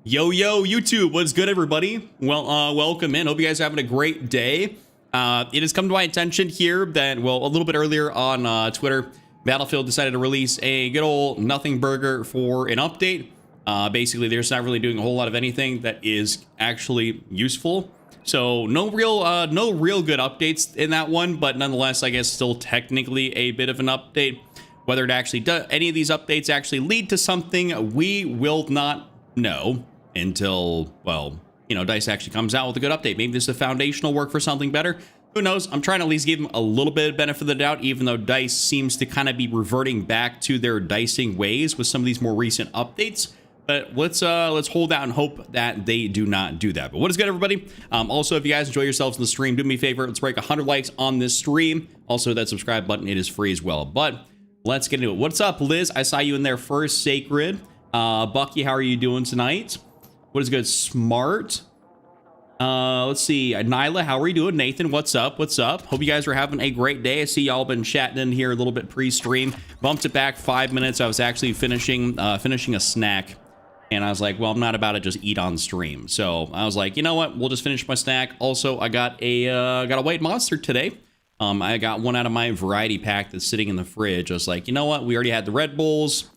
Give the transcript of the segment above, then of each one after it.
Yo, YouTube, what's good, everybody? Well, welcome in. Hope you guys are having a great day. It has come to my attention here that, well, a little bit earlier on Twitter, Battlefield decided to release a good old nothing burger for an update. Basically, they're just not really doing a whole lot of anything that is actually useful. So no real good updates in that one, but nonetheless, I guess still technically a bit of an update. Whether it actually does, any of these updates actually lead to something, we will not know until, well, you know, DICE actually comes out with a good update. Maybe this is a foundational work for something better. Who knows? I'm trying to at least give them a little bit of benefit of the doubt, even though DICE seems to kind of be reverting back to their dicing ways with some of these more recent updates. But let's hold out and hope that they do not do that. But what is good, everybody? Also, if you guys enjoy yourselves in the stream, do me a favor. Let's break 100 likes on this stream. Also, that subscribe button, it is free as well. But let's get into it. What's up, Liz? I saw you in there first, Sacred. Bucky, how are you doing tonight? What is good? Smart. Let's see. Nyla, how are you doing? Nathan, what's up? What's up? Hope you guys are having a great day. I see y'all been chatting in here a little bit pre-stream. Bumped it back 5 minutes. I was actually finishing a snack. And I was like, well, I'm not about to just eat on stream. So I was like, you know what? We'll just finish my snack. Also, I got a white monster today. I got one out of my variety pack that's sitting in the fridge. I was like, you know what? We already had the Red Bulls.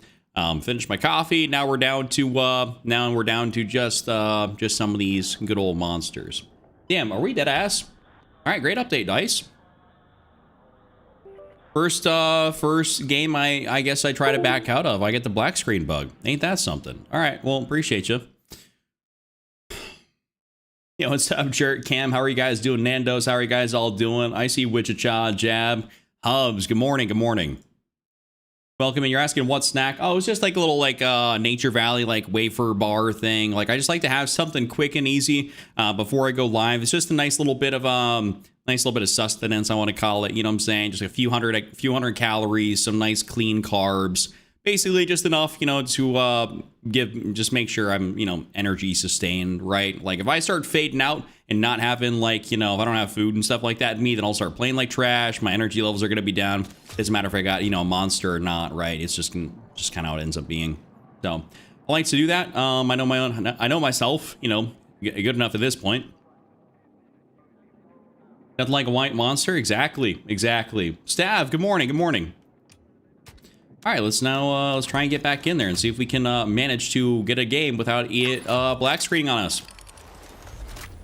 Finished my coffee. Now we're down to just some of these good old monsters. Damn, are we dead ass? All right, great update, DICE. First game I guess I try to back out of. I get the black screen bug. Ain't that something? All right, well, appreciate you. Yo, what's up, Jerk Cam? How are you guys doing? Nando's, how are you guys all doing? I see Wichita, Jab, Hubs. Good morning, good morning. Welcome in. You're asking what snack? Oh, it's just like a little Nature Valley like wafer bar thing. Like I just like to have something quick and easy before I go live. It's just a nice little bit of sustenance, I want to call it. You know what I'm saying? Just a few hundred calories, some nice clean carbs. Basically just enough, you know, to just make sure I'm, you know, energy sustained, right? Like if I start fading out and not having like, you know, if I don't have food and stuff like that in me, then I'll start playing like trash. My energy levels are going to be down. Doesn't matter if I got, you know, a monster or not, right? It's just kind of how it ends up being. So I like to do that. I know myself, you know, good enough at this point. Nothing like a white monster. Exactly. Stav, good morning. All right, let's try and get back in there and see if we can manage to get a game without it black screening on us.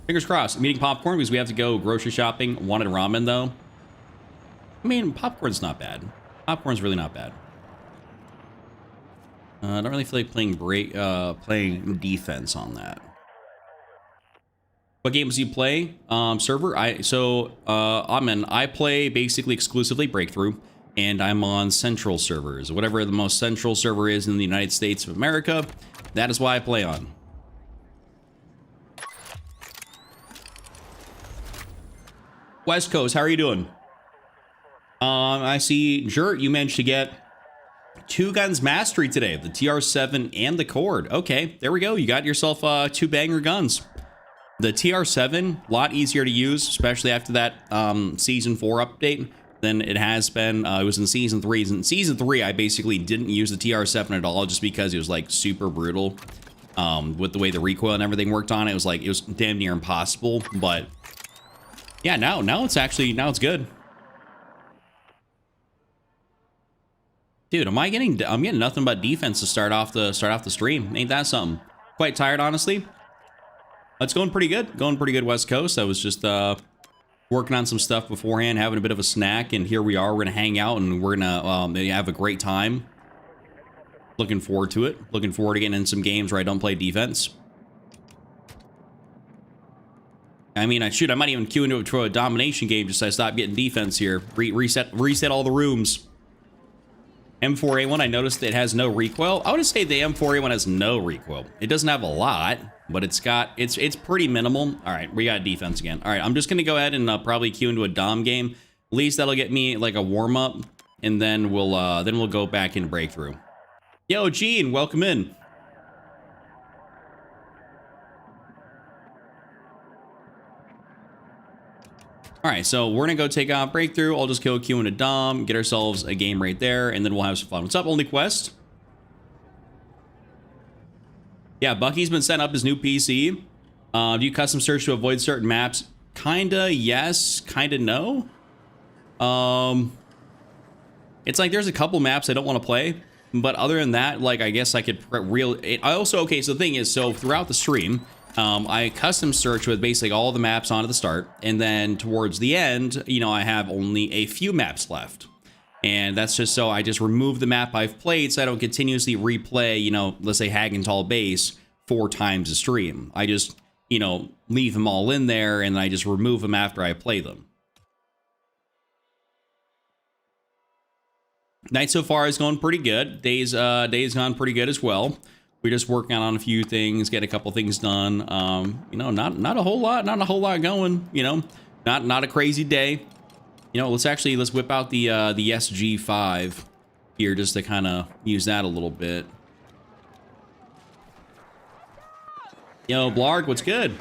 Fingers crossed. I'm eating popcorn because we have to go grocery shopping. Wanted ramen though. I mean, popcorn's not bad. Popcorn's really not bad. I don't really feel like playing defense on that. What games do you play? Server? I play basically exclusively Breakthrough. And I'm on central servers. Whatever the most central server is in the United States of America, that is why I play on. West Coast, how are you doing? I see, Jurt, you managed to get 2 guns mastery today, the TR7 and the Cord. Okay, there we go. You got yourself 2 banger guns. The TR7, a lot easier to use, especially after that Season 4 update. Than it has been. It was in Season 3. In Season 3, I basically didn't use the TR7 at all just because it was like super brutal. With the way the recoil and everything worked on it, it was damn near impossible. But yeah, now it's good. Dude, I'm getting nothing but defense to start off the stream. Ain't that something? Quite tired, honestly. It's going pretty good. West Coast. I was just working on some stuff beforehand, having a bit of a snack, and here we are. We're gonna hang out and we're gonna have a great time. Looking forward to it. Looking forward to getting in some games where I don't play defense. I mean, I might even queue into a domination game just so I stop getting defense here. Reset all the rooms. M4A1, I noticed it has no recoil. I would say the M4A1 has no recoil. It doesn't have a lot, but it's pretty minimal. All right, we got defense again. All right, I'm just gonna go ahead and probably queue into a dom game. At least that'll get me like a warm up, and then we'll go back in Breakthrough. Yo, Gene, welcome in. All right, so we're gonna go take out Breakthrough. I'll just kill Q into Dom, get ourselves a game right there, and then we'll have some fun. What's up, Only Quest? Yeah, Bucky's been setting up his new PC. Do you custom search to avoid certain maps? Kinda yes, kinda no. It's like there's a couple maps I don't want to play, but other than that, like I guess I could I also, okay, so the thing is, so throughout the stream, I custom search with basically all the maps on at the start, and then towards the end, you know, I have only a few maps left. And that's just so I just remove the map I've played so I don't continuously replay, you know, let's say Hagenthal Base 4 times a stream. I just, you know, leave them all in there and I just remove them after I play them. Night so far is going pretty good. Day's gone pretty good as well. We're just working on a few things, get a couple things done. You know, not a whole lot going, you know, not a crazy day. You know, let's whip out the SG5 here just to kind of use that a little bit. Yo, Blarg, what's good?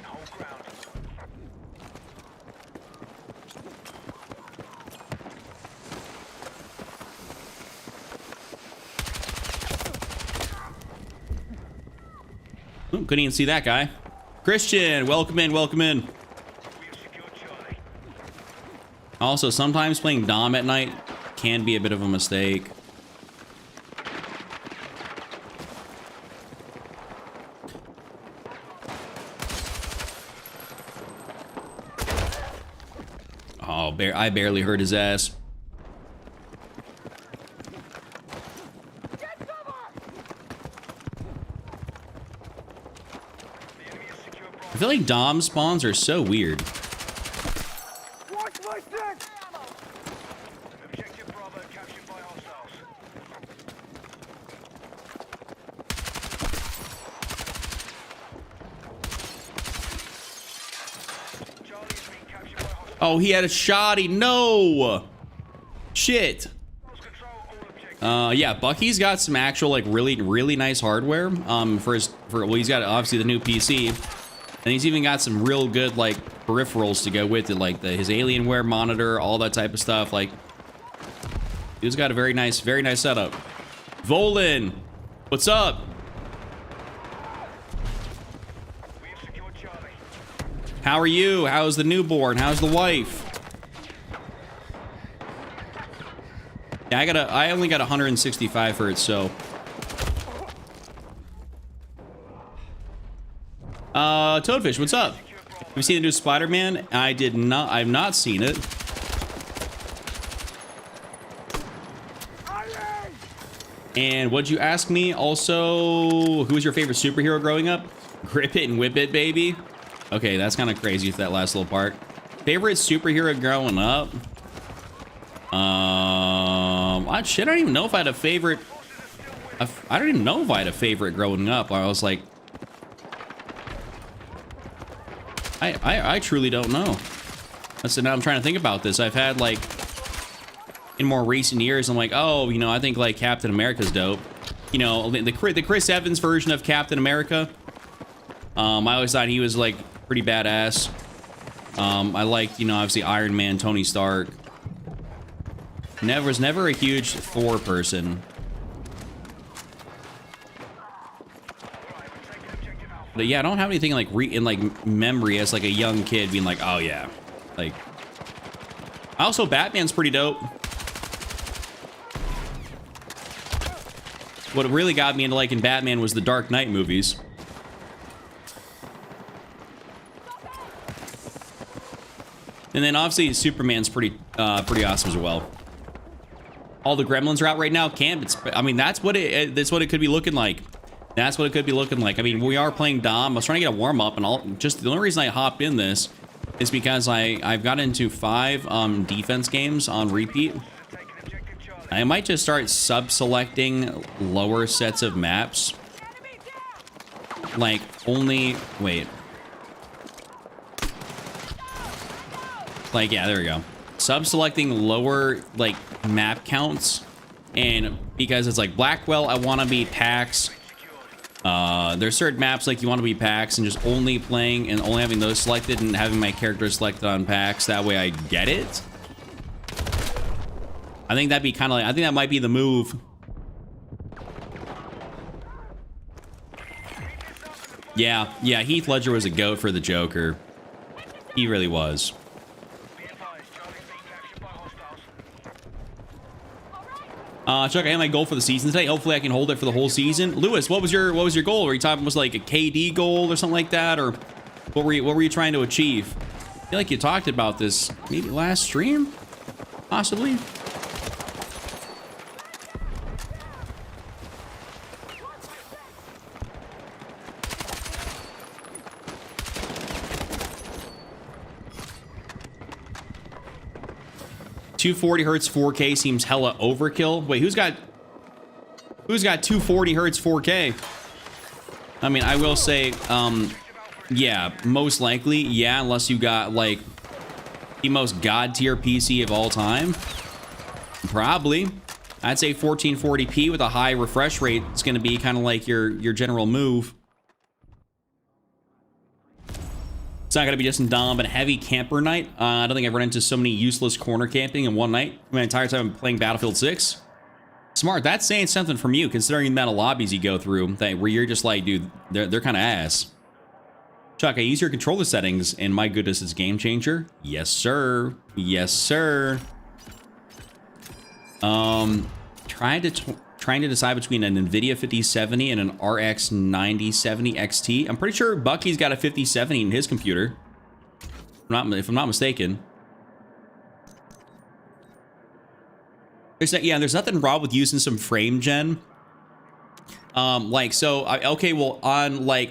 Oh, couldn't even see that guy. Christian, welcome in, welcome in. Also, sometimes playing Dom at night can be a bit of a mistake. Oh, I barely heard his ass. I feel like Dom spawns are so weird. Oh, he had a shotty. No. Shit. Yeah, Bucky's got some actual, like, really nice hardware. Well, he's got obviously the new PC, and he's even got some real good, like, peripherals to go with it, like his Alienware monitor, all that type of stuff. Like, he's got a very nice setup. Volan, what's up? How are you? How's the newborn? How's the wife? Yeah, I only got 165 for it, so. Toadfish, what's up? Have you seen the new Spider-Man? I've not seen it. And what'd you ask me? Also, who was your favorite superhero growing up? Grip it and whip it, baby. Okay, that's kind of crazy for that last little part. Favorite superhero growing up? Shit, I don't even know if I had a favorite. I don't even know if I had a favorite growing up. I was like, I truly don't know. So now I'm trying to think about this. I've had, like, in more recent years, I'm like, oh, you know, I think like Captain America's dope. You know, the Chris Evans version of Captain America. I always thought he was like pretty badass. I liked, you know, obviously Iron Man, Tony Stark. Was never a huge Thor person. But yeah, I don't have anything like in like memory as like a young kid being like, oh yeah, like. Also, Batman's pretty dope. What really got me into liking Batman was the Dark Knight movies. And then obviously Superman's pretty awesome as well. All the gremlins are out right now. I mean, that's what it could be looking like. That's what it could be looking like. I mean, we are playing Dom. I was trying to get a warm up, and the only reason I hopped in this is because I've got into 5 defense games on repeat. I might just start sub-selecting lower sets of maps. Like, wait. Like, yeah, there we go. Sub-selecting lower, like, map counts. And because it's like, Blackwell, I want to be PAX. There's certain maps, like, you want to be PAX and just only playing and only having those selected and having my character selected on PAX. That way I get it. I think that'd be kind of like, I think that might be the move. Yeah, yeah, Heath Ledger was a goat for the Joker. He really was. Chuck, I had my goal for the season today. Hopefully I can hold it for the whole season. Lewis, what was your goal? Were you talking was like a KD goal or something like that? Or what were you trying to achieve? I feel like you talked about this maybe last stream, possibly. $240 4K seems hella overkill. Wait, who's got 240 hertz 4K? I mean, I will say, yeah, most likely, yeah, unless you got like the most god tier PC of all time. Probably. I'd say 1440p with a high refresh rate is going to be kind of like your general move. It's not going to be just in Dom, but a heavy camper night. I don't think I've run into so many useless corner camping in one night. My entire time I'm playing Battlefield 6. Smart. That's saying something from you, considering the amount of lobbies you go through, where you're just like, dude, they're kind of ass. Chuck, I use your controller settings, and my goodness, it's game changer. Yes, sir. Yes, sir. Trying to decide between an NVIDIA 5070 and an RX 9070 XT. I'm pretty sure Bucky's got a 5070 in his computer. If I'm not mistaken. There's nothing wrong with using some frame gen. Okay, well, on like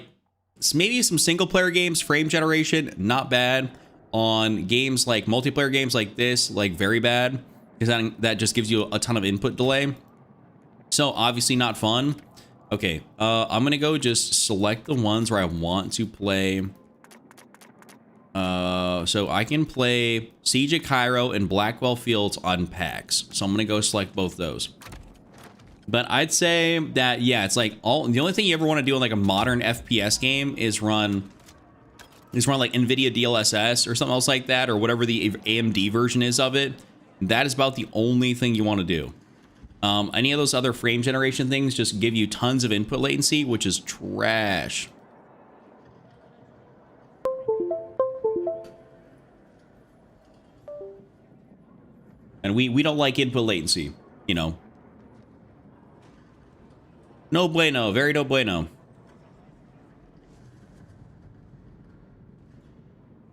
maybe some single player games, frame generation, not bad. On games like multiplayer games like this, like very bad, because that just gives you a ton of input delay. So obviously not fun. Okay, I'm gonna go just select the ones where I want to play. So I can play Siege of Cairo and Blackwell Fields on PAX. So I'm gonna go select both those. But I'd say that, yeah, it's like the only thing you ever want to do in like a modern FPS game is run like NVIDIA DLSS or something else like that, or whatever the AMD version is of it. That is about the only thing you want to do. Any of those other frame generation things just give you tons of input latency, which is trash. And we don't like input latency, you know. No bueno, very no bueno.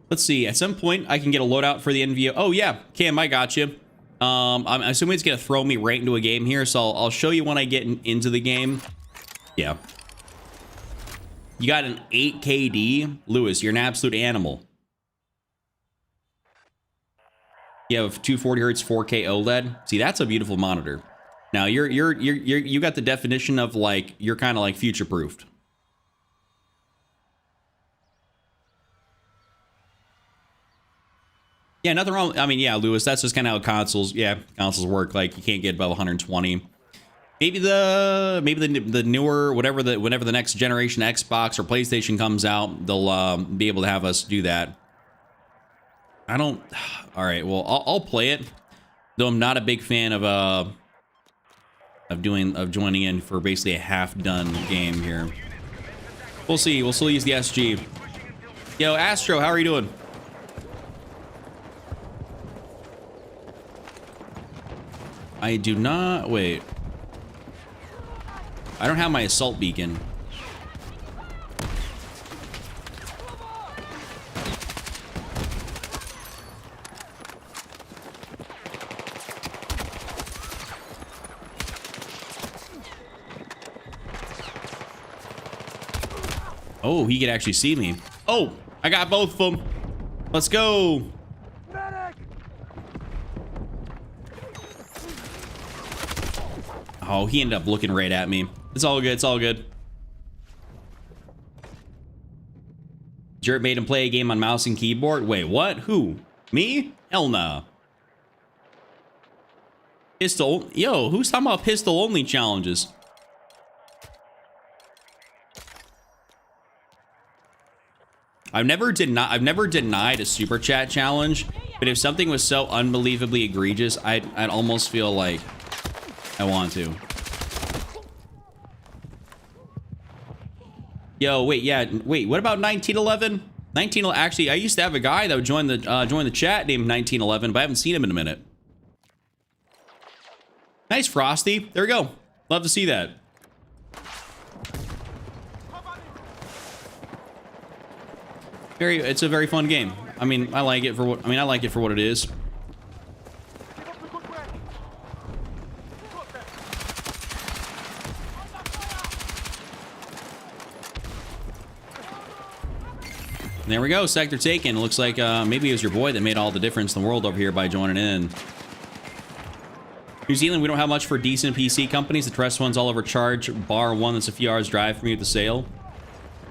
Let's see, at some point I can get a loadout for the NVO. Oh yeah, Cam, I got you. I'm assuming it's gonna throw me right into a game here, so I'll show you when I get into the game. Yeah. You got an 8KD, Lewis. You're an absolute animal. You have 240 hertz 4K OLED. See, that's a beautiful monitor. Now you got the definition of like you're kind of like future proofed. Yeah, nothing wrong. I mean, yeah, Lewis, that's just kind of how consoles work. Like you can't get above 120. Maybe the newer whenever the next generation Xbox or PlayStation comes out, they'll be able to have us do that. I don't. All right, well, I'll play it, though I'm not a big fan of joining in for basically a half-done game here. We'll see. We'll still use the SG. Yo, Astro, how are you doing? I do not... Wait. I don't have my assault beacon. Oh, he could actually see me. Oh, I got both of them. Let's go. Oh, he ended up looking right at me. It's all good. It's all good. Jared made him play a game on mouse and keyboard. Wait, what? Who? Me? Hell nah. Pistol? Yo, who's talking about pistol only challenges? I've never denied a super chat challenge, but if something was so unbelievably egregious, I'd almost feel like I want to. Yo, wait, yeah, wait. What about 1911? 19. Actually, I used to have a guy that would join the chat named 1911, but I haven't seen him in a minute. Nice, Frosty. There we go. Love to see that. It's a very fun game. I mean, I like it for what it is. There we go, sector taken. Looks like maybe it was your boy that made all the difference in the world over here by joining in. New Zealand, we don't have much for decent PC companies. The trust one's all overcharged, bar one that's a few hours drive from you at the sale.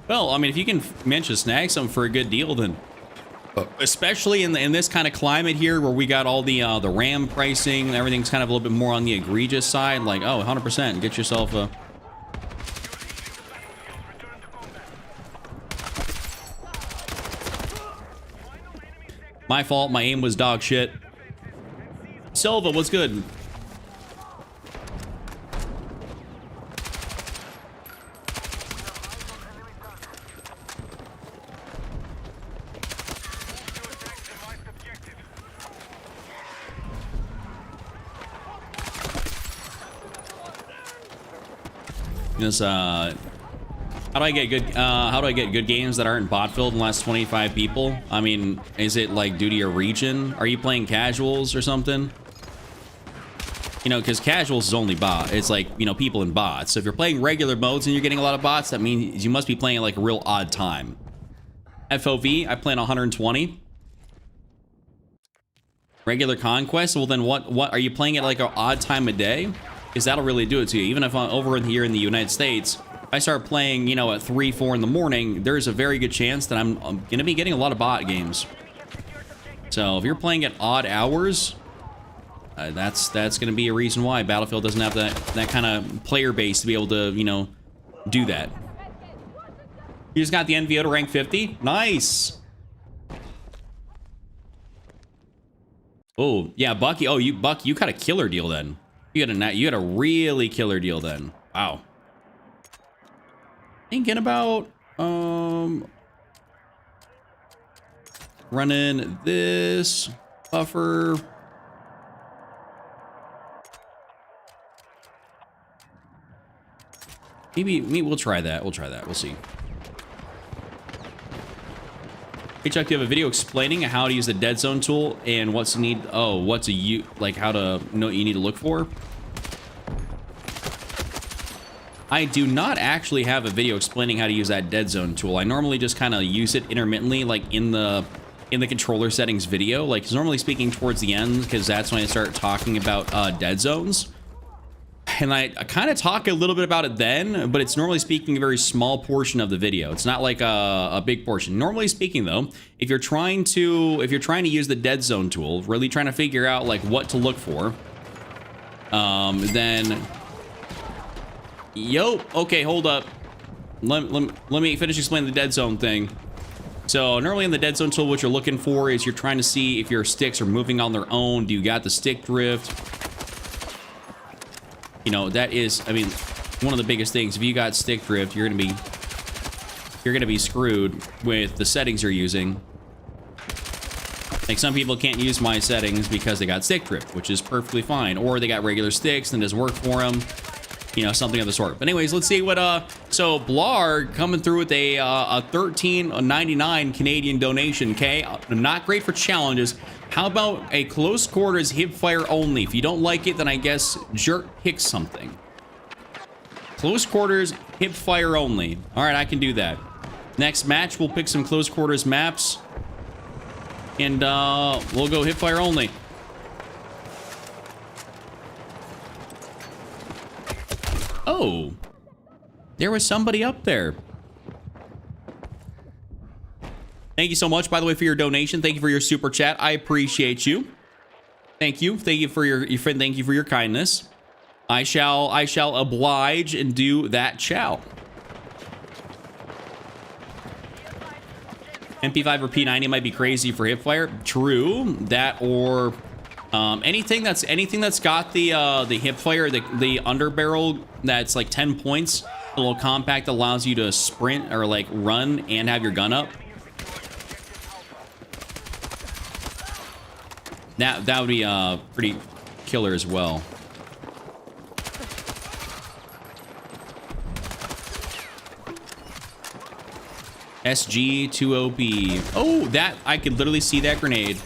Well, I mean, if you can manage to snag something for a good deal, then especially in this kind of climate here where we got all the RAM pricing, everything's kind of a little bit more on the egregious side. Like, oh, 100%, get yourself a... My fault, my aim was dog shit. Silva, what's good? This, how do I get good games that aren't bot filled in the last 25 people? I mean, is it like due to your region? Are you playing casuals or something? You know, because casuals is only bot. It's like, you know, people in bots. So if you're playing regular modes and you're getting a lot of bots, that means you must be playing at like a real odd time. FOV, I play on 120. Regular conquest, well then what are you playing at like an odd time of day? Because that'll really do it to you. Even if I'm over here in the United States, if I start playing, you know, at 3, 4 in the morning, there's a very good chance that I'm going to be getting a lot of bot games. So if you're playing at odd hours, that's going to be a reason why Battlefield doesn't have that kind of player base to be able to, you know, do that. You just got the NVO to rank 50. Nice. Oh, yeah, Bucky. Oh, Buck, you got a killer deal then. You had a really killer deal then. Wow. Thinking about running this buffer. Maybe we'll try that. We'll see. Hey Chuck, do you have a video explaining how to use the dead zone tool and what's you need? Oh, what's like how to know what you need to look for? I do not actually have a video explaining how to use that dead zone tool. I normally just kind of use it intermittently, like in the controller settings video. Like it's normally speaking towards the end because that's when I start talking about dead zones. And I kind of talk a little bit about it then, but it's normally speaking a very small portion of the video. It's not like a big portion. Normally speaking though, if you're trying to use the dead zone tool, really trying to figure out like what to look for, then okay, hold up. Let me finish explaining the dead zone thing. So normally in the dead zone tool, what you're looking for is you're trying to see if your sticks are moving on their own. Do you got the stick drift? You know, that is, I mean, one of the biggest things. If you got stick drift, you're gonna be screwed with the settings you're using. Like some people can't use my settings because they got stick drift, which is perfectly fine, or they got regular sticks and it doesn't work for them. You know, something of the sort. But anyways, let's see what so Blarg coming through with a $13.99 Canadian donation. Okay, not great for challenges. How about a close quarters hip fire only? If you don't like it, then I guess jerk pick something. Close quarters hip fire only. All right, I can do that. Next match, we'll pick some close quarters maps, and we'll go hip fire only. Oh, there was somebody up there. Thank you so much, by the way, for your donation. Thank you for your super chat. I appreciate you. Thank you. Thank you for thank you for your kindness. I shall oblige and do that shall. MP5 or P90 might be crazy for hipfire. True. That or anything that's got the hipfire, the underbarrel that's like 10 points. The little compact allows you to sprint or like run and have your gun up. That would be pretty killer as well. SG2OP. Oh, that I could literally see that grenade.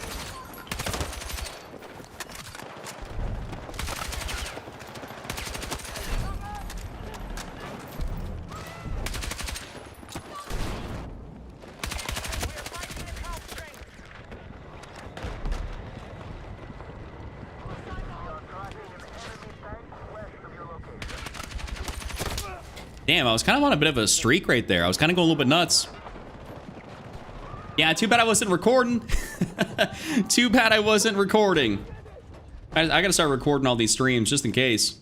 Damn, I was kind of on a bit of a streak right there. I was kind of going a little bit nuts. Yeah, too bad I wasn't recording. Too bad I wasn't recording. I gotta start recording all these streams just in case.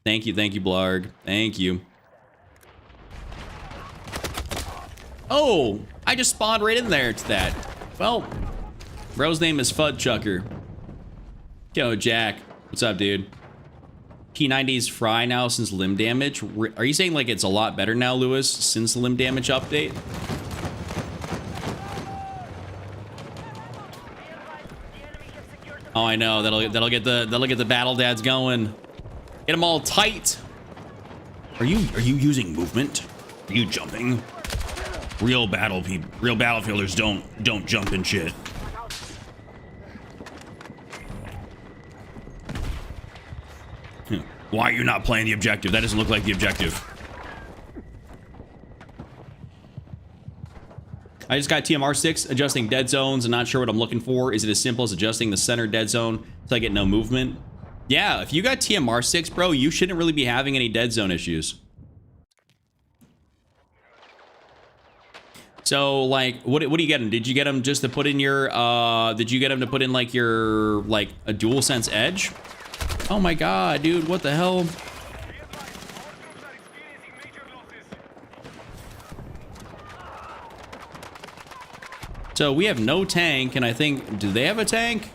Thank you, Blarg. Thank you. Oh, I just spawned right in there to that. Well, bro's name is Fudchucker. Yo, Jack. What's up, dude? P90's fry now since limb damage. Are you saying like it's a lot better now, Lewis, since the limb damage update? Oh, I know. That'll get the battle dads going. Get them all tight. Are you using movement? Are you jumping? Real battlefielders don't jump and shit. Why are you not playing the objective? That doesn't look like the objective. I just got TMR6 adjusting dead zones and not sure what I'm looking for. Is it as simple as adjusting the center dead zone so I get no movement? Yeah, if you got TMR6, bro, you shouldn't really be having any dead zone issues. So, like, what do you get him? Did you get him just to put in your, did you get him to put in, like, your, like, a DualSense Edge? Oh my god, dude, what the hell? So we have no tank, and I think, do they have a tank?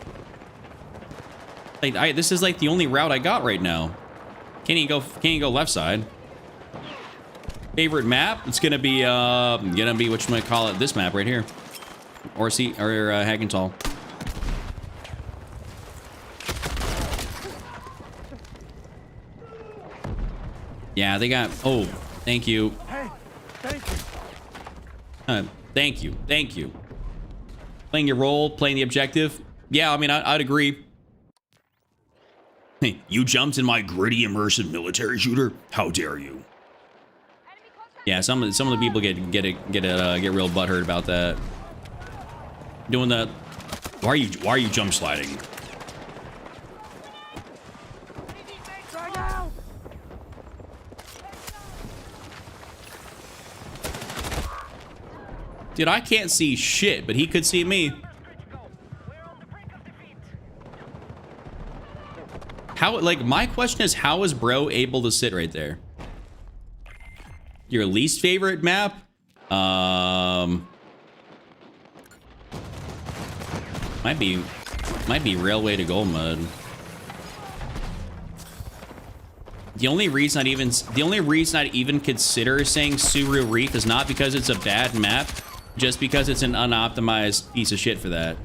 Like, this is like the only route I got right now. Can't you go left side? Favorite map? It's gonna be what you might call it, this map right here, or Hackenthal. Yeah, they got. Oh, thank you. Hey, thank you. Thank you. Playing your role, playing the objective. Yeah, I mean, I'd agree. Hey, you jumped in my gritty, immersive military shooter? How dare you? Yeah, some of the people get real butthurt about that. Doing that. Why are you jump sliding? Dude, I can't see shit, but he could see me. How, like, my question is, how is bro able to sit right there? Your least favorite map? Might be Railway to Gold Mud. The only reason I'd even consider saying Suru Reef is not because it's a bad map, just because it's an unoptimized piece of shit for that.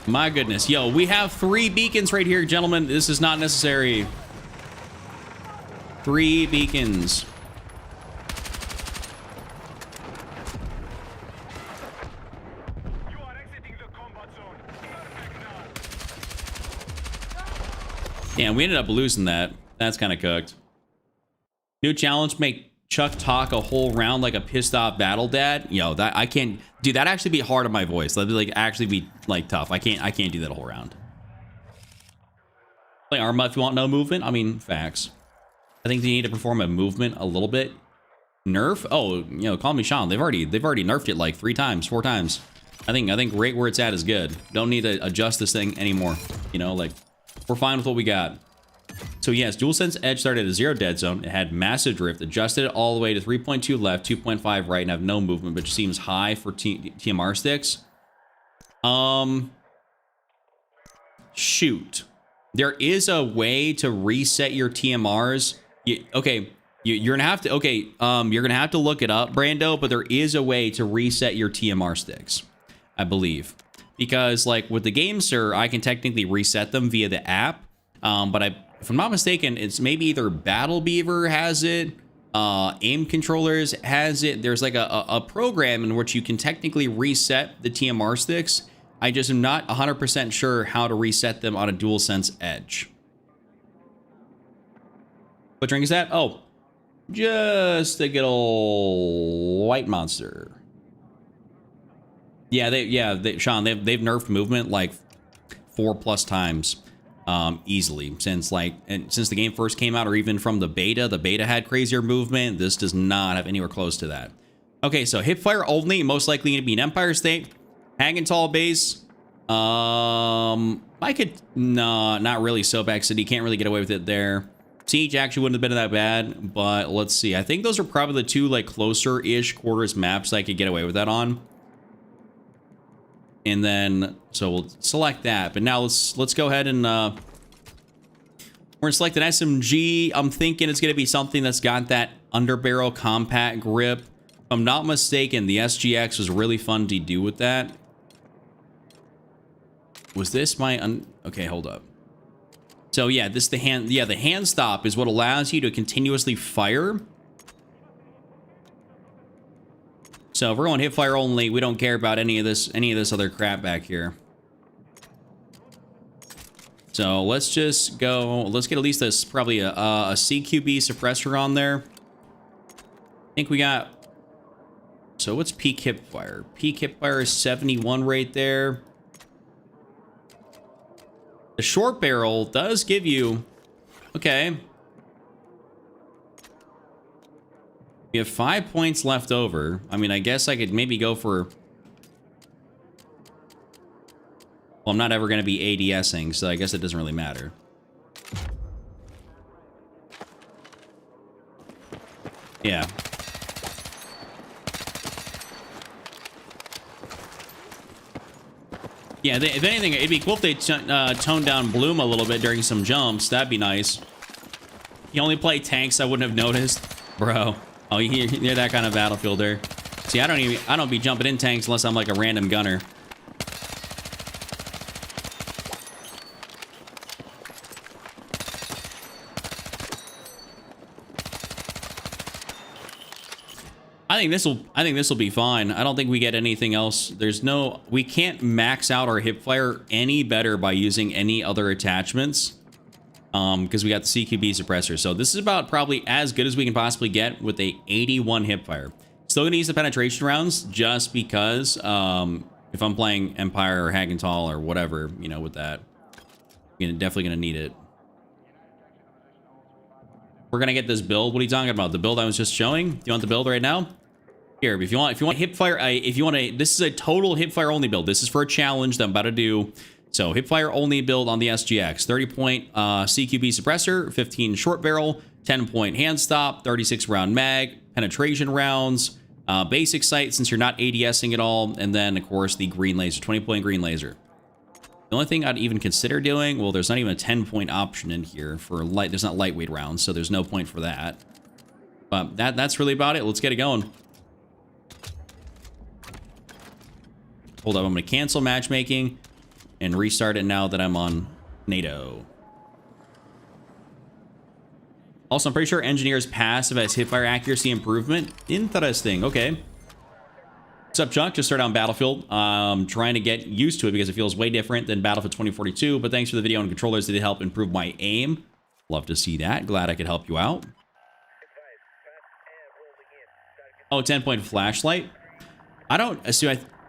My goodness. Yo, we have 3 beacons right here, gentlemen. This is not necessary. 3 beacons. You are exiting the combat zone. Damn, we ended up losing that. That's kind of cooked. New challenge, make Chuck talk a whole round like a pissed off battle dad. Yo, that I can't. Dude, that'd actually be hard on my voice. That'd be like actually be like tough. I can't do that a whole round. Play Arma if you want no movement. I mean, facts. I think they need to perform a movement a little bit. Nerf? Oh, you know, call me Sean. They've already nerfed it like 3 times, 4 times. I think right where it's at is good. Don't need to adjust this thing anymore. You know, like, we're fine with what we got. So yes, DualSense Edge started at a 0 dead zone. It had massive drift, adjusted it all the way to 3.2 left, 2.5 right, and have no movement, which seems high for TMR sticks. Shoot. There is a way to reset your TMRs. You're gonna have to, you're gonna have to look it up, Brando, but there is a way to reset your TMR sticks, I believe. Because like with the GameSir, I can technically reset them via the app. But if I'm not mistaken, it's maybe either Battle Beaver has it, Aim Controllers has it. There's like a program in which you can technically reset the TMR sticks. I just am not 100% sure how to reset them on a DualSense Edge. What drink is that? Oh, just a good old white monster. Yeah, Sean, they've nerfed movement like 4+ times easily since the game first came out, or even from the beta. The beta had crazier movement. This does not have anywhere close to that. Okay, so hipfire only, most likely going to be an Empire State. Hanging Tall base. I could, no, not really. Soapback City, can't really get away with it there. Siege actually wouldn't have been that bad, but let's see. I think those are probably the two like closer-ish quarters maps I could get away with that on. And then, so we'll select that. But now let's go ahead and we're gonna select an SMG. I'm thinking it's gonna be something that's got that underbarrel compact grip. If I'm not mistaken, the SGX was really fun to do with that. Was this my okay, hold up. So yeah, the hand stop is what allows you to continuously fire. So if we're going hip fire only, we don't care about any of this other crap back here. So let's just go, let's get at least this, probably a CQB suppressor on there. I think we got, so what's peak hip fire? Peak hip fire is 71 right there. The short barrel does give you, okay. We have 5 points left over. I mean, I guess I could maybe go for, well, I'm not ever going to be ADSing, so I guess it doesn't really matter. Yeah. Yeah, if anything, it'd be cool if they toned down Bloom a little bit during some jumps. That'd be nice. You only play tanks, I wouldn't have noticed. Bro. Oh, you're that kind of battlefielder. See, I don't be jumping in tanks unless I'm like a random gunner. I think this will be fine. I don't think we get anything else. We can't max out our hipfire any better by using any other attachments. Because we got the CQB suppressor. So this is about probably as good as we can possibly get with a 81 hipfire. Still gonna use the penetration rounds just because if I'm playing Empire or Hagenthal or whatever, you know, with that, you're definitely gonna need it. We're gonna get this build. What are you talking about? The build I was just showing? Do you want the build right now? Here, if you want hipfire, this is a total hipfire only build. This is for a challenge that I'm about to do. So hipfire only build on the SGX. 30-point CQB suppressor, 15 short barrel, 10-point hand stop, 36 round mag, penetration rounds, basic sight since you're not ADSing at all, and then of course the green laser, 20-point green laser. The only thing I'd even consider doing, well, there's not even a 10-point option in here for light. There's not lightweight rounds, so there's no point for that. But that's really about it. Let's get it going. Hold up, I'm gonna cancel matchmaking and restart it now that I'm on NATO. Also, I'm pretty sure Engineer's passive has hipfire accuracy improvement. Interesting, okay. What's up, Chuck? Just started on Battlefield. Trying to get used to it because it feels way different than Battlefield 2042, but thanks for the video on controllers. Did it help improve my aim? Love to see that. Glad I could help you out. Oh, 10-point flashlight.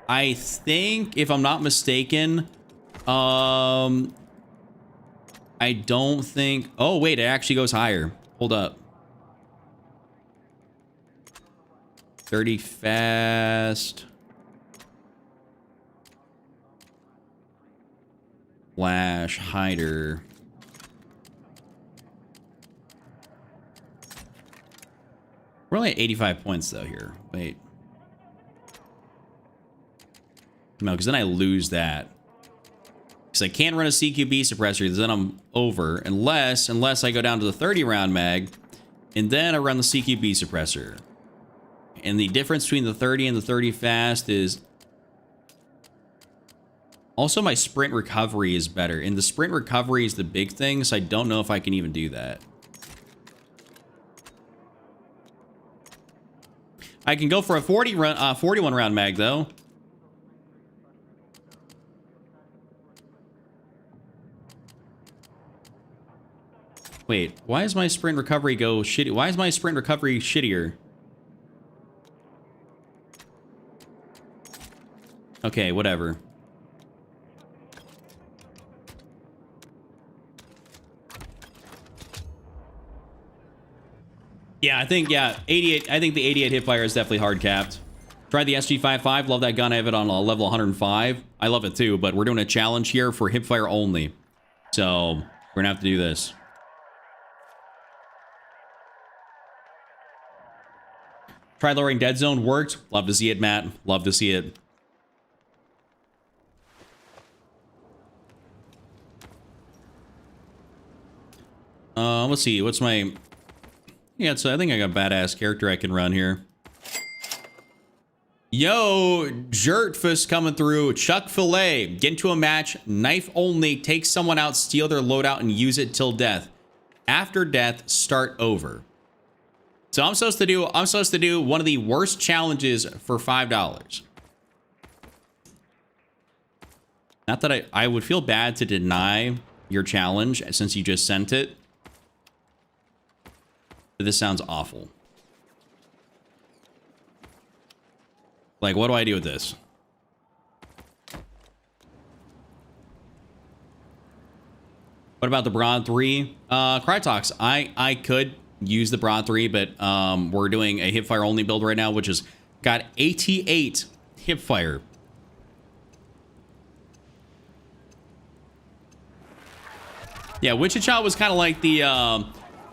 I think, if I'm not mistaken, I don't think... Oh, wait, it actually goes higher. Hold up. 30 fast. Flash hider. We're only at 85 points though here. Wait. No, because then I lose that. Because I can't run a CQB suppressor, then I'm over. Unless I go down to the 30 round mag, and then I run the CQB suppressor. And the difference between the 30 and the 30 fast is... Also, my sprint recovery is better. And the sprint recovery is the big thing, so I don't know if I can even do that. I can go for a 41 round mag, though. Wait, why is my sprint recovery go shitty? Why is my sprint recovery shittier? Okay, whatever. Yeah, I think 88. I think the 88 hip fire is definitely hard capped. Tried the SG55. Love that gun. I have it on level 105. I love it too, but we're doing a challenge here for hip fire only. So we're gonna have to do this. Try lowering dead zone. Worked. Love to see it, Matt. Love to see it. Let's see. What's my... Yeah, so I think I got a badass character I can run here. Yo, Jertfus coming through. Chuck Filet. Get into a match. Knife only. Take someone out, steal their loadout, and use it till death. After death, start over. So I'm supposed to do one of the worst challenges for $5. Not that I would feel bad to deny your challenge since you just sent it. But this sounds awful. Like, what do I do with this? What about the Broad 3? Crytox, I could use the Broad 3, but we're doing a hipfire only build right now, which has got 88 hipfire. Yeah, Wichita was kind of like the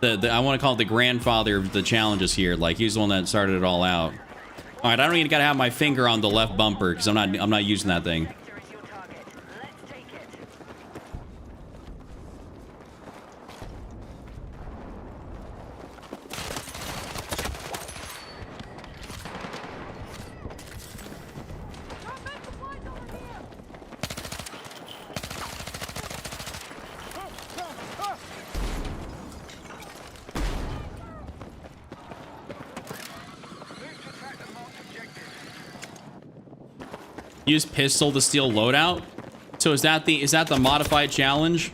I want to call it the grandfather of the challenges here. Like, he's the one that started it all out. All right, I don't even gotta have my finger on the left bumper because I'm not using that thing. Use pistol to steal loadout. So is that the modified challenge?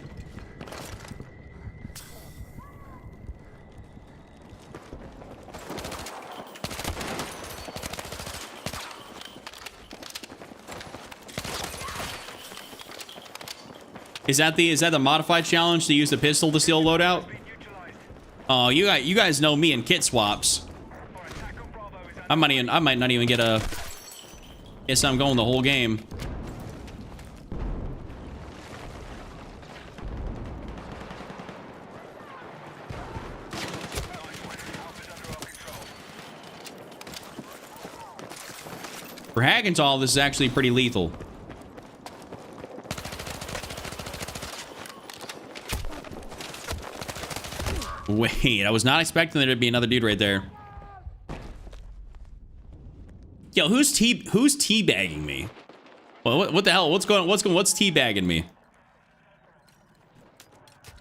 Is that the modified challenge to use the pistol to steal loadout? Oh, you guys know me and kit swaps. I might not even get a... Guess I'm going the whole game. For Hagenthal, this is actually pretty lethal. Wait, I was not expecting there to be another dude right there. Yo, who's teabagging me? Well, what the hell? What's teabagging me?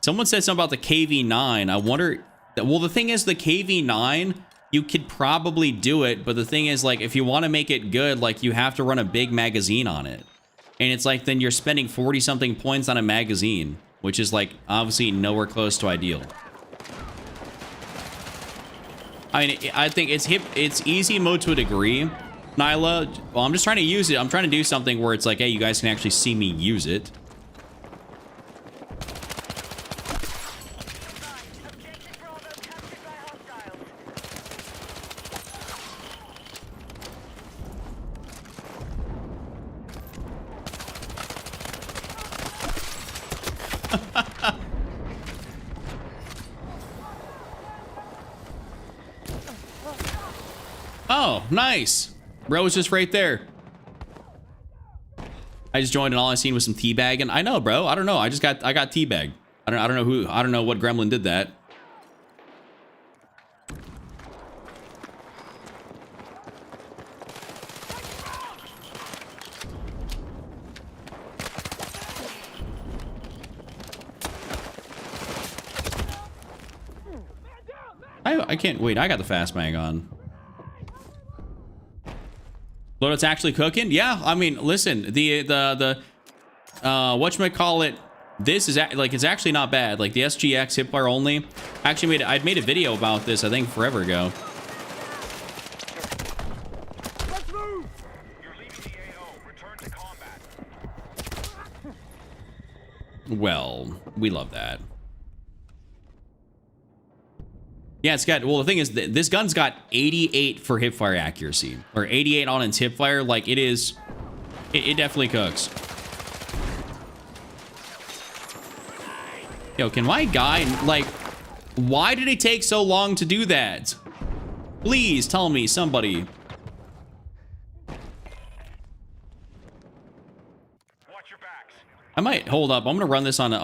Someone said something about the KV9. I wonder. Well, the thing is, the KV9, you could probably do it, but the thing is, like, if you want to make it good, like, you have to run a big magazine on it, and it's like then you're spending 40-something points on a magazine, which is like obviously nowhere close to ideal. I mean, I think it's easy mode to a degree. Nyla, well, I'm just trying to use it. I'm trying to do something where it's like, hey, you guys can actually see me use it. Oh, nice. Bro was just right there. I just joined and all I seen was some teabagging. I know, bro. I don't know. I got teabagged. I don't know what gremlin did that. I can't wait. I got the fast mag on. Loadouts actually cooking? Yeah, I mean, listen, the whatchamacallit, this is like, it's actually not bad. Like the SGX hipfire only. Actually I'd made a video about this, I think forever ago. Let's move. You're leaving the AO. Return to combat. Well, we love that. Yeah, it's got, well, the thing is, this gun's got 88 for hipfire accuracy, or 88 on its hipfire. Like, it is, it definitely cooks. Yo, can my guy, like, why did it take so long to do that? Please tell me, somebody. Watch your backs. I might, hold up, I'm gonna run this on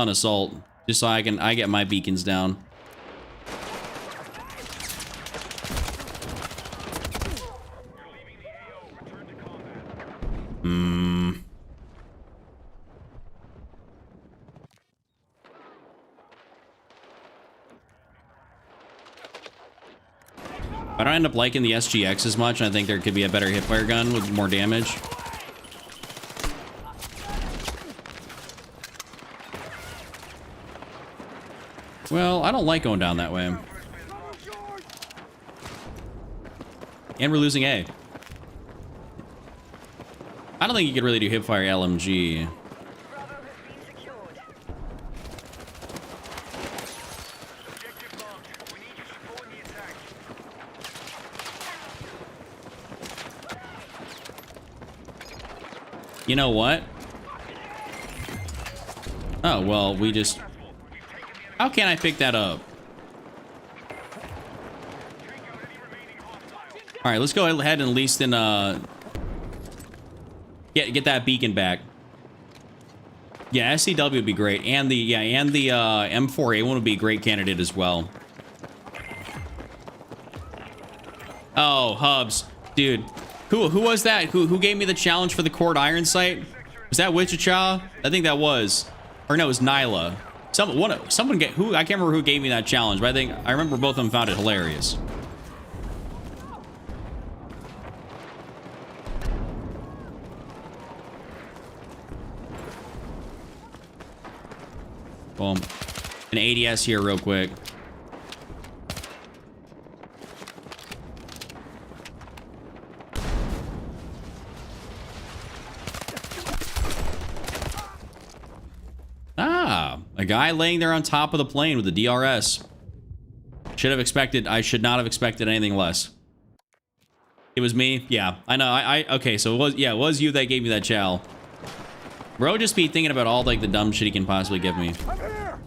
assault, just so I get my beacons down. I don't end up liking the SGX as much. I think there could be a better hipfire gun with more damage. Well, I don't like going down that way. And we're losing A. I don't think you could really do hipfire LMG. Objective marked. We need your support in the attack. You know what? Oh, well, we just... How can I pick that up? Alright, let's go ahead and at least in, get that beacon back. Yeah, SCW would be great. And the, yeah, and the, M4A1 would be a great candidate as well. Oh, Hubs. Dude. Who was that? Who gave me the challenge for the Cord Iron Sight? Was that Wichita? I think that was. Or no, it was Nyla. Someone get who, I can't remember who gave me that challenge, but I remember both of them found it hilarious. Boom. An ADS here real quick. Ah, a guy laying there on top of the plane with the DRS. I should not have expected anything less. It was me? Yeah, I know. Okay, so it was you that gave me that chow. Bro just be thinking about all like the dumb shit he can possibly give me. I'm here.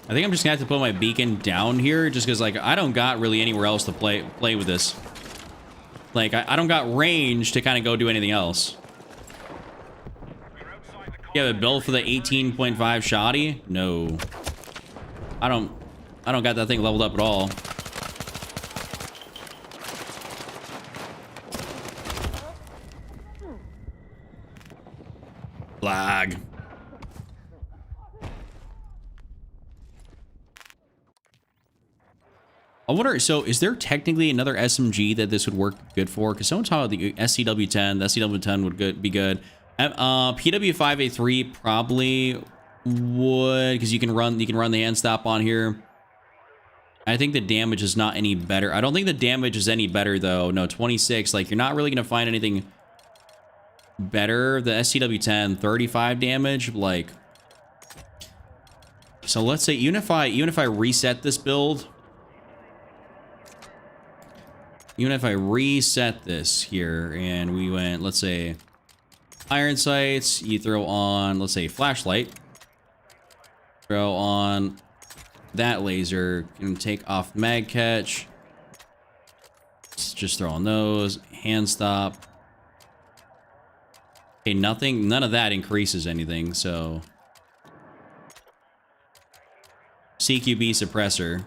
I think I'm just gonna have to put my beacon down here just because like I don't got really anywhere else to play with this. Like I don't got range to kind of go do anything else. You have a build for the 18.5 shoddy? No. I don't got that thing leveled up at all. Lag. I wonder, so is there technically another SMG that this would work good for? Because someone talked about the SCW-10. The SCW-10 would be good. PW5A3 probably would, because you can run the hand stop on here. I think the damage is not any better. I don't think the damage is any better though. No, 26. Like you're not really gonna find anything better. The SCW-10, 35 damage. Like, so let's say even if I reset this build. even if I reset this here and we went, let's say, iron sights, you throw on, let's say, flashlight. Throw on that laser, and take off mag catch. Just throw on those. Hand stop. Okay, nothing, none of that increases anything, so. CQB suppressor.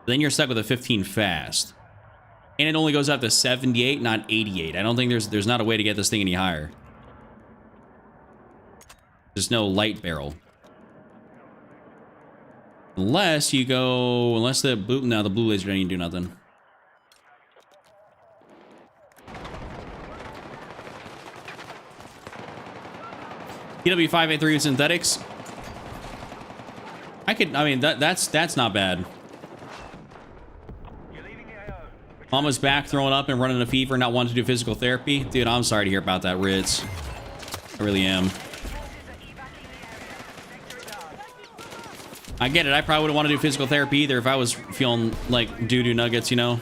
Then you're stuck with a 15 fast. And it only goes up to 78, not 88. I don't think there's not a way to get this thing any higher. There's no light barrel. Unless you go, unless the blue, no, the blue laser doesn't even do nothing. PW583 with synthetics. I mean, that's not bad. Mama's back, throwing up and running a fever, not wanting to do physical therapy. Dude, I'm sorry to hear about that, Ritz. I really am. I get it. I probably wouldn't want to do physical therapy either if I was feeling like doo-doo nuggets, you know?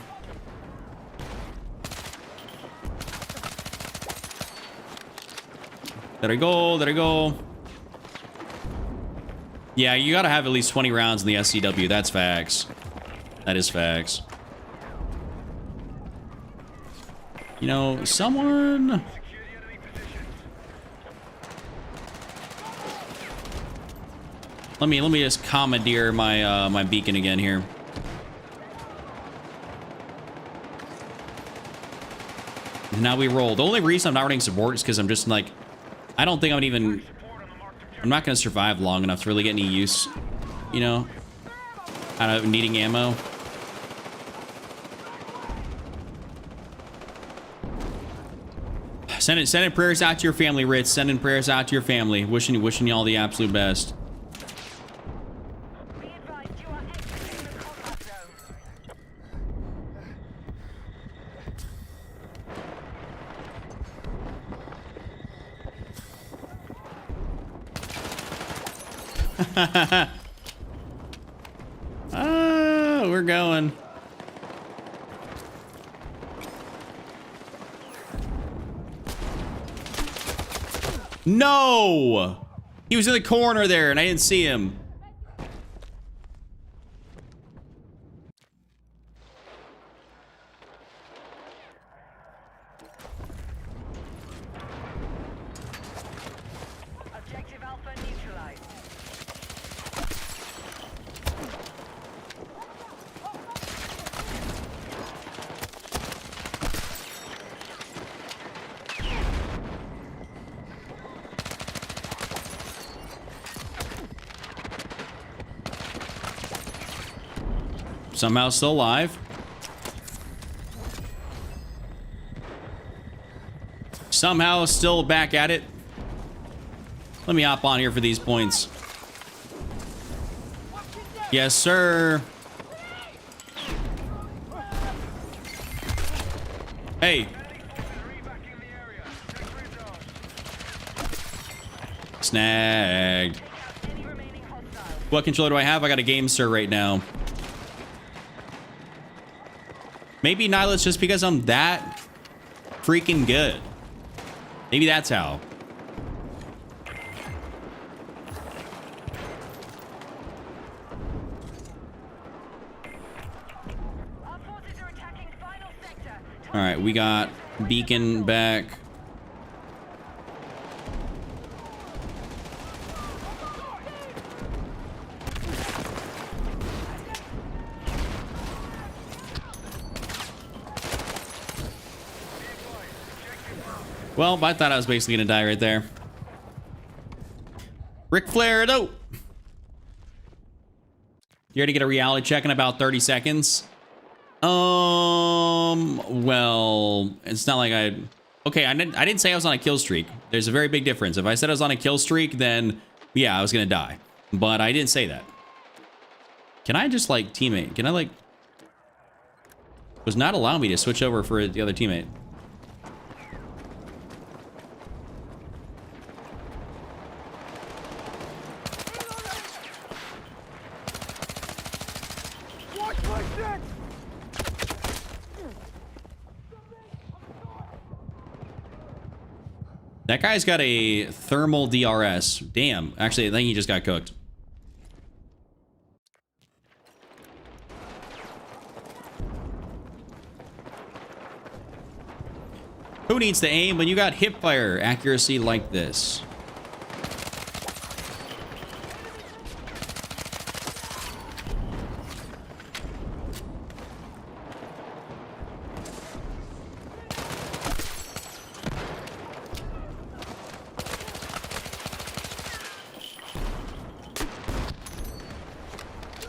There I go. There I go. Yeah, you gotta have at least 20 rounds in the SCW. That's facts. That is facts. You know, someone... Let me just commandeer my my beacon again here. Now we roll. The only reason I'm not running support is because I'm just like, I don't think I'm not gonna survive long enough to really get any use, you know, out of needing ammo. Sending prayers out to your family, Ritz. Sending prayers out to your family. Wishing you all the absolute best. Oh, we're going. No! He was in the corner there and I didn't see him. Objective Alpha neutralized. Somehow still alive. Somehow still back at it. Let me hop on here for these points. Yes, sir. Hey. Snagged. What controller do I have? I got a Game Sir right now. Maybe Nihilus just because I'm that freaking good. Maybe that's how. All right, we got beacon back. Well, I thought I was basically gonna die right there. Ric Flair, no. You ready to get a reality check in about 30 seconds? Well, it's not like okay, I didn't say I was on a kill streak. There's a very big difference. If I said I was on a kill streak, then yeah, I was gonna die. But I didn't say that. Can I just like teammate? Can I like... Was not allowing me to switch over for the other teammate. That guy's got a thermal DRS. Damn. Actually, I think he just got cooked. Who needs to aim when you got hip fire accuracy like this?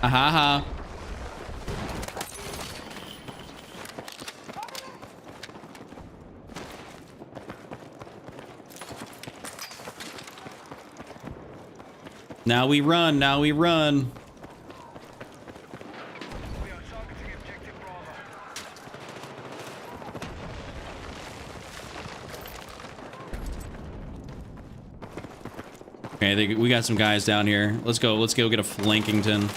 Aha. Now we run. Now we run. We are targeting objective Bravo. Okay, we got some guys down here. Let's go. Let's go get a flankington.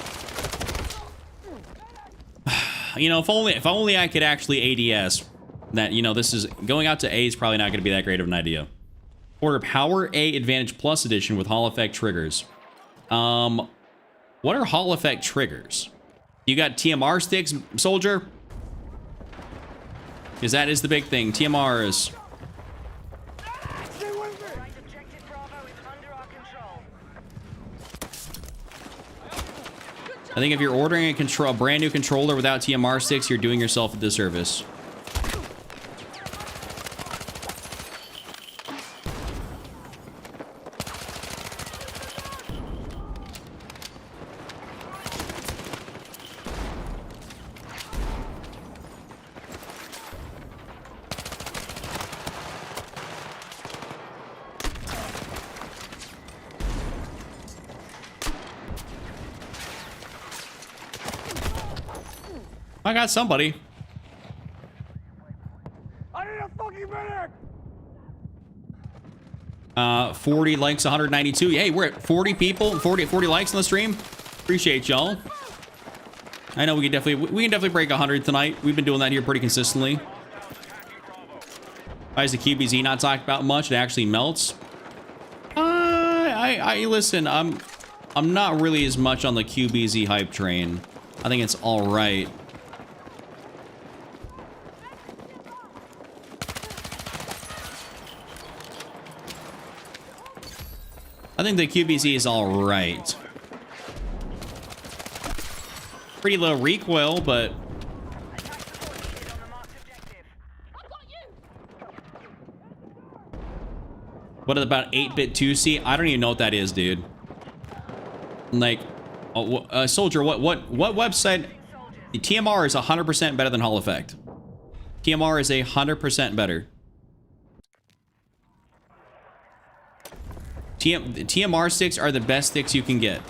You know, if only I could actually ADS. That, you know, this is going out to A is probably not going to be that great of an idea. Order Power A Advantage Plus Edition with Hall Effect triggers. What are Hall Effect triggers? You got TMR sticks, soldier? Because that is the big thing. TMRs. Alright, objective Bravo is under our control. I think if you're ordering a brand new controller without TMR sticks, you're doing yourself a disservice. I got somebody. I need a fucking medic! 40 likes, 192. Hey, we're at 40 people, 40 likes on the stream. Appreciate y'all. I know we can definitely break 100 tonight. We've been doing that here pretty consistently. Why is the QBZ not talked about much? It actually melts. I listen. I'm not really as much on the QBZ hype train. I think it's all right. I think the QBZ is all right. Pretty low recoil, but Attack support needed on the marked objective. what about 8-bit 2C? I don't even know what that is, dude. Like, soldier, what website? The TMR is 100% better than Hall Effect. TMR is 100% better. TMR sticks are the best sticks you can get.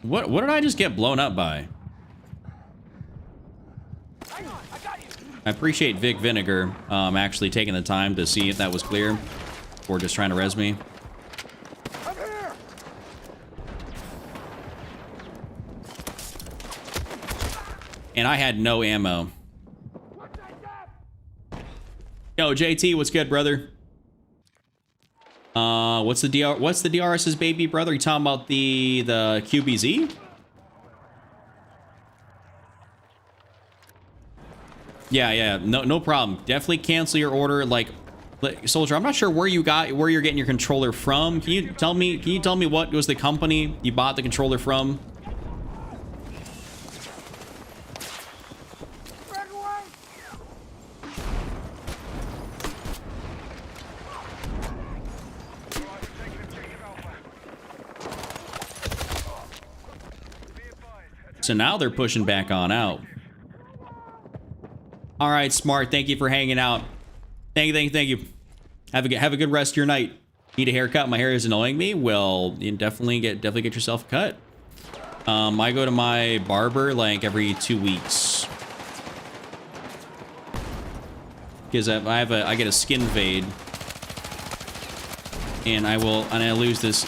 What did I just get blown up by? Hang on, I got you! I appreciate Vic Vinegar actually taking the time to see if that was clear or just trying to res me. I'm here! And I had no ammo. Yo, JT, what's good, brother? What's the DRS's baby, brother? You talking about the QBZ? Yeah, no problem. Definitely cancel your order. Like, soldier, I'm not sure where you're getting your controller from. Can you tell me what was the company you bought the controller from? So now they're pushing back on out. All right, Smart. Thank you for hanging out. Thank you. Have a good rest of your night. Need a haircut? My hair is annoying me. Well, you definitely get yourself a cut. I go to my barber like every 2 weeks because I get a skin fade, and I lose this.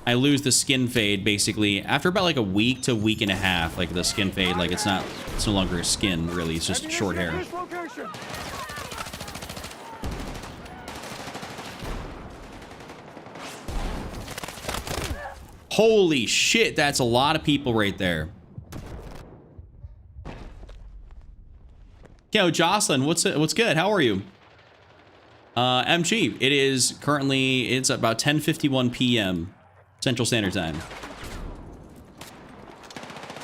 I lose the skin fade basically after about like a week to week and a half. Like the skin fade, like it's no longer a skin really, it's just short hair. Holy shit, that's a lot of people right there. Yo, Jocelyn, what's good? How are you? MG, it is currently, it's about 10:51 p.m. Central Standard Time.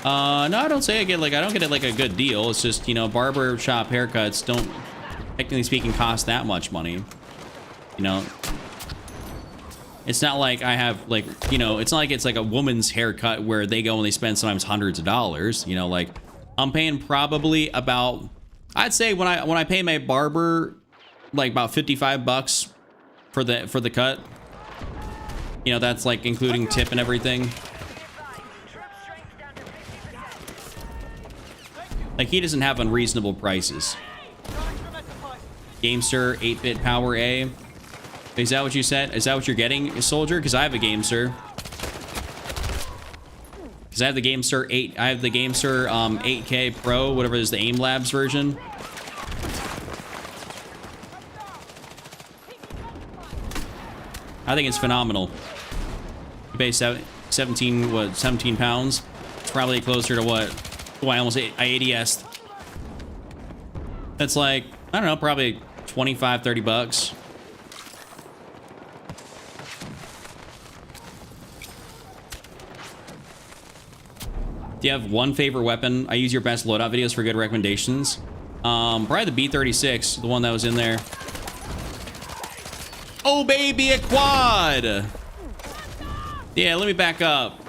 No, I don't say I don't get it like a good deal. It's just, you know, barber shop haircuts don't, technically speaking, cost that much money. You know, it's not like I have like, you know, it's not like it's like a woman's haircut where they go and they spend sometimes hundreds of dollars. You know, like I'm paying probably about, I'd say when I pay my barber like about $55 for the cut. You know, that's like including tip and everything. Like he doesn't have unreasonable prices. Gamester 8-bit power A. Is that what you said? Is that what you're getting, soldier? Because I have a Gamester. Because I have the Gamester 8. I have the Gamester 8K Pro, whatever is the Aim Labs version. I think it's phenomenal. You pay 17 pounds. It's probably closer to what? Oh, I almost ADS'd. That's like, I don't know, probably 25, 30 bucks. Do you have one favorite weapon? I use your best loadout videos for good recommendations. Probably the B36, the one that was in there. Oh, baby, a quad. Yeah, let me back up.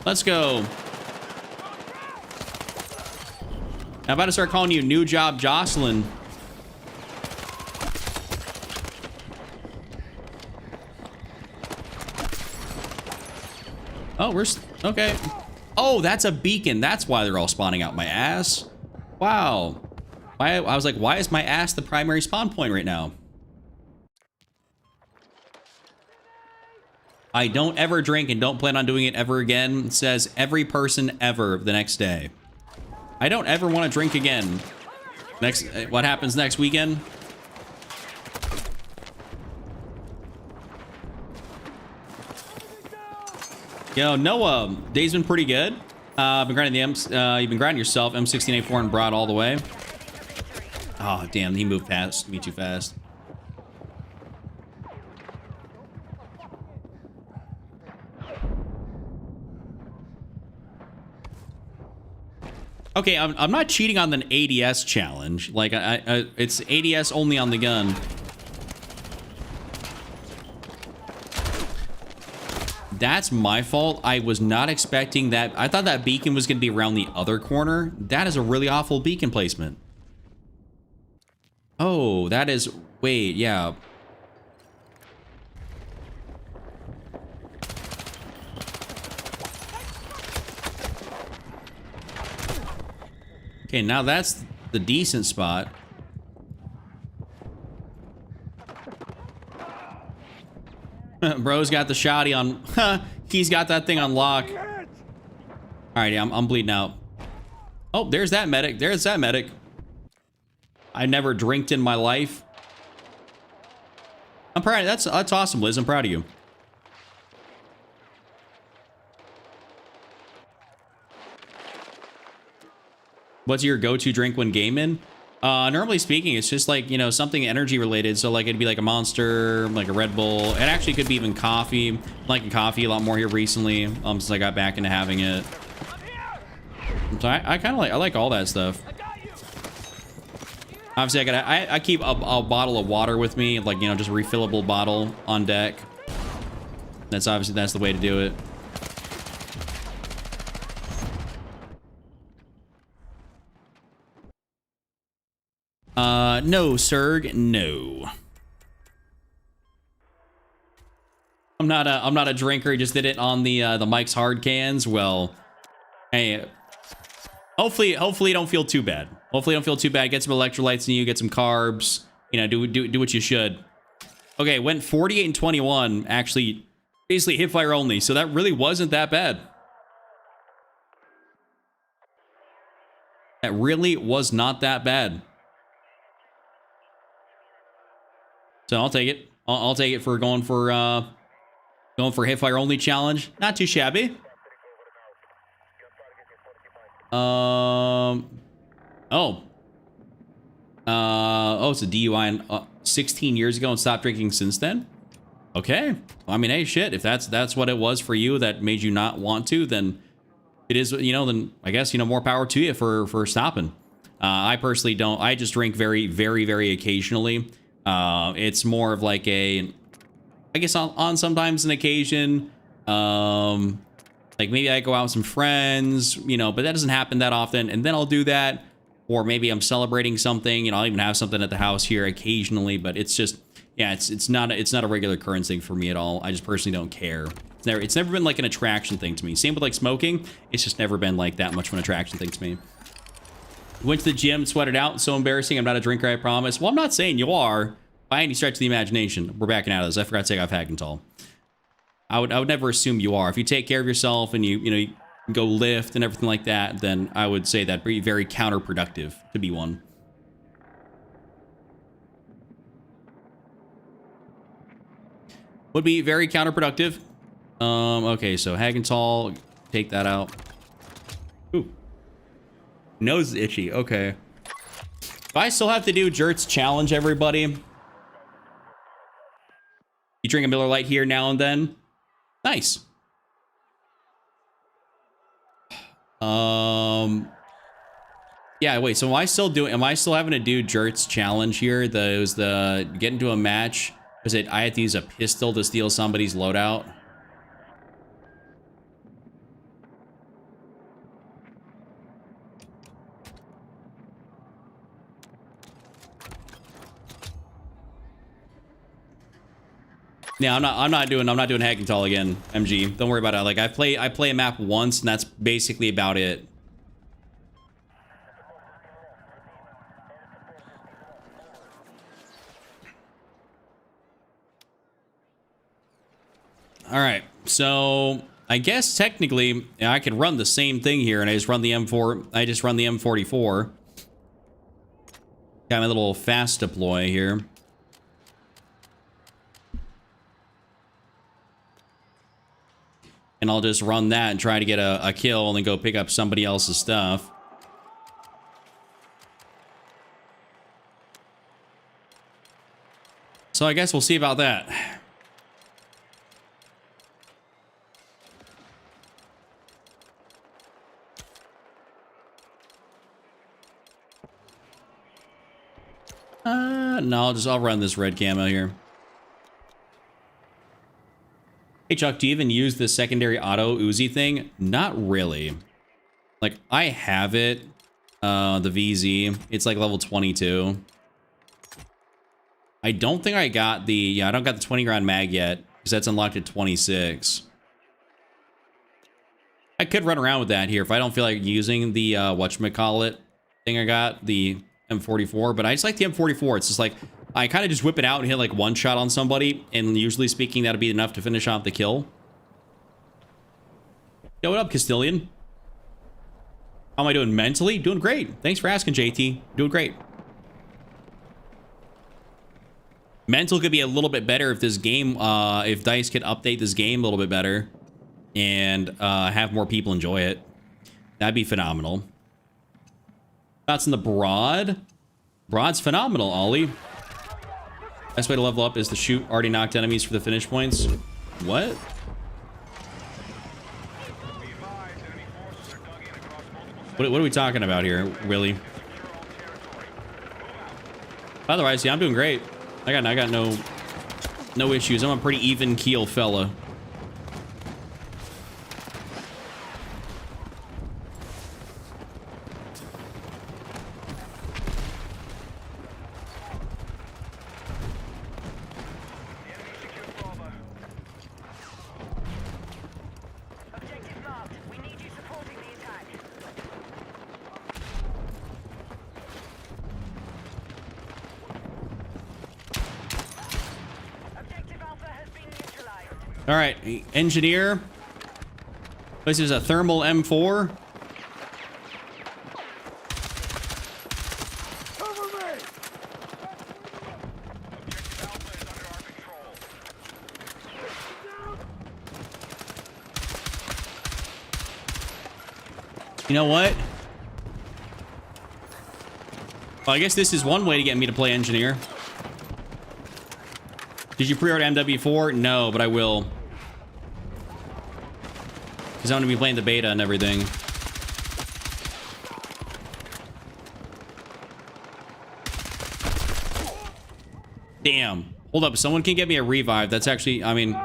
Let's go. I'm about to start calling you New Job Jocelyn. Oh, we're okay. Oh, that's a beacon. That's why they're all spawning out my ass. Wow. I was like, why is my ass the primary spawn point right now? I don't ever drink and don't plan on doing it ever again. It says every person ever the next day. I don't ever want to drink again. What happens next weekend? Yo, Noah, day's been pretty good. I've been grinding you've been grinding yourself, M16A4 and broad all the way. Oh, damn, he moved past me too fast. Okay, I'm not cheating on the ADS challenge. Like, it's ADS only on the gun. That's my fault. I was not expecting that. I thought that beacon was going to be around the other corner. That is a really awful beacon placement. Oh, that is... Wait, yeah. Okay, now that's the decent spot. Bro's got the shotty on. He's got that thing on lock. All right, yeah, I'm bleeding out. Oh, there's that medic. There's that medic. I never drinked in my life. I'm proud. That's awesome, Liz. I'm proud of you. What's your go-to drink when gaming? Normally speaking, it's just like, you know, something energy related. So like it'd be like a Monster, like a Red Bull. It actually could be even coffee. I'm liking coffee a lot more here recently, since I got back into having it. So I kind of like, I like all that stuff. Obviously, I keep a bottle of water with me, like, you know, just a refillable bottle on deck. That's obviously, that's the way to do it. No, Serg, no. I'm not a drinker. He just did it on the Mike's Hard Cans. Well, hey, hopefully you don't feel too bad. Hopefully you don't feel too bad. Get some electrolytes in you, get some carbs, you know, do what you should. Okay, went 48 and 21. Actually, Basically hip fire only, so that really wasn't that bad. That really was not that bad. So I'll take it. I'll take it for going for hip fire only challenge. Not too shabby. Oh, it's a DUI 16 years ago and stopped drinking since then. Okay. I mean, hey, shit. If that's what it was for you that made you not want to, then it is. Then I guess more power to you for stopping. I personally don't. I just drink very, very, very occasionally. It's more of like I guess on sometimes an occasion. Like maybe I go out with some friends, but that doesn't happen that often. And then I'll do that. Or maybe I'm celebrating something, I'll even have something at the house here occasionally, but it's just, yeah, it's not a regular occurrence thing for me at all. I just personally don't care. It's never been like an attraction thing to me. Same with like smoking. It's just never been like that much of an attraction thing to me. Went to the gym, sweated out. So embarrassing. I'm not a drinker, I promise. Well, I'm not saying you are by any stretch of the imagination. We're backing out of this. I forgot to take off Hagenthal. I would never assume you are. If you take care of yourself and you go lift and everything like that, then I would say that'd be very counterproductive to be one. Would be very counterproductive. Okay, so Hagenthal, take that out. Ooh. Nose is itchy, okay. If I still have to do Jert's challenge, everybody. You drink a Miller Lite here now and then. Nice. Yeah, wait, so am I still having to do Jert's challenge here? It was the get into a match. Was it I had to use a pistol to steal somebody's loadout? Yeah, I'm not doing Hagenthal again, MG. Don't worry about it. Like I play a map once and that's basically about it. All right, so I guess technically I could run the same thing here, and I just run the M4. I just run the M44. Got my little fast deploy here. And I'll just run that and try to get a kill and then go pick up somebody else's stuff. So I guess we'll see about that. No, I'll run this red camo here. Hey Chuck, do you even use the secondary auto Uzi thing? Not really. Like I have it, the VZ. It's like level 22. I don't think I got I don't got the 20 round mag yet because that's unlocked at 26. I could run around with that here if I don't feel like using the whatchamacallit thing I got, the M44, but I just like the M44. It's just like I kind of just whip it out and hit like one shot on somebody, and usually speaking, that'll be enough to finish off the kill. Yo, what up, Castilian? How am I doing mentally? Doing great. Thanks for asking, JT. Doing great. Mental could be a little bit better if this game, if DICE could update this game a little bit better and have more people enjoy it. That'd be phenomenal. Thoughts on the Broad? Broad's phenomenal, Ollie. Best way to level up is to shoot already knocked enemies for the finish points. What? What are we talking about here, really? Otherwise, yeah, I'm doing great. I got no issues. I'm a pretty even keel fella. All right, engineer. This is a thermal M4. Cover me! Objective Alpha is under our control. You know what? Well, I guess this is one way to get me to play engineer. Did you pre-order MW4? No, but I will. Because I'm going to be playing the beta and everything. Damn. Hold up. Someone can get me a revive. That's actually, I mean,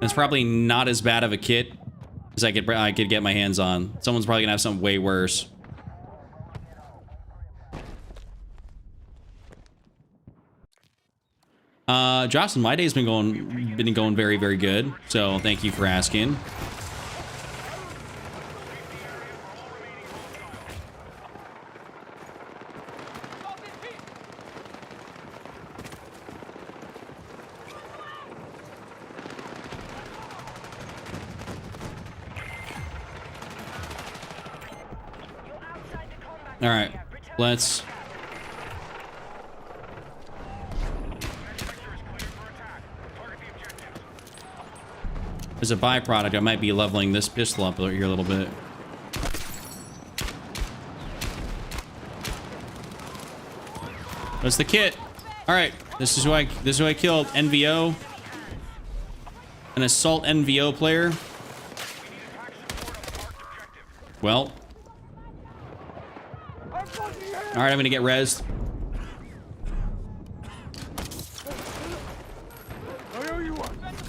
it's probably not as bad of a kit as I could get my hands on. Someone's probably going to have something way worse. Jocelyn, my day's been going very, very good. So thank you for asking. All right, let's. As a byproduct, I might be leveling this pistol up here a little bit. That's the kit. All right, this is who I killed. NVO, an assault NVO player. Well, all right, I'm gonna get rezzed.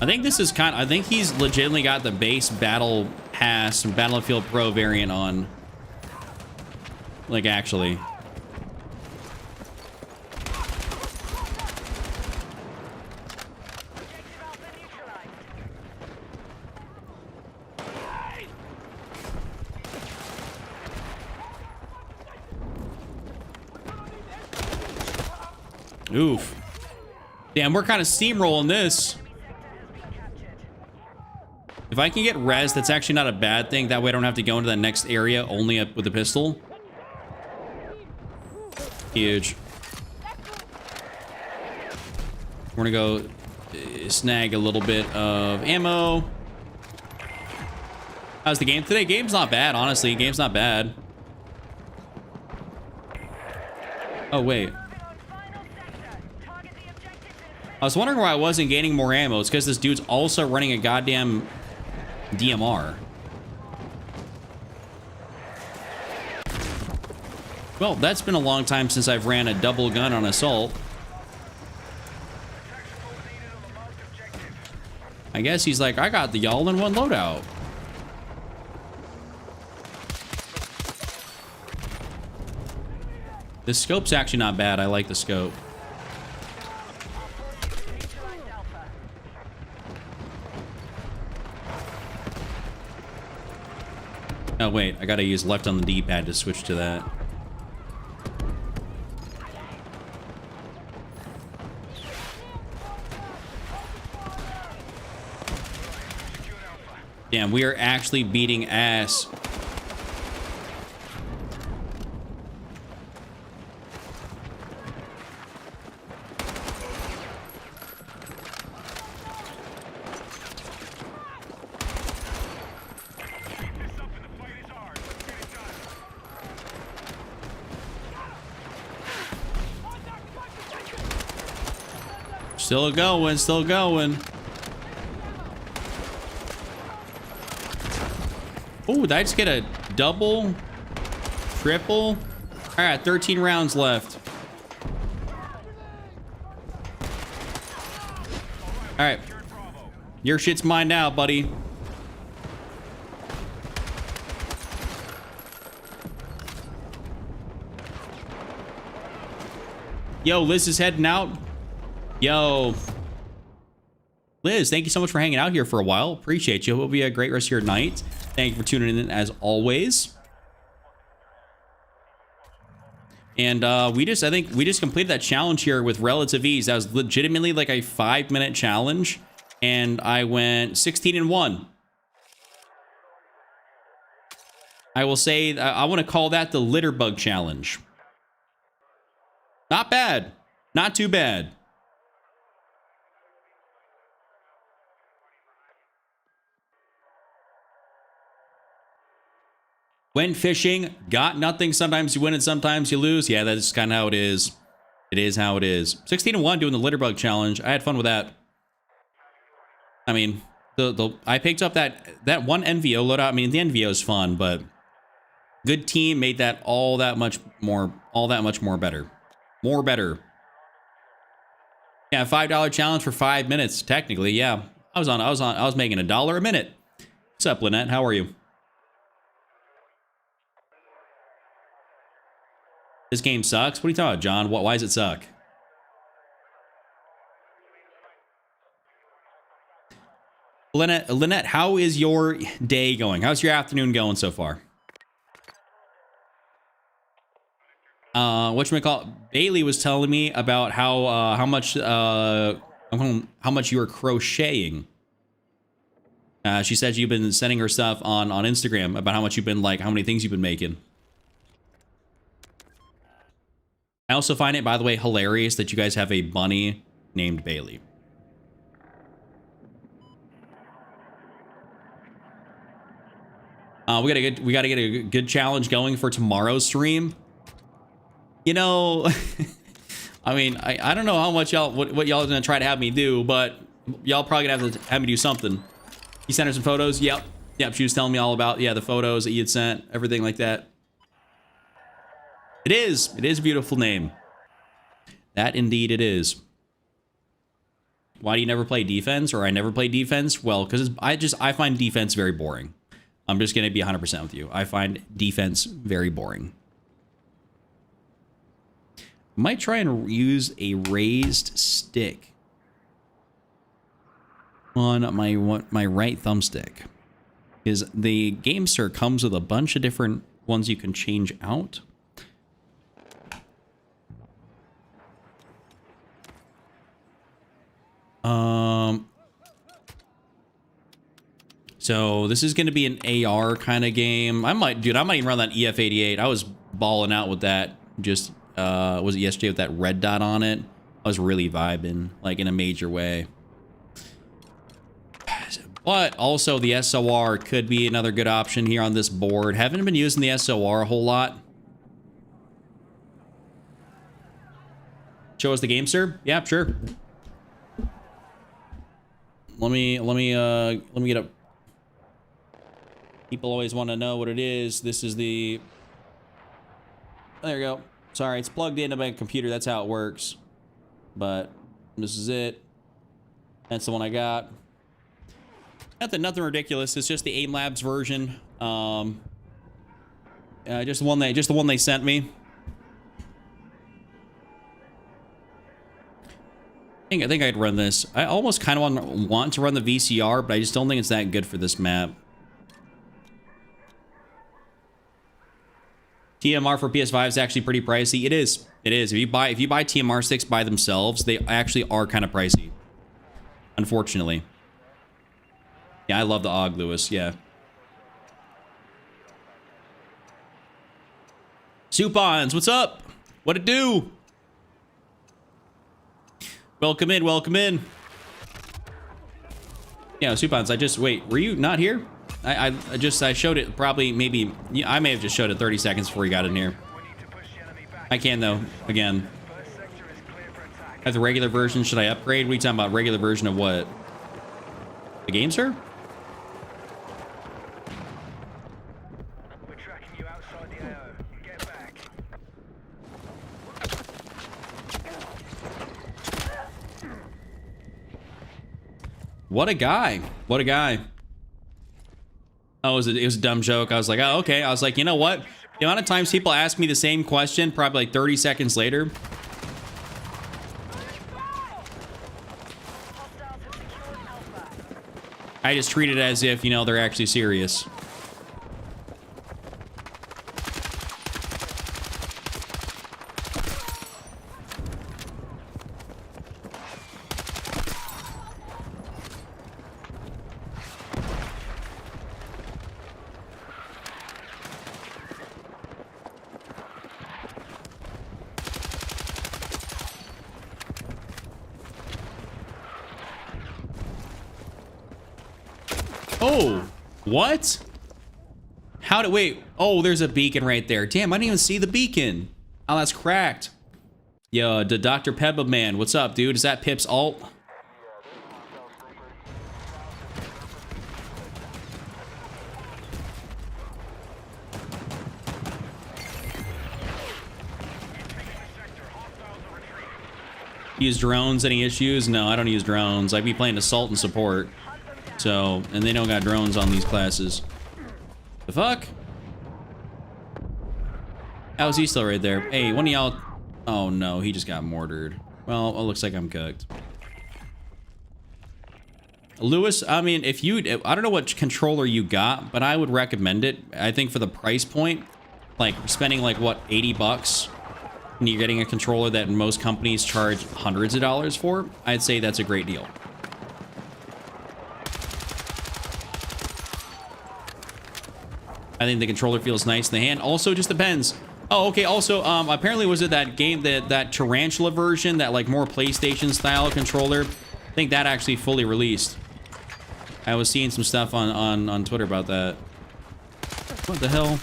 I think this is I think he's legitimately got the base battle pass and Battlefield Pro variant on. Like, actually. Oof. Damn, we're kind of steamrolling this. If I can get res, that's actually not a bad thing. That way I don't have to go into that next area only with the pistol. Huge. We're gonna go snag a little bit of ammo. How's the game today? Game's not bad, honestly. Game's not bad. Oh, wait. I was wondering why I wasn't gaining more ammo. It's because this dude's also running a goddamn DMR. Well, that's been a long time since I've ran a double gun on assault. I guess he's like, I got the all-in-one loadout. The scope's actually not bad. I like the scope. Oh, wait. I gotta use left on the D-pad to switch to that. Damn, we are actually beating ass. Still going, still going. Oh, did I just get a double? Triple? All right, 13 rounds left. All right. Your shit's mine now, buddy. Yo, Liz is heading out. Yo. Liz, thank you so much for hanging out here for a while. Appreciate you. Hope it'll be a great rest of your night. Thank you for tuning in as always. And I think we just completed that challenge here with relative ease. That was legitimately like a 5-minute challenge. and I went 16-1. I will say I want to call that the litter bug challenge. Not bad. Not too bad. Went fishing, got nothing. Sometimes you win and sometimes you lose. Yeah, that's kind of how it is. It is how it is. 16-1 doing the litter bug challenge. I had fun with that. I mean, I picked up that one NVO loadout. I mean, the NVO is fun, but good team made that all that much more better. More better. Yeah, $5 challenge for 5 minutes. Technically, yeah. I was making $1 a minute. What's up, Lynette? How are you? This game sucks? What are you talking about, John? Why does it suck? Lynette, how is your day going? How's your afternoon going so far? Whatchamacallit? Bailey was telling me about how much you were crocheting. She said you've been sending her stuff on Instagram about how much you've been how many things you've been making. I also find it, by the way, hilarious that you guys have a bunny named Bailey. We gotta get a good challenge going for tomorrow's stream. You know, I mean, I don't know how much what y'all are gonna try to have me do, but y'all probably gonna have to have me do something. You sent her some photos. Yep. She was telling me all about the photos that you had sent, everything like that. It is a beautiful name. That indeed it is. Why do you never play defense? Or I never play defense? Well, because I find defense very boring. I'm just gonna be 100% with you. I find defense very boring. Might try and use a raised stick on my right thumbstick. Because the GameSir comes with a bunch of different ones you can change out. So this is going to be an AR kind of game. I might even run that EF88. I was balling out with that. Just was it yesterday with that red dot on it? I was really vibing, like in a major way. But also the SOR could be another good option here on this board. Haven't been using the SOR a whole lot. Show us the game, sir. Yeah, sure. Let me get up. People always want to know what it is. This is the... There you go. Sorry, it's plugged into my computer. That's how it works. But this is it. That's the one I got. Nothing ridiculous. It's just the AIM Labs version. Just the one they sent me. I think I'd run this. I almost kind of want to run the VCR, but I just don't think it's that good for this map. TMR for PS5 is actually pretty pricey. It is. It is. If you buy TMR sticks by themselves, they actually are kind of pricey. Unfortunately. Yeah, I love the AUG, Lewis. Yeah. Supons, what's up? What it do? Welcome in, welcome in. Yeah, Supons, wait, were you not here? I showed it probably, maybe, I may have just showed it 30 seconds before you got in here. I can though, again. Have the regular version, should I upgrade? What are you talking about, regular version of what? The game, sir? We're tracking you outside the AO. Get back. What a guy. What a guy. Oh, it was a dumb joke. I was like, oh, okay. I was like, you know what? The amount of times people ask me the same question, probably like 30 seconds later. Hostiles have secured Alpha. I just treat it as if, they're actually serious. Oh, what? How did, wait, oh, there's a beacon right there. Damn, I didn't even see the beacon. Oh, that's cracked. Yo, the Dr. Pebba man, what's up, dude? Is that Pip's alt? Use drones, any issues? No, I don't use drones. I'd be playing assault and support. So, and they don't got drones on these classes. The fuck? How is he still right there? Hey, one of y'all... Oh no, he just got mortared. Well, it looks like I'm cooked. Lewis, I mean, if you... I don't know what controller you got, but I would recommend it. I think for the price point, like spending like, what, 80 bucks? And you're getting a controller that most companies charge hundreds of dollars for, I'd say that's a great deal. I think the controller feels nice in the hand. Also, just depends. Oh, okay. Also, apparently was it that game, that Tarantula version, that like more PlayStation style controller? I think that actually fully released. I was seeing some stuff on Twitter about that. What the hell?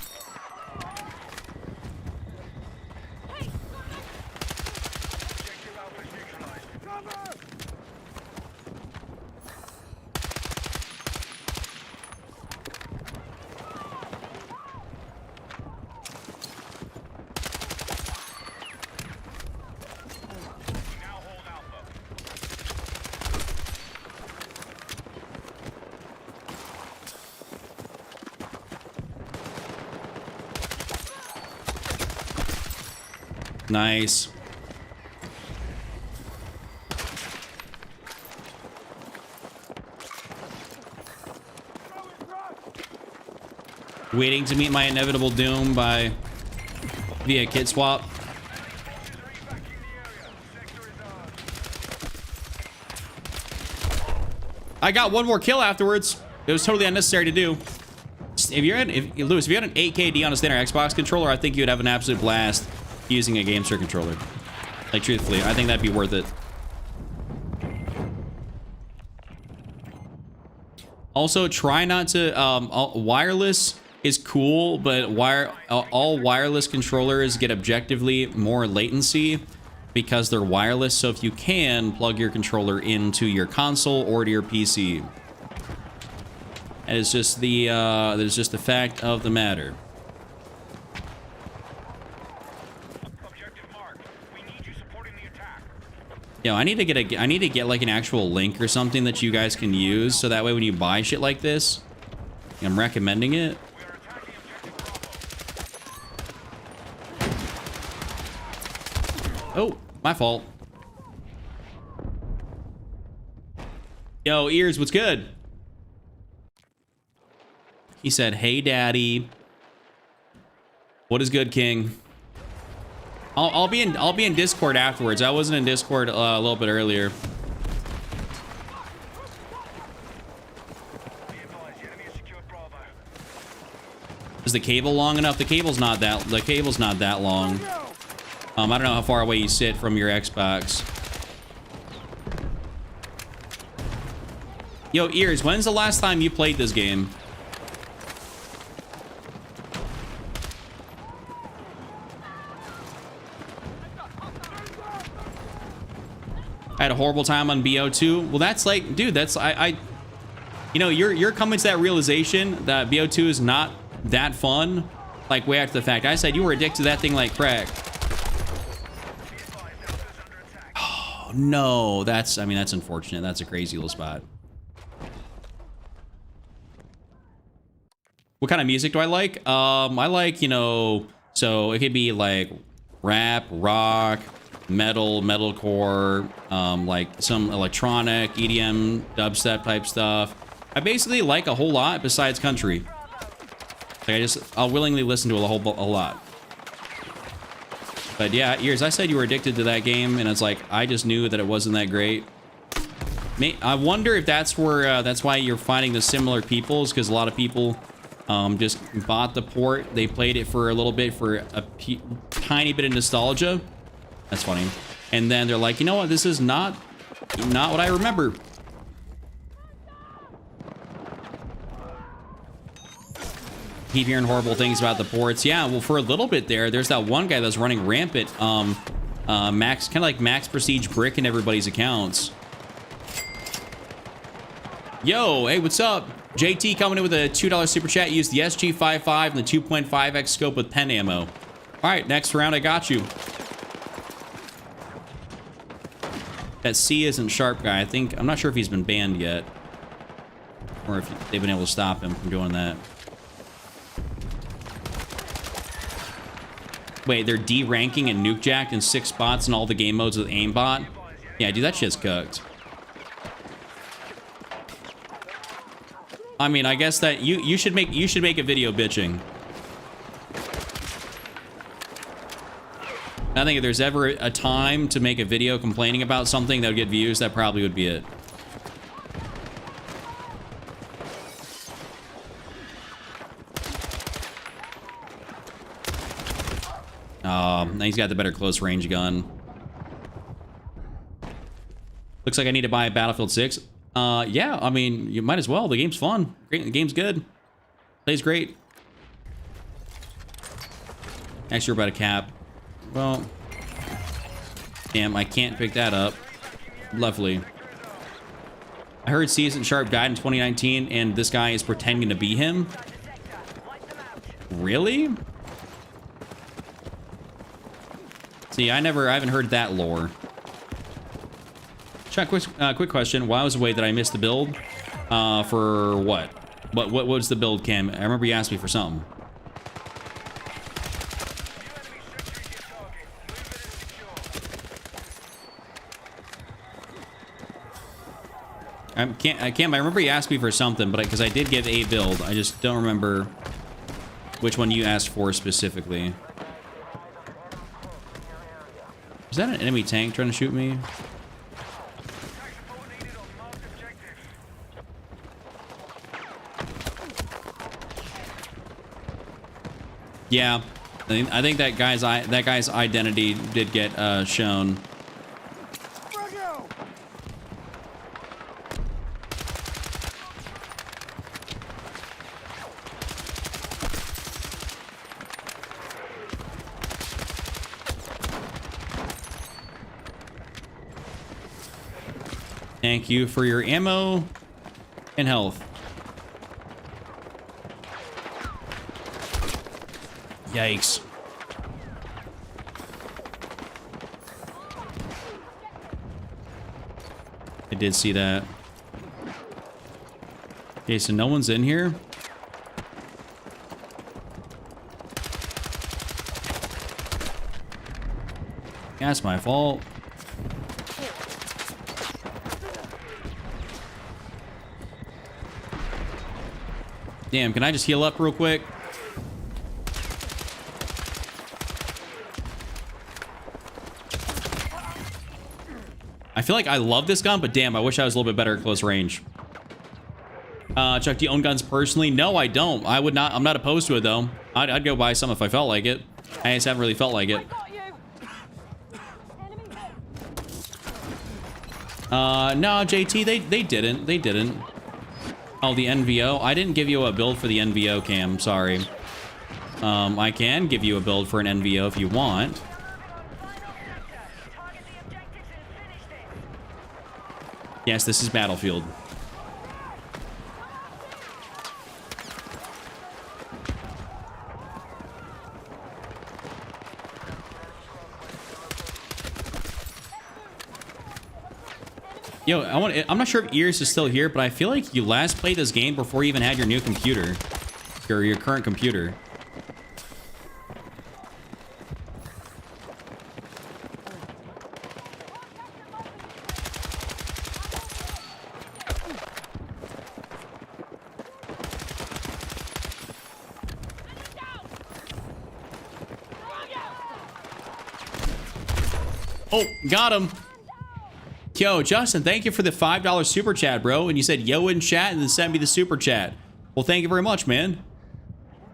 Nice. Waiting to meet my inevitable doom via kit swap. I got one more kill afterwards. It was totally unnecessary to do. Lewis, if you had an 8KD on a standard Xbox controller, I think you'd have an absolute blast using a GameStar controller. Like, truthfully, I think that'd be worth it. Also, try not to, wireless is cool, but all wireless controllers get objectively more latency because they're wireless. So if you can, plug your controller into your console or to your PC. And it's just the, there's just the fact of the matter. Yo, I need to get like an actual link or something that you guys can use, so that way when you buy shit like this, I'm recommending it. Oh, my fault. Yo, Ears, what's good? He said, "Hey, Daddy." What is good, King? I'll be in Discord afterwards. I wasn't in Discord a little bit earlier. Is the cable long enough? The cable's not that long. I don't know how far away you sit from your Xbox. Yo, Ears, when's the last time you played this game? I had a horrible time on BO2. Well, that's like, dude, that's, you know, you're coming to that realization that BO2 is not that fun, like way after the fact. I said you were addicted to that thing like crack. Oh, no, that's, I mean, that's unfortunate. That's a crazy little spot. What kind of music do I like? I like, you know, so it could be like rap, rock, metal, metalcore, like some electronic, EDM, dubstep type stuff. I basically like a whole lot besides country. Like I'll willingly listen to a lot. But yeah, Ears, I said you were addicted to that game, and it's like I just knew that it wasn't that great. I wonder if that's where that's why you're finding the similar peoples, because a lot of people just bought the port, they played it for a little bit for a tiny bit of nostalgia. That's funny. And then they're like, you know what? This is not what I remember. Keep hearing horrible things about the ports. Yeah, well, for a little bit there's that one guy that's running rampant. Max, kind of like Max Prestige Brick in everybody's accounts. Yo, hey, what's up? JT coming in with a $2 super chat. Use the SG55 and the 2.5x scope with pen ammo. All right, next round, I got you. That C isn't sharp guy. I'm not sure if he's been banned yet, or if they've been able to stop him from doing that. Wait, they're D-ranking and nuke jacked in 6 spots in all the game modes with aimbot? Yeah, dude, that shit's cooked. I mean, I guess that you should make a video bitching. I think if there's ever a time to make a video complaining about something that would get views, that probably would be it. Now he's got the better close range gun. Looks like I need to buy a Battlefield 6. Yeah, I mean, you might as well. The game's fun. Great, the game's good. Plays great. Actually, we're about to cap. Well, damn, I can't pick that up. Lovely. I heard Season Sharp died in 2019, and this guy is pretending to be him. Really? See, I haven't heard that lore. Chuck, quick question. While I was away, did I miss the build? For what? What was the build, Cam? I remember you asked me for something. Cam, I remember you asked me for something, but because I did give a build, I just don't remember which one you asked for specifically. Is that an enemy tank trying to shoot me? Yeah, I think that guy's identity did get shown. Thank you for your ammo and health. Yikes. I did see that. Okay, so no one's in here. That's my fault. Damn, can I just heal up real quick? I feel like I love this gun, but damn, I wish I was a little bit better at close range. Chuck, do you own guns personally? No, I don't. I would not. I'm not opposed to it, though. I'd go buy some if I felt like it. I just haven't really felt like it. No, JT, they didn't. They didn't. Oh, the NVO? I didn't give you a build for the NVO, Cam. Sorry. I can give you a build for an NVO if you want. Yes, this is Battlefield. Yo, I'm not sure if Ears is still here, but I feel like you last played this game before you even had your new computer. Your current computer. Oh, got him. Yo, Justin, thank you for the $5 super chat, bro. And you said yo in chat and then sent me the super chat. Well, thank you very much, man.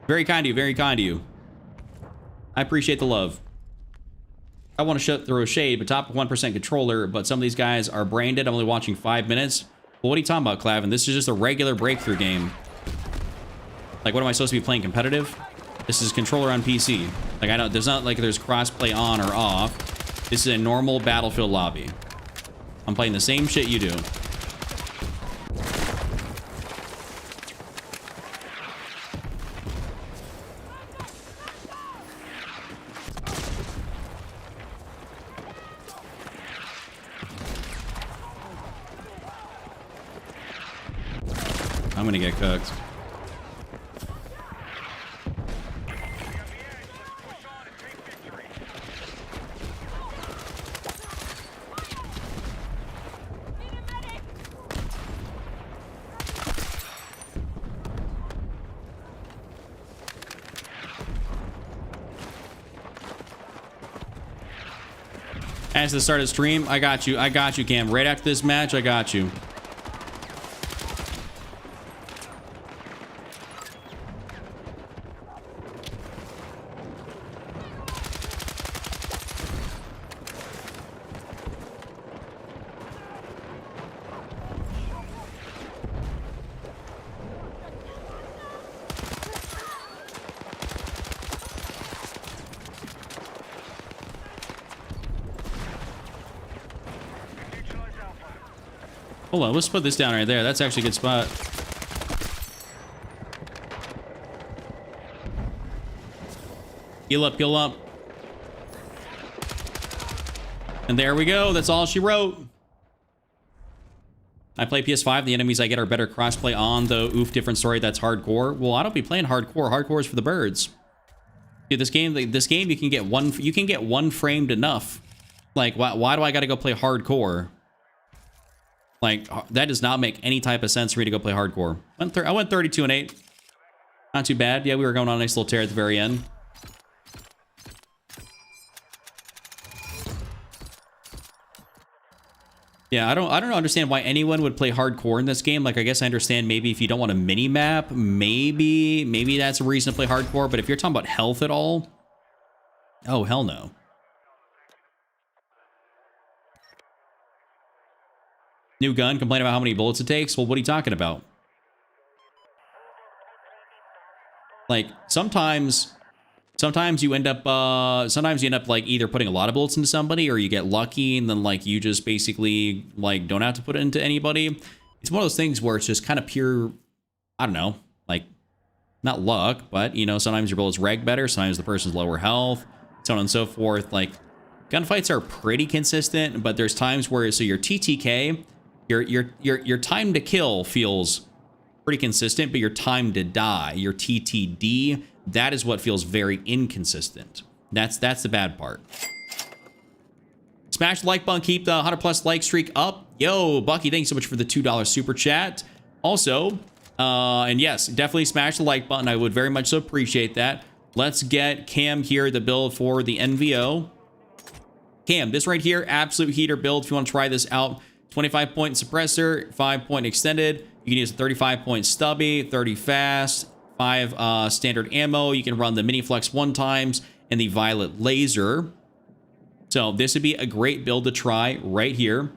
Very kind of you, very kind of you. I appreciate the love. I want to throw shade, but top 1% controller, but some of these guys are brain dead. I'm only watching 5 minutes. Well, what are you talking about, Clavin? This is just a regular breakthrough game. Like, what am I supposed to be playing competitive? This is controller on PC. Like, I don't, there's not like there's crossplay on or off. This is a normal Battlefield lobby. I'm playing the same shit you do. I'm gonna get cooked. As the start of the stream, I got you, Cam. Right after this match, I got you. Hold on, let's put this down right there. That's actually a good spot. Heal up, heal up. And there we go. That's all she wrote. I play PS5. The enemies I get are better crossplay on, though. Oof, different story. That's hardcore. Well, I don't be playing hardcore. Hardcore is for the birds. Dude, this game you can get one framed enough. Like, why do I got to go play hardcore? Like, that does not make any type of sense for me to go play hardcore. I went 32-8. Not too bad. Yeah, we were going on a nice little tear at the very end. Yeah, I don't understand why anyone would play hardcore in this game. Like, I guess I understand maybe if you don't want a mini map, maybe that's a reason to play hardcore. But if you're talking about health at all, oh hell no. New gun, complain about how many bullets it takes. Well, what are you talking about? Like, sometimes you end up like either putting a lot of bullets into somebody, or you get lucky and then like you just basically like don't have to put it into anybody. It's one of those things where it's just kind of pure, I don't know, like not luck, but you know, sometimes your bullets reg better, sometimes the person's lower health, so on and so forth. Like, gunfights are pretty consistent, but there's times where, so your TTK, your time to kill feels pretty consistent, but your time to die, your TTD, that is what feels very inconsistent. That's the bad part. Smash the like button, keep the 100+ like streak up. Yo, Bucky, thanks so much for the $2 super chat. Also, and yes, definitely smash the like button. I would very much so appreciate that. Let's get Cam here, the build for the NVO. Cam, this right here, absolute heater build. If you want to try this out, 25-point suppressor, 5-point extended. You can use a 35-point stubby, 30 fast, 5 standard ammo. You can run the mini flex 1 times and the violet laser. So this would be a great build to try right here.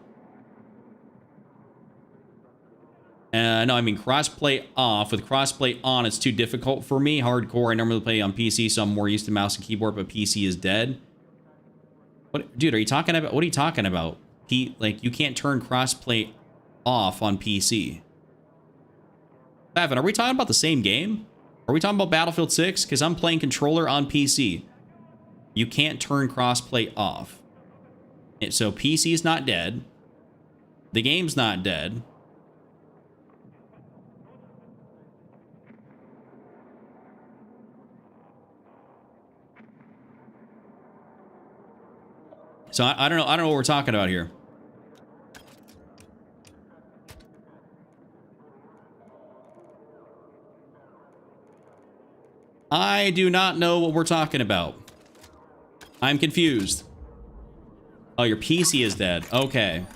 No, I mean crossplay off. With crossplay on, it's too difficult for me. Hardcore, I normally play on PC, so I'm more used to mouse and keyboard, but PC is dead. What, dude, are you talking about? What are you talking about? Like, you can't turn crossplay off on PC. Evan, are we talking about the same game? Are we talking about Battlefield 6? Because I'm playing controller on PC. You can't turn crossplay off. So PC is not dead. The game's not dead. So I don't know what we're talking about here. I do not know what we're talking about. I'm confused. Oh, your PC is dead. Okay.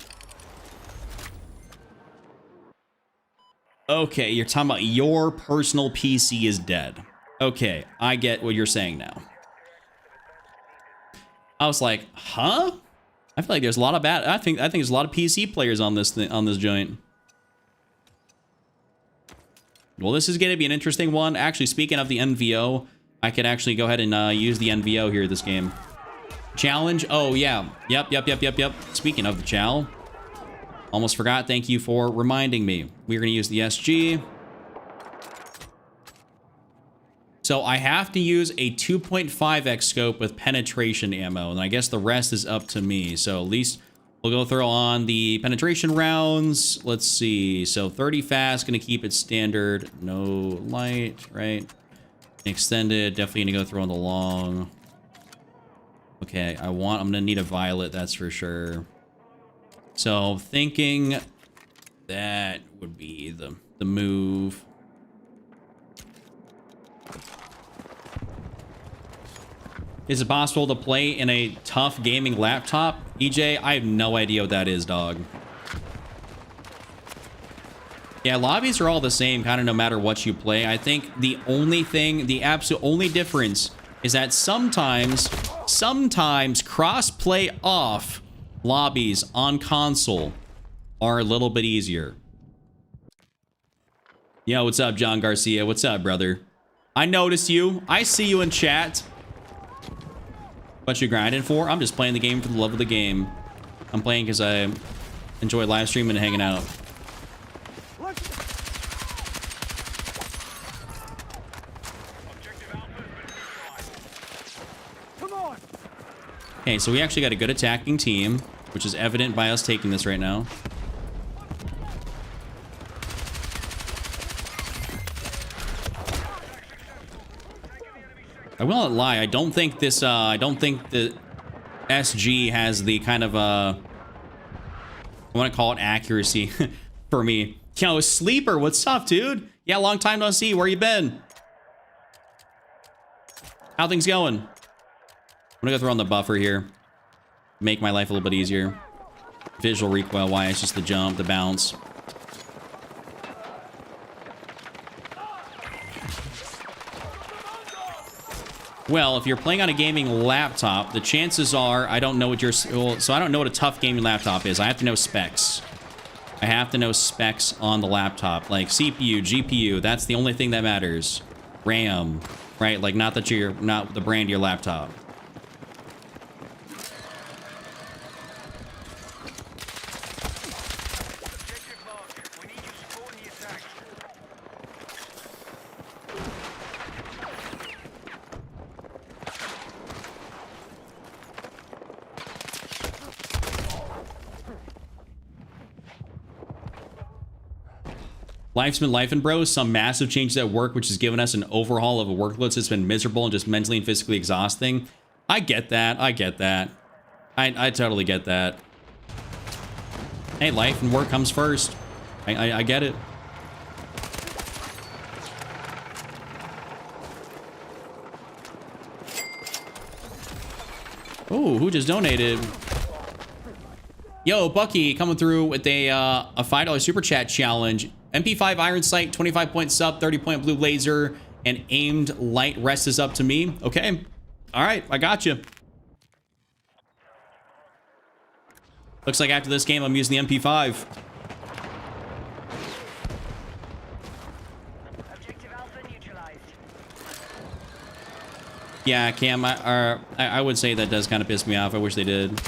Okay, you're talking about your personal PC is dead. Okay, I get what you're saying now. I was like, huh? I feel like there's a lot of I think there's a lot of PC players on this joint. Well, this is going to be an interesting one. Actually, speaking of the NVO, I could actually go ahead and use the NVO here this game. Challenge. Oh, yeah. Yep. Speaking of the chow. Almost forgot. Thank you for reminding me. We're going to use the SG. So I have to use a 2.5x scope with penetration ammo. And I guess the rest is up to me. So at least we'll go throw on the penetration rounds. Let's see. So 30 fast. Going to keep it standard. No light, right? Extended. Definitely going to go through on the long. Okay. I'm going to need a violet. That's for sure. So thinking that would be the move. Is it possible to play in a tough gaming laptop? EJ, I have no idea what that is, dog. Yeah, lobbies are all the same, kind of no matter what you play. I think the only thing, the absolute only difference is that sometimes cross-play off lobbies on console are a little bit easier. Yo, what's up, John Garcia? What's up, brother? I noticed you. I see you in chat. What you grinding for? I'm just playing the game for the love of the game. I'm playing because I enjoy live streaming and hanging out. Okay, so we actually got a good attacking team, which is evident by us taking this right now. I will not lie. I don't think this. I don't think the SG has the kind of I want to call it accuracy for me. Yo, Sleeper, what's up, dude? Yeah, long time no see. Where you been? How things going? I'm gonna go throw on the buffer here. Make my life a little bit easier. Visual recoil wise, just the jump, the bounce. Well, if you're playing on a gaming laptop, the chances are I don't know what your so I don't know what a tough gaming laptop is. I have to know specs. I have to know specs on the laptop, like CPU, GPU. That's the only thing that matters. RAM, right? Like not that you're not the brand of your laptop. Life's been life and bro. Some massive changes at work, which has given us an overhaul of a workload that's been miserable and just mentally and physically exhausting. I get that. I get that. I totally get that. Hey, life and work comes first. I get it. Oh, who just donated? Yo, Bucky coming through with a $5 super chat challenge. MP5 iron sight, 25-point sub, 30-point blue laser, and aimed light rest is up to me. Okay. All right, I got you. Looks like after this game, I'm using the MP5. Objective Alpha neutralized. Yeah, Cam, I would say that does kind of piss me off. I wish they did.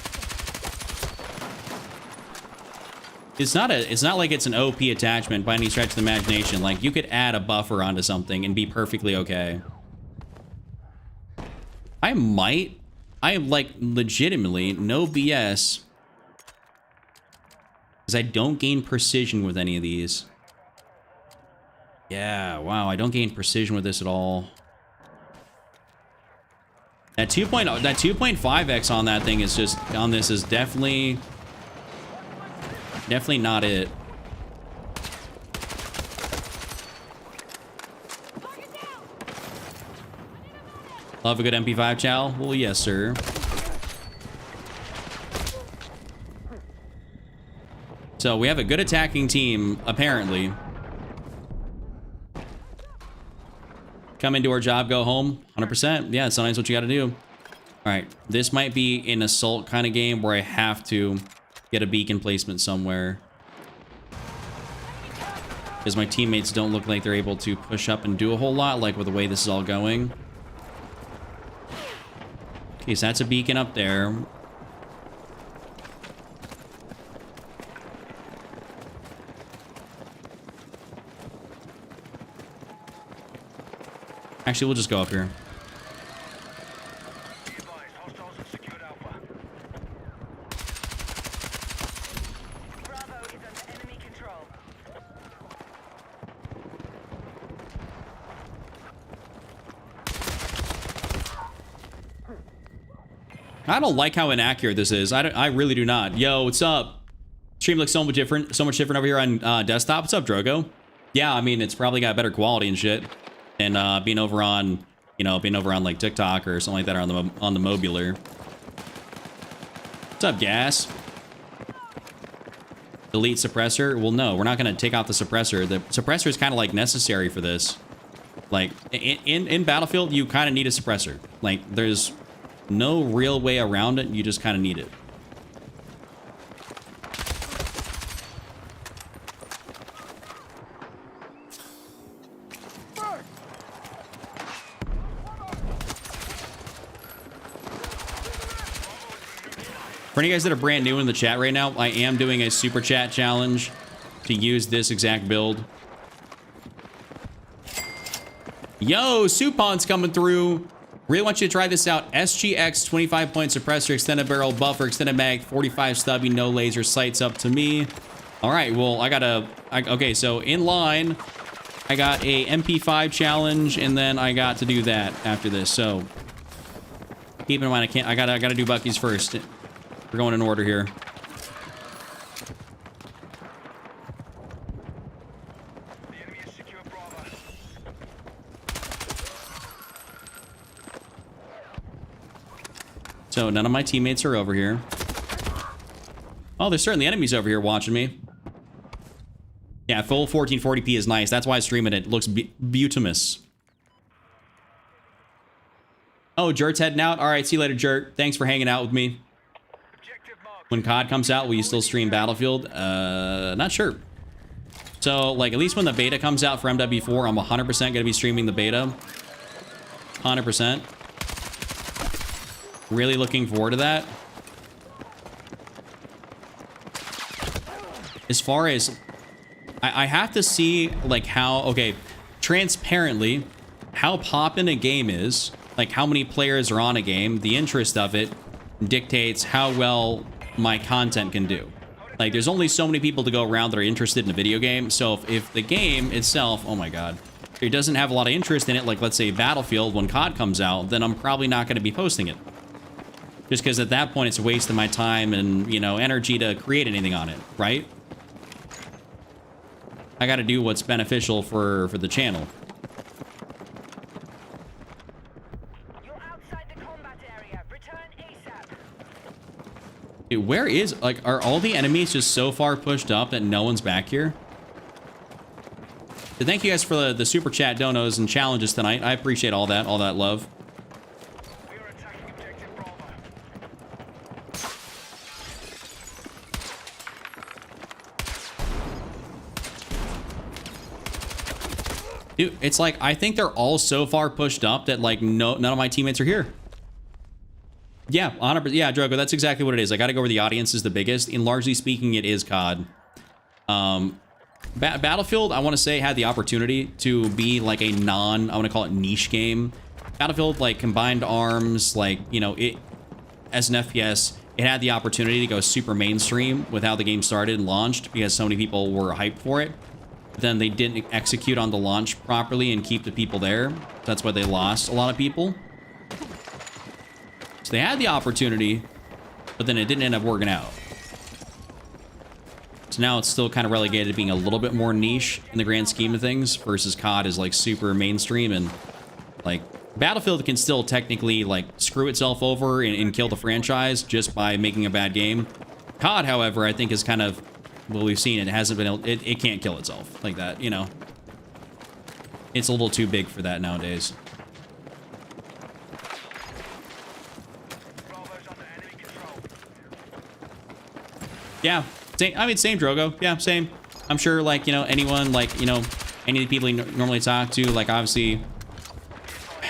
It's not like it's an OP attachment by any stretch of the imagination. Like, you could add a buffer onto something and be perfectly okay. I am like legitimately, no BS, because I don't gain precision with any of these. Yeah, wow, I don't gain precision with this at all. That 2.5x on that thing is just, on this is definitely not it. Love a good MP5 chow? Well, yes, sir. So we have a good attacking team, apparently. Come into our job, go home. 100%. Yeah, sometimes what you gotta do. All right, this might be an assault kind of game where I have to get a beacon placement somewhere. because my teammates don't look like they're able to push up and do a whole lot, like with the way this is all going. Okay, so that's a beacon up there. Actually, we'll just go up here. Be advised, hostiles have secured Alpha. Bravo is under enemy control. I don't like how inaccurate this is. I really do not. Yo, what's up? Stream looks so much different over here on desktop. What's up, Drogo? Yeah, I mean, it's probably got better quality and shit than being over on, you know, like TikTok or something like that, or on the mobular. What's up, Gas? Delete suppressor? Well, no, we're not going to take off the suppressor. The suppressor is kind of like necessary for this. Like in Battlefield, you kind of need a suppressor. Like there's no real way around it. You just kind of need it. For any guys that are brand new in the chat right now, I am doing a super chat challenge to use this exact build. Yo, Supon's coming through. Really want you to try this out. SGX 25-point suppressor, extended barrel buffer, extended mag, 45 stubby, no laser, sights up to me. All right, well, okay, so in line, I got a MP5 challenge, and then I got to do that after this. So keep in mind, I gotta do Bucky's first. We're going in order here. The enemy has secured Bravo. So none of my teammates are over here. Oh, there's certainly enemies over here watching me. Yeah, full 1440p is nice. That's why I stream it. It looks beautimous. Oh, Jert's heading out. All right, see you later, Jert. Thanks for hanging out with me. Objective marked. When COD comes out, will you still stream Battlefield? Not sure. So, like, at least when the beta comes out for MW4, I'm 100% going to be streaming the beta. 100%. Really looking forward to that. As far as... I have to see, like, how... Okay, transparently, how poppin' a game is, like, how many players are on a game, the interest of it dictates how well my content can do. Like, there's only so many people to go around that are interested in a video game, so if the game itself... Oh my god. It doesn't have a lot of interest in it, like, let's say Battlefield, when COD comes out, then I'm probably not going to be posting it. Just because at that point, it's a waste of my time and, you know, energy to create anything on it, right? I got to do what's beneficial for the channel. You're outside the combat area. Return ASAP. Dude, where is... Like, are all the enemies just so far pushed up that no one's back here? So thank you guys for the super chat donos and challenges tonight. I appreciate all that love. We are attacking objective Bravo. Dude, it's like, I think they're all so far pushed up that, like, none of my teammates are here. Yeah, 100%. Yeah, Drogo, that's exactly what it is. I got to go where the audience is the biggest. And largely speaking, it is COD. Battlefield, I want to say, had the opportunity to be, like, a I want to call it niche game. Battlefield, like, combined arms, like, you know, it as an FPS, it had the opportunity to go super mainstream with how the game started and launched because so many people were hyped for it. Then they didn't execute on the launch properly and keep the people there. That's why they lost a lot of people. So they had the opportunity, but then it didn't end up working out. So now it's still kind of relegated to being a little bit more niche in the grand scheme of things versus COD is like super mainstream, and like Battlefield can still technically like screw itself over and kill the franchise just by making a bad game. COD, however, I think is kind of, well, we've seen it hasn't been able, it can't kill itself like that, you know. It's a little too big for that nowadays. Bravo's under enemy control. Yeah, same, I mean, same Drogo. Yeah, same. I'm sure, like, you know, anyone, like, you know, any of the people you normally talk to, like, obviously,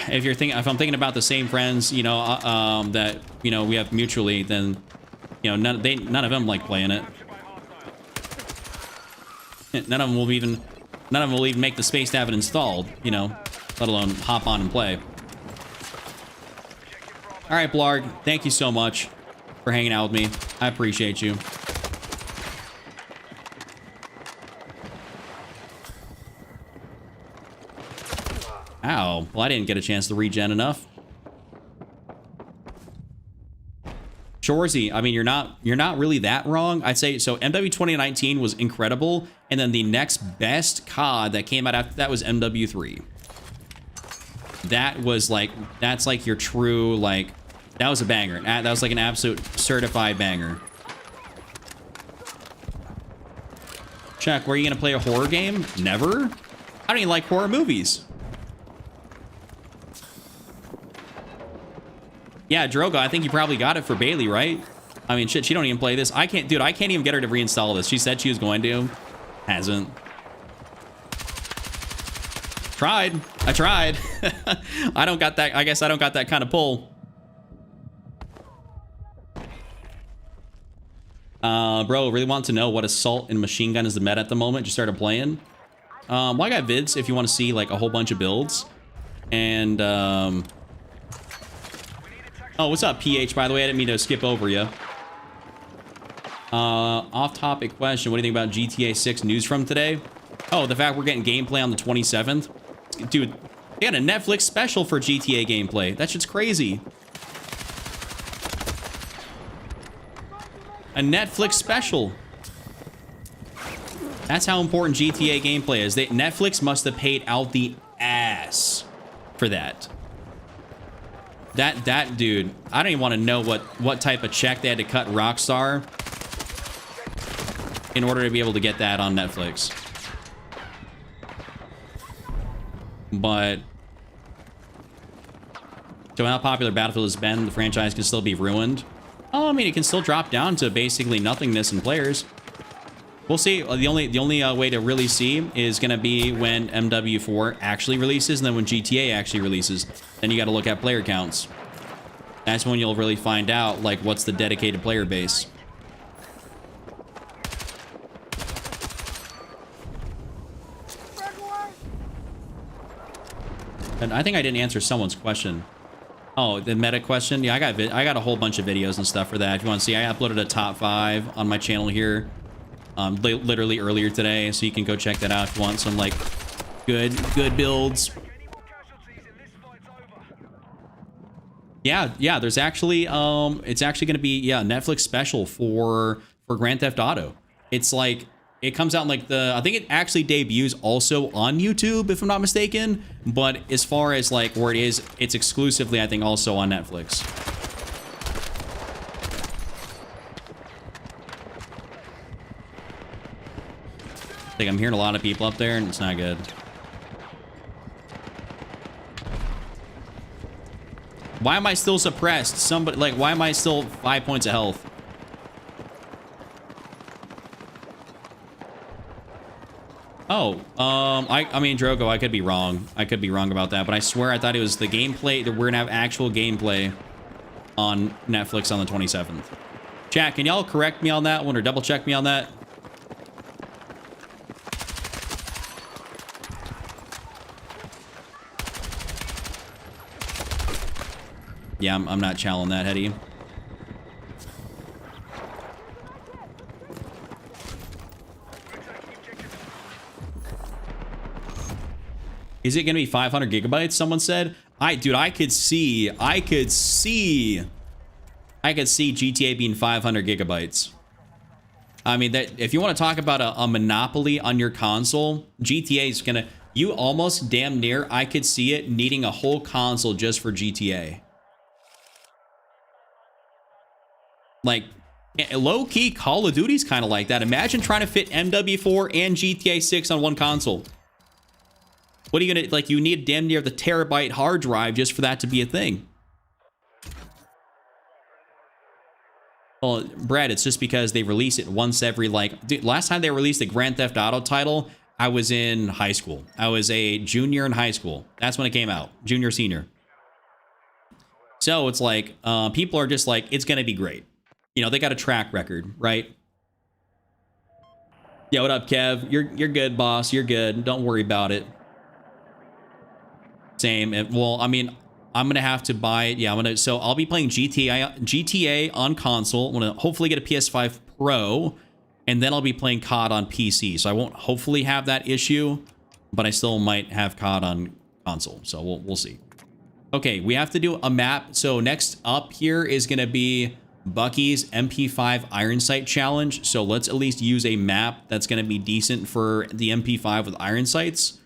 if I'm thinking about the same friends, you know, that, you know, we have mutually, then, you know, none of them like playing it. None of them will even make the space to have it installed, you know, let alone hop on and play. All right, Blarg, thank you so much for hanging out with me. I appreciate you. Ow. Well, I didn't get a chance to regen enough. Shorzy, I mean, you're not really that wrong. I'd say so. MW 2019 was incredible, and then the next best COD that came out after that was MW3. That was like, that's like your true, like, that was a banger. That was like an absolute certified banger. Check, were you gonna play a horror game? Never. I don't even like horror movies. Yeah, Droga, I think you probably got it for Bailey, right? I mean, shit, she don't even play this. I can't even get her to reinstall this. She said she was going to. Hasn't. Tried. I tried. I don't got that. I guess I don't got that kind of pull. Bro, really want to know what assault and machine gun is the meta at the moment. Just started playing. Well, I got vids if you want to see like a whole bunch of builds. And, oh, what's up, PH, by the way? I didn't mean to skip over you. Off-topic question. What do you think about GTA 6 news from today? Oh, the fact we're getting gameplay on the 27th. Dude, they got a Netflix special for GTA gameplay. That shit's crazy. A Netflix special. That's how important GTA gameplay is. Netflix must have paid out the ass for that. That dude, I don't even want to know what type of check they had to cut Rockstar in order to be able to get that on Netflix. But so how popular Battlefield has been, the franchise can still be ruined. Oh, I mean, it can still drop down to basically nothingness in players. We'll see. The only way to really see is going to be when MW4 actually releases, and then when GTA actually releases. Then you got to look at player counts. That's when you'll really find out, like, what's the dedicated player base. And I think I didn't answer someone's question. Oh, the meta question? Yeah, I got a whole bunch of videos and stuff for that. If you want to see, I uploaded a top 5 on my channel here. Literally earlier today, so you can go check that out if you want some like good builds. Yeah, there's actually it's actually gonna be Netflix special for Grand Theft Auto. It's like it comes out in like I think it actually debuts also on YouTube if I'm not mistaken, but as far as like where it is, it's exclusively I think also on Netflix. Like I'm hearing a lot of people up there and it's not good. Why am I still suppressed? Somebody like why am I still 5 points of health? Oh, I mean Drogo, I could be wrong. I could be wrong about that, but I swear I thought it was the gameplay that we're gonna have actual gameplay on Netflix on the 27th. Chat, can y'all correct me on that one or double check me on that? Yeah, I'm not challenging that, Hetty. Is it gonna be 500 gigabytes? Someone said. Dude, I could see GTA being 500 gigabytes. I mean, that if you want to talk about a monopoly on your console, GTA is gonna. You almost damn near. I could see it needing a whole console just for GTA. Like, low-key, Call of Duty's kind of like that. Imagine trying to fit MW4 and GTA 6 on one console. What are you gonna, like, you need damn near the terabyte hard drive just for that to be a thing. Well, Brad, it's just because they release it once every, like, dude, last time they released a Grand Theft Auto title, I was in high school. I was a junior in high school. That's when it came out. Junior, senior. So it's like, people are just like, it's going to be great. You know, they got a track record, right? Yeah, what up, Kev? You're good, boss. You're good. Don't worry about it. Same. Well, I mean, I'm gonna have to buy it. Yeah, so I'll be playing GTA on console. I'm gonna hopefully get a PS5 Pro, and then I'll be playing COD on PC. So I won't hopefully have that issue, but I still might have COD on console. So we'll see. Okay, we have to do a map. So next up here is gonna be Bucky's MP5 Iron Sight Challenge. So let's at least use a map that's gonna be decent for the MP5 with iron sights.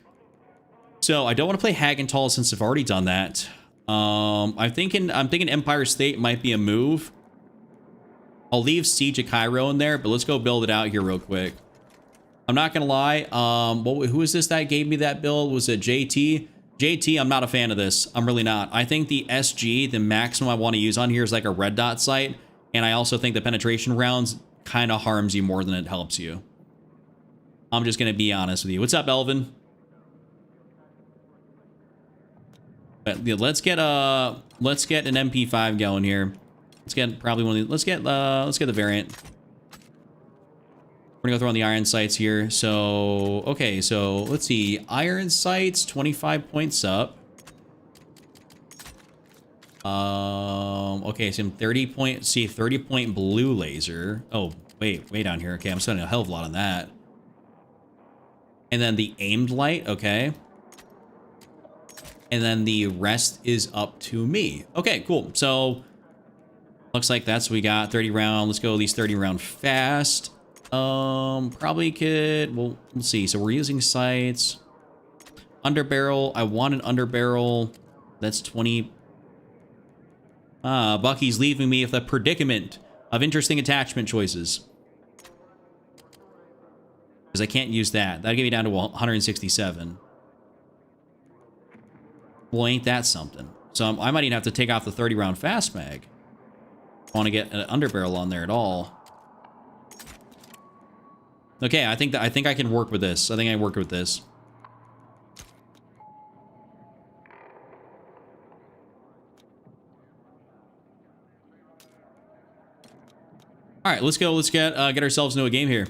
So I don't want to play Hagenthal since I've already done that. I'm thinking Empire State might be a move. I'll leave Siege of Cairo in there, but let's go build it out here real quick. I'm not gonna lie. Who is this that gave me that build? Was it JT? JT, I'm not a fan of this. I'm really not. I think the SG, the maximum I want to use on here is like a red dot sight, and I also think the penetration rounds kind of harms you more than it helps you. I'm just gonna be honest with you. What's up, Elvin? But yeah, let's get an MP5 going here. Let's get probably one of these. Let's get the variant. We're gonna go throw on the iron sights here. So okay, so let's see. Iron sights, 25 points up. Okay, some 30 point blue laser. Oh, wait, way down here. Okay, I'm spending a hell of a lot on that. And then the aimed light, okay. And then the rest is up to me. Okay, cool. So looks like that's what we got. 30 round. Let's go at least 30 round fast. Probably could. Well, let's see. So we're using sights. Underbarrel. I want an underbarrel. That's 20. Bucky's leaving me with a predicament of interesting attachment choices. Because I can't use that. That'll get me down to 167. Well, ain't that something? So I might even have to take off the 30 round fast mag. I want to get an underbarrel on there at all. Okay, I think I can work with this. I think I work with this. All right, let's go. Let's get ourselves into a game here.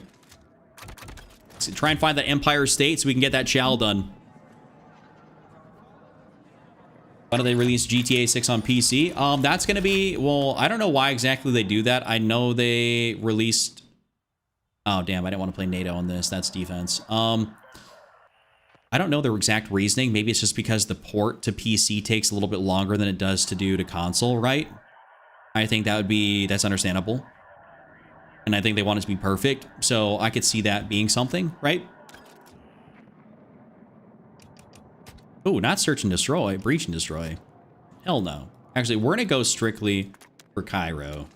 Let's try and find that Empire State so we can get that chow done. Why do they release GTA 6 on PC? That's going to be, well, I don't know why exactly they do that. I know they released... Oh, damn, I didn't want to play NATO on this. That's defense. I don't know their exact reasoning. Maybe it's just because the port to PC takes a little bit longer than it does to do to console, right? I think that's understandable. And I think they want it to be perfect. So I could see that being something, right? Oh, not search and destroy. Breach and destroy. Hell no. Actually, we're going to go strictly for Cairo.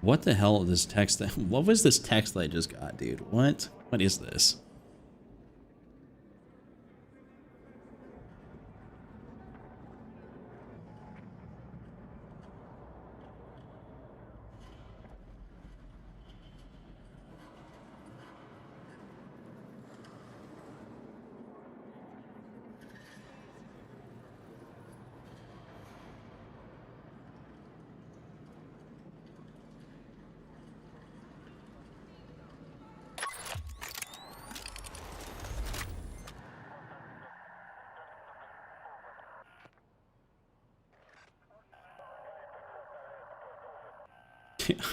What the hell is this text? What was this text that I just got, dude? What is this?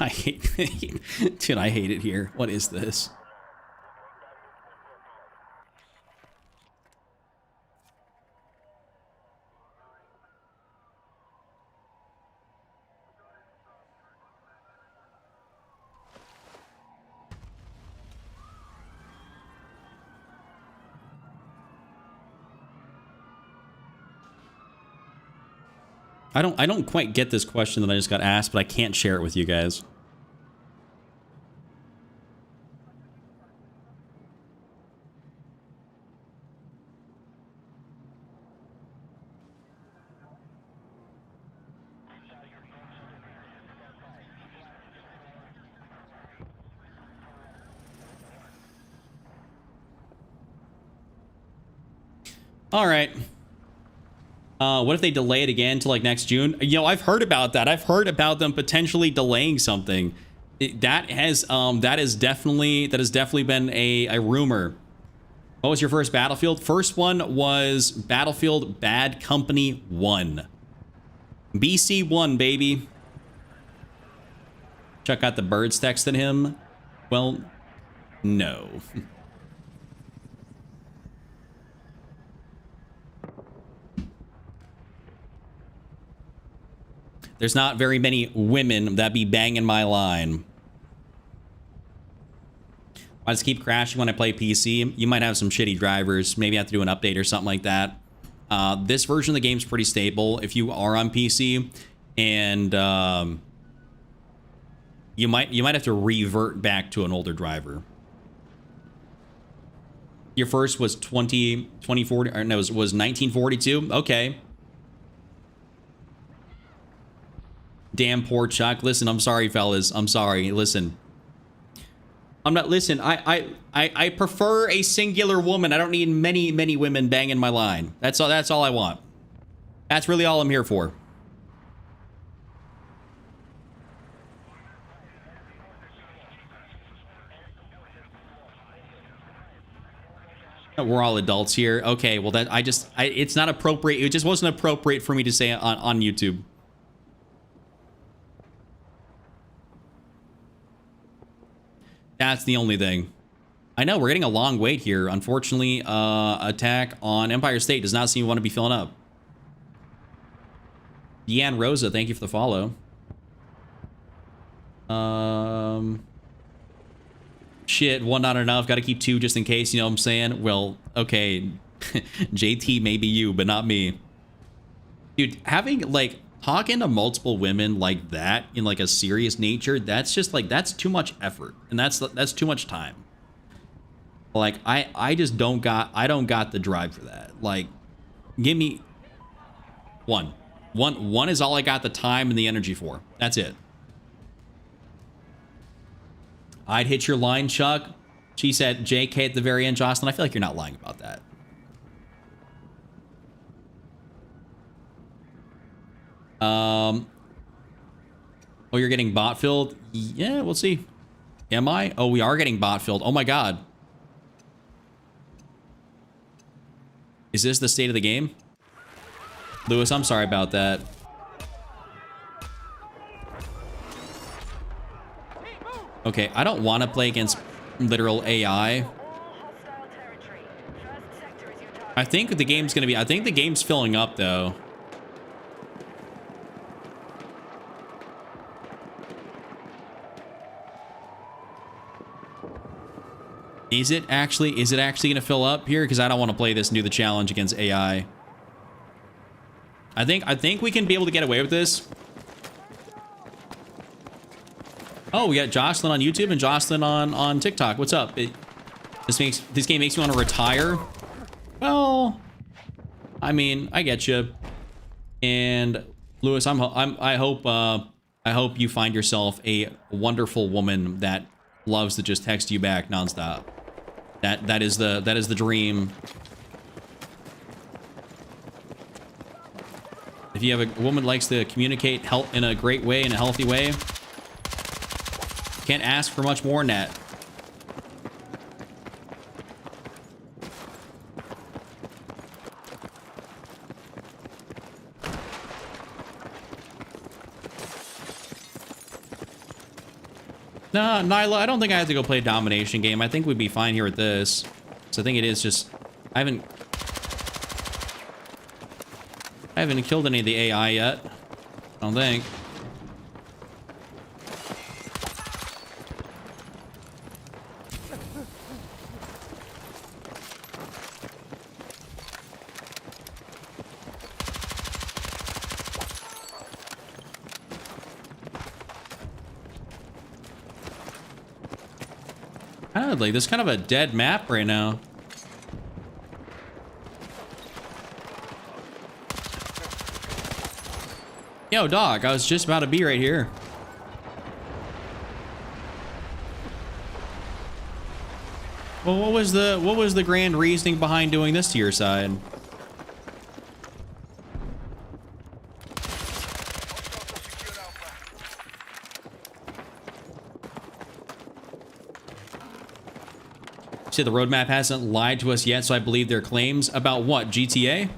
I hate it. Dude, I hate it here. What is this? I don't quite get this question that I just got asked, but I can't share it with you guys. All right. What if they delay it again to like next June? You know, I've heard about that. I've heard about them potentially delaying something. That has definitely been a rumor. What was your first Battlefield? First one was Battlefield Bad Company 1. BC 1, baby. Chuck got the birds texting him. Well, no. There's not very many women that be banging my line. I just keep crashing when I play PC. You might have some shitty drivers. Maybe have to do an update or something like that. This version of the game's pretty stable if you are on PC, and you might have to revert back to an older driver. Your first was 2040, or no, was 1942. Okay. Damn poor Chuck. Listen, I'm sorry, fellas. I'm sorry. Listen. I'm not. Listen, I prefer a singular woman. I don't need many women banging my line. That's all I want. That's really all I'm here for. We're all adults here. Okay, well it's not appropriate. It just wasn't appropriate for me to say on YouTube. That's the only thing. I know, we're getting a long wait here. Unfortunately, attack on Empire State does not seem to want to be filling up. Deanne Rosa, thank you for the follow. Shit, one not enough. Got to keep two just in case, you know what I'm saying? Well, okay. JT may be you, but not me. Dude, having, like, talking to multiple women like that in like a serious nature, that's just like, that's too much effort, and that's too much time. Like I just don't got the drive for that. Like, give me one is all I got the time and the energy for. That's it. I'd hit your line, Chuck. She said JK at the very end. Jocelyn, I feel like you're not lying about that. Oh, you're getting bot filled? Yeah, we'll see. Am I? Oh, we are getting bot filled. Oh my god. Is this the state of the game? Lewis, I'm sorry about that. Okay, I don't want to play against literal AI. I think the game's gonna be... I think the game's filling up, though. Is it actually gonna fill up here? Because I don't want to play this and do the challenge against AI. I think we can be able to get away with this. Oh, we got Jocelyn on YouTube and Jocelyn on TikTok. What's up? This game makes me want to retire. Well, I mean, I get you. And Lewis, I hope you find yourself a wonderful woman that loves to just text you back nonstop. That is the dream. If you have a woman likes to communicate in a great way, in a healthy way, can't ask for much more than that. Nah, Nyla, I don't think I have to go play a domination game. I think we'd be fine here with this. So I think it is just... I haven't killed any of the AI yet. I don't think. I don't know, like, this kind of a dead map right now. Yo, dog, I was just about to be right here. Well, what was the grand reasoning behind doing this to your side? See, the roadmap hasn't lied to us yet, so I believe their claims about what? GTA?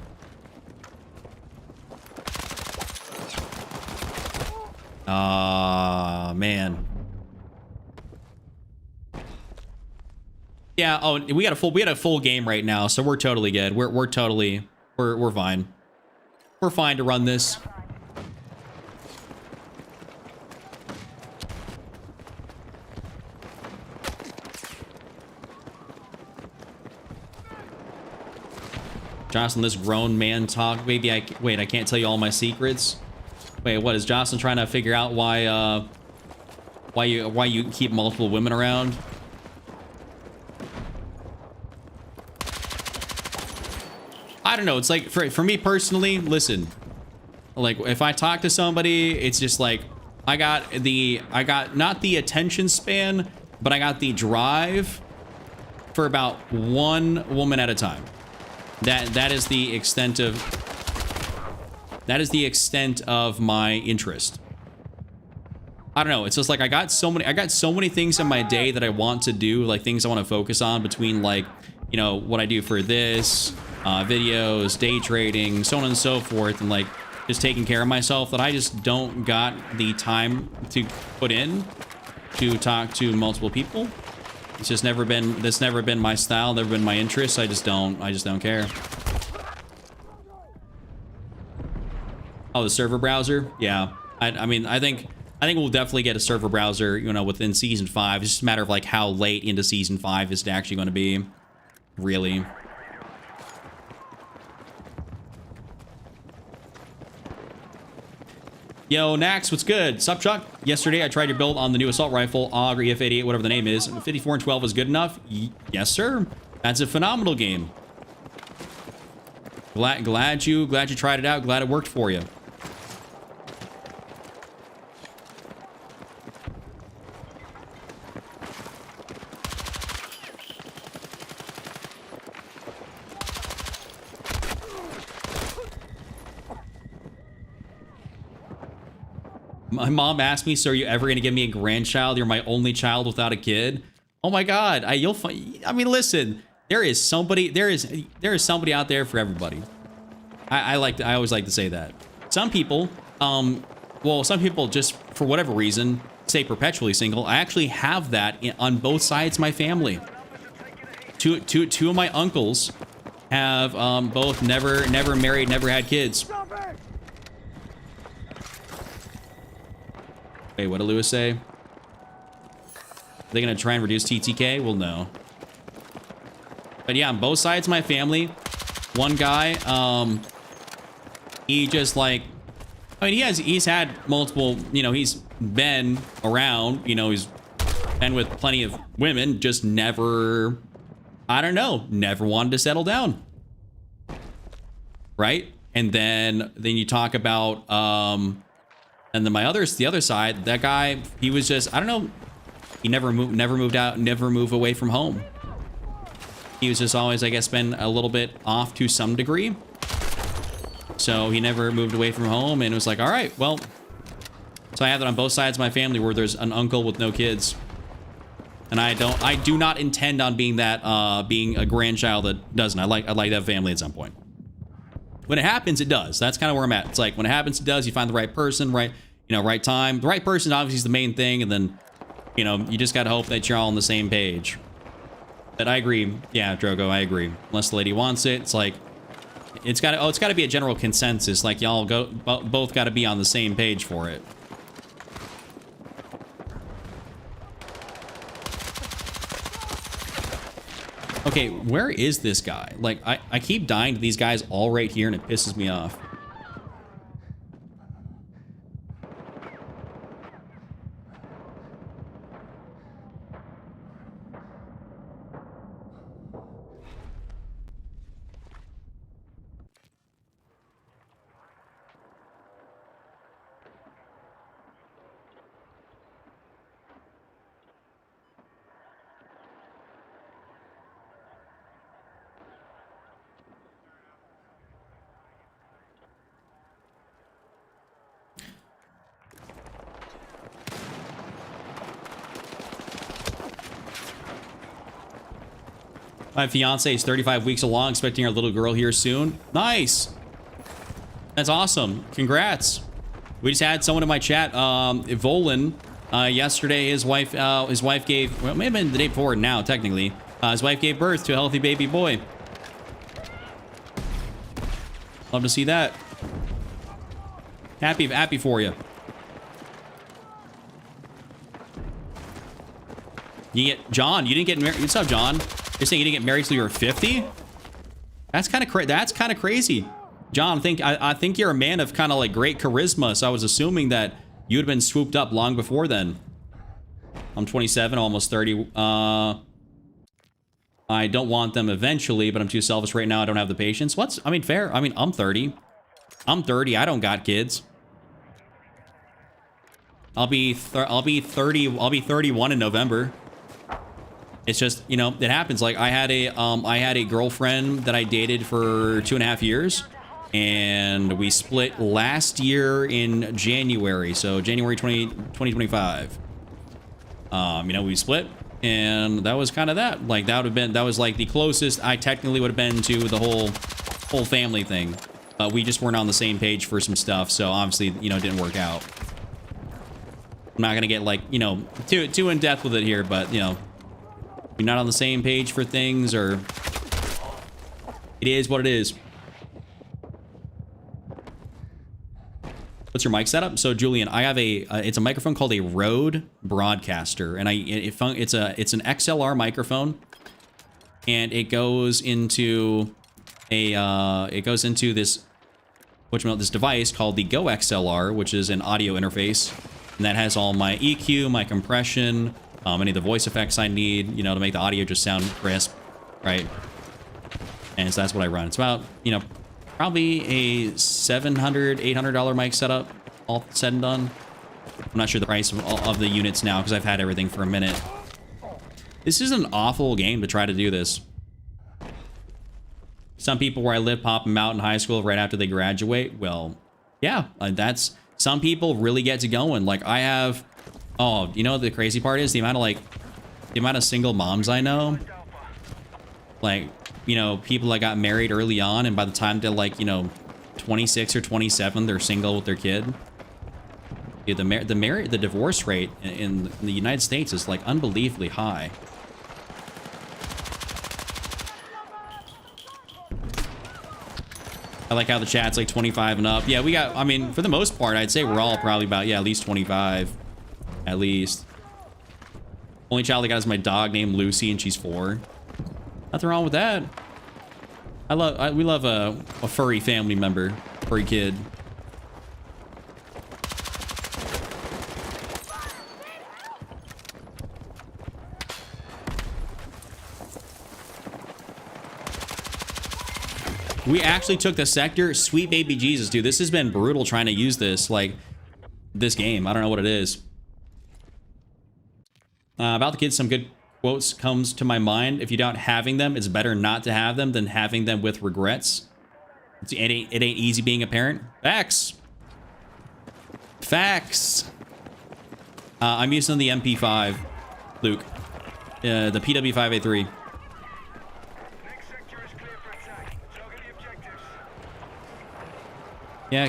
Man. Yeah, oh, we had a full game right now, so we're totally good. We're fine. We're fine to run this. Jocelyn, this grown man talk. Maybe wait, I can't tell you all my secrets. Wait, what is Jocelyn trying to figure out why you keep multiple women around? I don't know. It's like for me personally, listen. Like if I talk to somebody, it's just like I got not the attention span, but I got the drive for about one woman at a time. That is the extent of my interest. I don't know. It's just like I got so many things in my day that I want to do, like things I want to focus on between, like, you know, what I do for this, videos, day trading, so on and so forth, and like just taking care of myself, that I just don't got the time to put in to talk to multiple people. It's just never been my style, never been my interest. I just don't care. Oh, the server browser? Yeah. I mean, I think we'll definitely get a server browser, you know, within season 5. It's just a matter of like how late into season 5 is it actually going to be. Really. Yo, Nax, what's good? Sup, Chuck? Yesterday, I tried your build on the new assault rifle, AUG or EF88, whatever the name is. 54 and 12 is good enough? Yes, sir. That's a phenomenal game. Glad you tried it out. Glad it worked for you. My mom asked me, so are you ever going to give me a grandchild? You're my only child without a kid. Oh my God. I mean, listen, there is somebody out there for everybody. I always like to say that. Some people, well, some people just for whatever reason stay perpetually single. I actually have that on both sides of my family. Two of my uncles have both never married, never had kids. Wait, what did Lewis say? Are they gonna try and reduce TTK? Well, no. But yeah, on both sides of my family, one guy, he just like, I mean, he's had multiple, you know, he's been around, you know, he's been with plenty of women, just never, I don't know, never wanted to settle down. Right? And then you talk about, and then the other side, that guy, he was just, I don't know, he never moved out, never moved away from home. He was just always, I guess, been a little bit off to some degree. So he never moved away from home, and it was like, all right, well. So I have that on both sides of my family where there's an uncle with no kids. And I do not intend on being that, being a grandchild that doesn't. I'd like to have family at some point. When it happens, it does. That's kind of where I'm at. It's like when it happens, it does. You find the right person, right, you know, right time. The right person obviously is the main thing, and then, you know, you just got to hope that you're all on the same page. But I agree. Yeah, Drogo, I agree. Unless the lady wants it, it's like, it's got to be a general consensus. Like y'all both got to be on the same page for it. Okay, where is this guy? Like, I keep dying to these guys all right here, and it pisses me off. My fiance is 35 weeks along, expecting our little girl here soon. Nice. That's awesome. Congrats. We just had someone in my chat, Volin, yesterday. His wife gave, well, it may have been the day before now, technically. His wife gave birth to a healthy baby boy. Love to see that. Happy for you. John, you didn't get married. What's up, John? You're saying you didn't get married till you were 50? That's kind of crazy. John, I think you're a man of kind of like great charisma, so I was assuming that you'd have been swooped up long before then. I'm 27, almost 30. I don't want them eventually, but I'm too selfish right now. I don't have the patience. I mean, fair. I mean, I'm 30. I'm 30. I don't got kids. I'll be 30. I'll be 31 in November. It's just, you know, it happens. Like I had a girlfriend that I dated for 2.5 years, and we split last year in January. So January 2025. You know, we split. And that was kind of that. Like, that was like the closest I technically would have been to the whole family thing. We just weren't on the same page for some stuff, so obviously, you know, it didn't work out. I'm not gonna get, like, you know, too in depth with it here, but, you know, you're not on the same page for things, or it is what it is. What's your mic setup? So Julian, I have it's a microphone called a Rode Broadcaster, and it's an XLR microphone, and it goes into this device called the Go XLR, which is an audio interface, and that has all my EQ, my compression, any of the voice effects I need, you know, to make the audio just sound crisp, right? And so that's what I run. It's about, you know, probably a $700, $800 mic setup, all said and done. I'm not sure the price of the units now because I've had everything for a minute. This is an awful game to try to do this. Some people where I live pop them out in high school right after they graduate. Well, yeah, that's... Some people really get to going. Like, I have... Oh, you know what the crazy part is? The amount of single moms I know. Like... You know, people that got married early on, and by the time they're like, you know, 26 or 27, they're single with their kid. Yeah, the divorce rate in the United States is like unbelievably high. I like how the chat's like 25 and up. Yeah, we got, I mean, for the most part, I'd say we're all probably about, yeah, at least 25. At least. Only child I got is my dog named Lucy, and she's 4. Nothing wrong with that. We love a furry family member, furry kid. We actually took the sector. Sweet baby Jesus, dude. This has been brutal trying to use this, like, this game. I don't know what it is. About the kids, some good quotes comes to my mind. If you doubt having them, it's better not to have them than having them with regrets. It ain't easy being a parent. Facts. Facts. I'm using the MP5, Luke. The PW5A3. Next sector is clear for attack. Target the objectives. Yeah,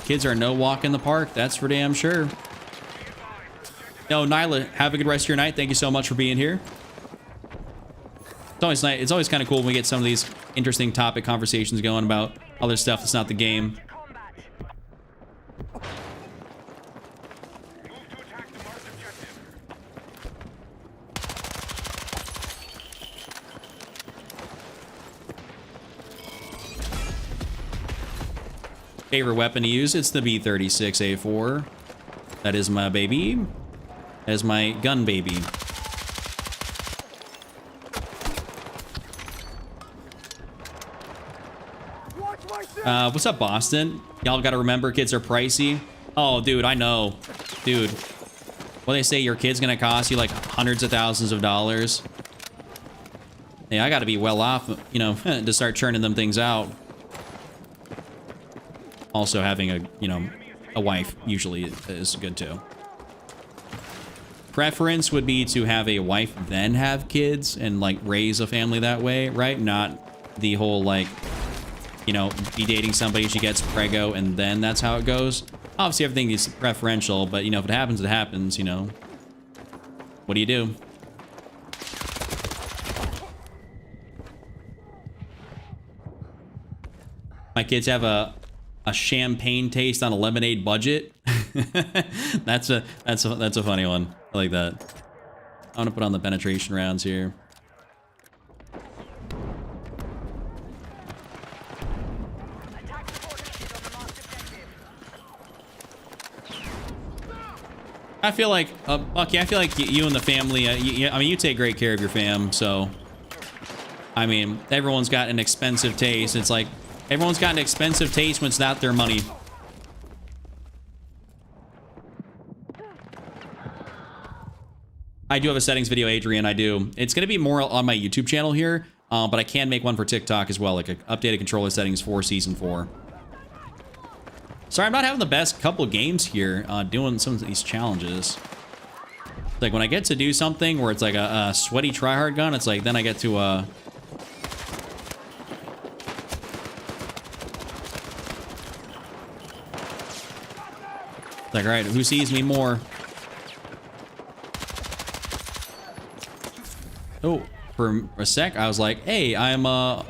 kids are no walk in the park. That's for damn sure. No, Nyla, have a good rest of your night. Thank you so much for being here. It's always nice. It's always kind of cool when we get some of these interesting topic conversations going about other stuff that's not the game. Move to attack the marked objective. Favorite weapon to use? It's the B36A4. That is my baby. That is my gun baby. What's up, Boston? Y'all gotta remember, kids are pricey. Oh, dude, I know. Dude. Well, they say your kid's gonna cost you like hundreds of thousands of dollars. Hey, I gotta be well off, you know, to start churning them things out. Also, having a, you know, a wife usually is good too. preference would be to have a wife, then have kids, and like raise a family that way, right? Not the whole like, you know, be dating somebody, she gets preggo, and then that's how it goes. Obviously, everything is preferential, but you know, if it happens, it happens. You know, what do you do? My kids have a champagne taste on a lemonade budget. that's a funny one. I like that. I'm gonna put on the penetration rounds here. I feel like, Bucky, I feel like you and the family, I mean, you take great care of your fam, so, I mean, everyone's got an expensive taste. It's like, everyone's got an expensive taste when it's not their money. I do have a settings video, Adrian, I do. It's going to be more on my YouTube channel here, but I can make one for TikTok as well, like updated controller settings for Season 4. Sorry, I'm not having the best couple games here doing some of these challenges. Like, when I get to do something where it's like a sweaty tryhard gun, it's like, then I get to, it's like, all right, who sees me more? Oh, for a sec, I was like, hey, I'm a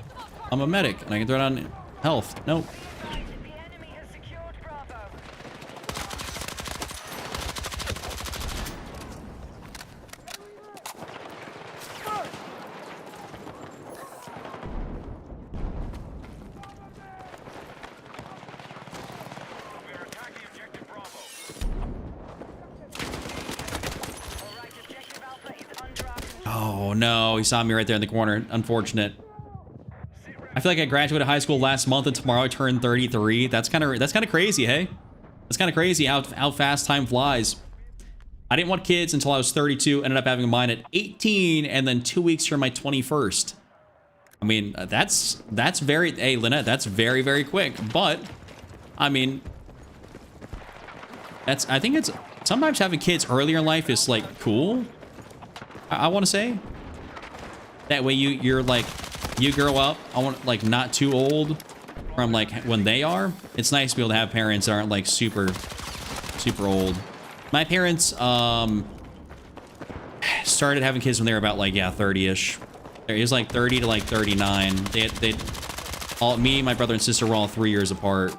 medic, and I can throw it on health. Nope. Oh no, he saw me right there in the corner. Unfortunate. I feel like I graduated high school last month and tomorrow I turned 33. That's kind of crazy, hey? That's kind of crazy how fast time flies. I didn't want kids until I was 32, ended up having mine at 18 and then 2 weeks from my 21st. I mean, that's very, hey Lynette, that's very, very quick. But I mean, I think it's sometimes having kids earlier in life is like cool. I want to say that way you're like, you grow up, I want like not too old from like when they are. It's nice to be able to have parents that aren't like super old. My parents started having kids when they were about like, yeah, 30-ish. It was like 30 to like 39. Me, my brother and sister were all 3 years apart.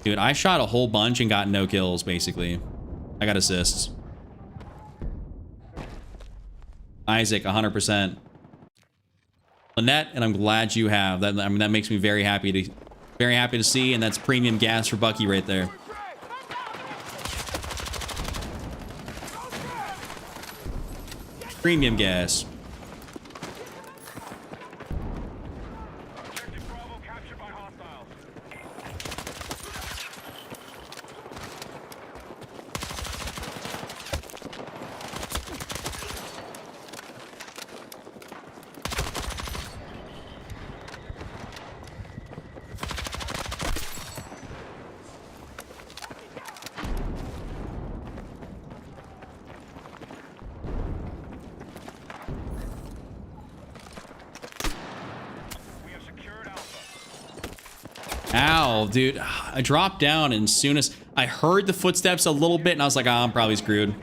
Dude, I shot a whole bunch and got no kills basically. I got assists. Isaac, 100%. Lynette, and I'm glad you have that. I mean, that makes me very happy to see, and that's premium gas for Bucky right there. Premium gas. Ow, dude. I dropped down and as soon as I heard the footsteps a little bit and I was like, I'm probably screwed.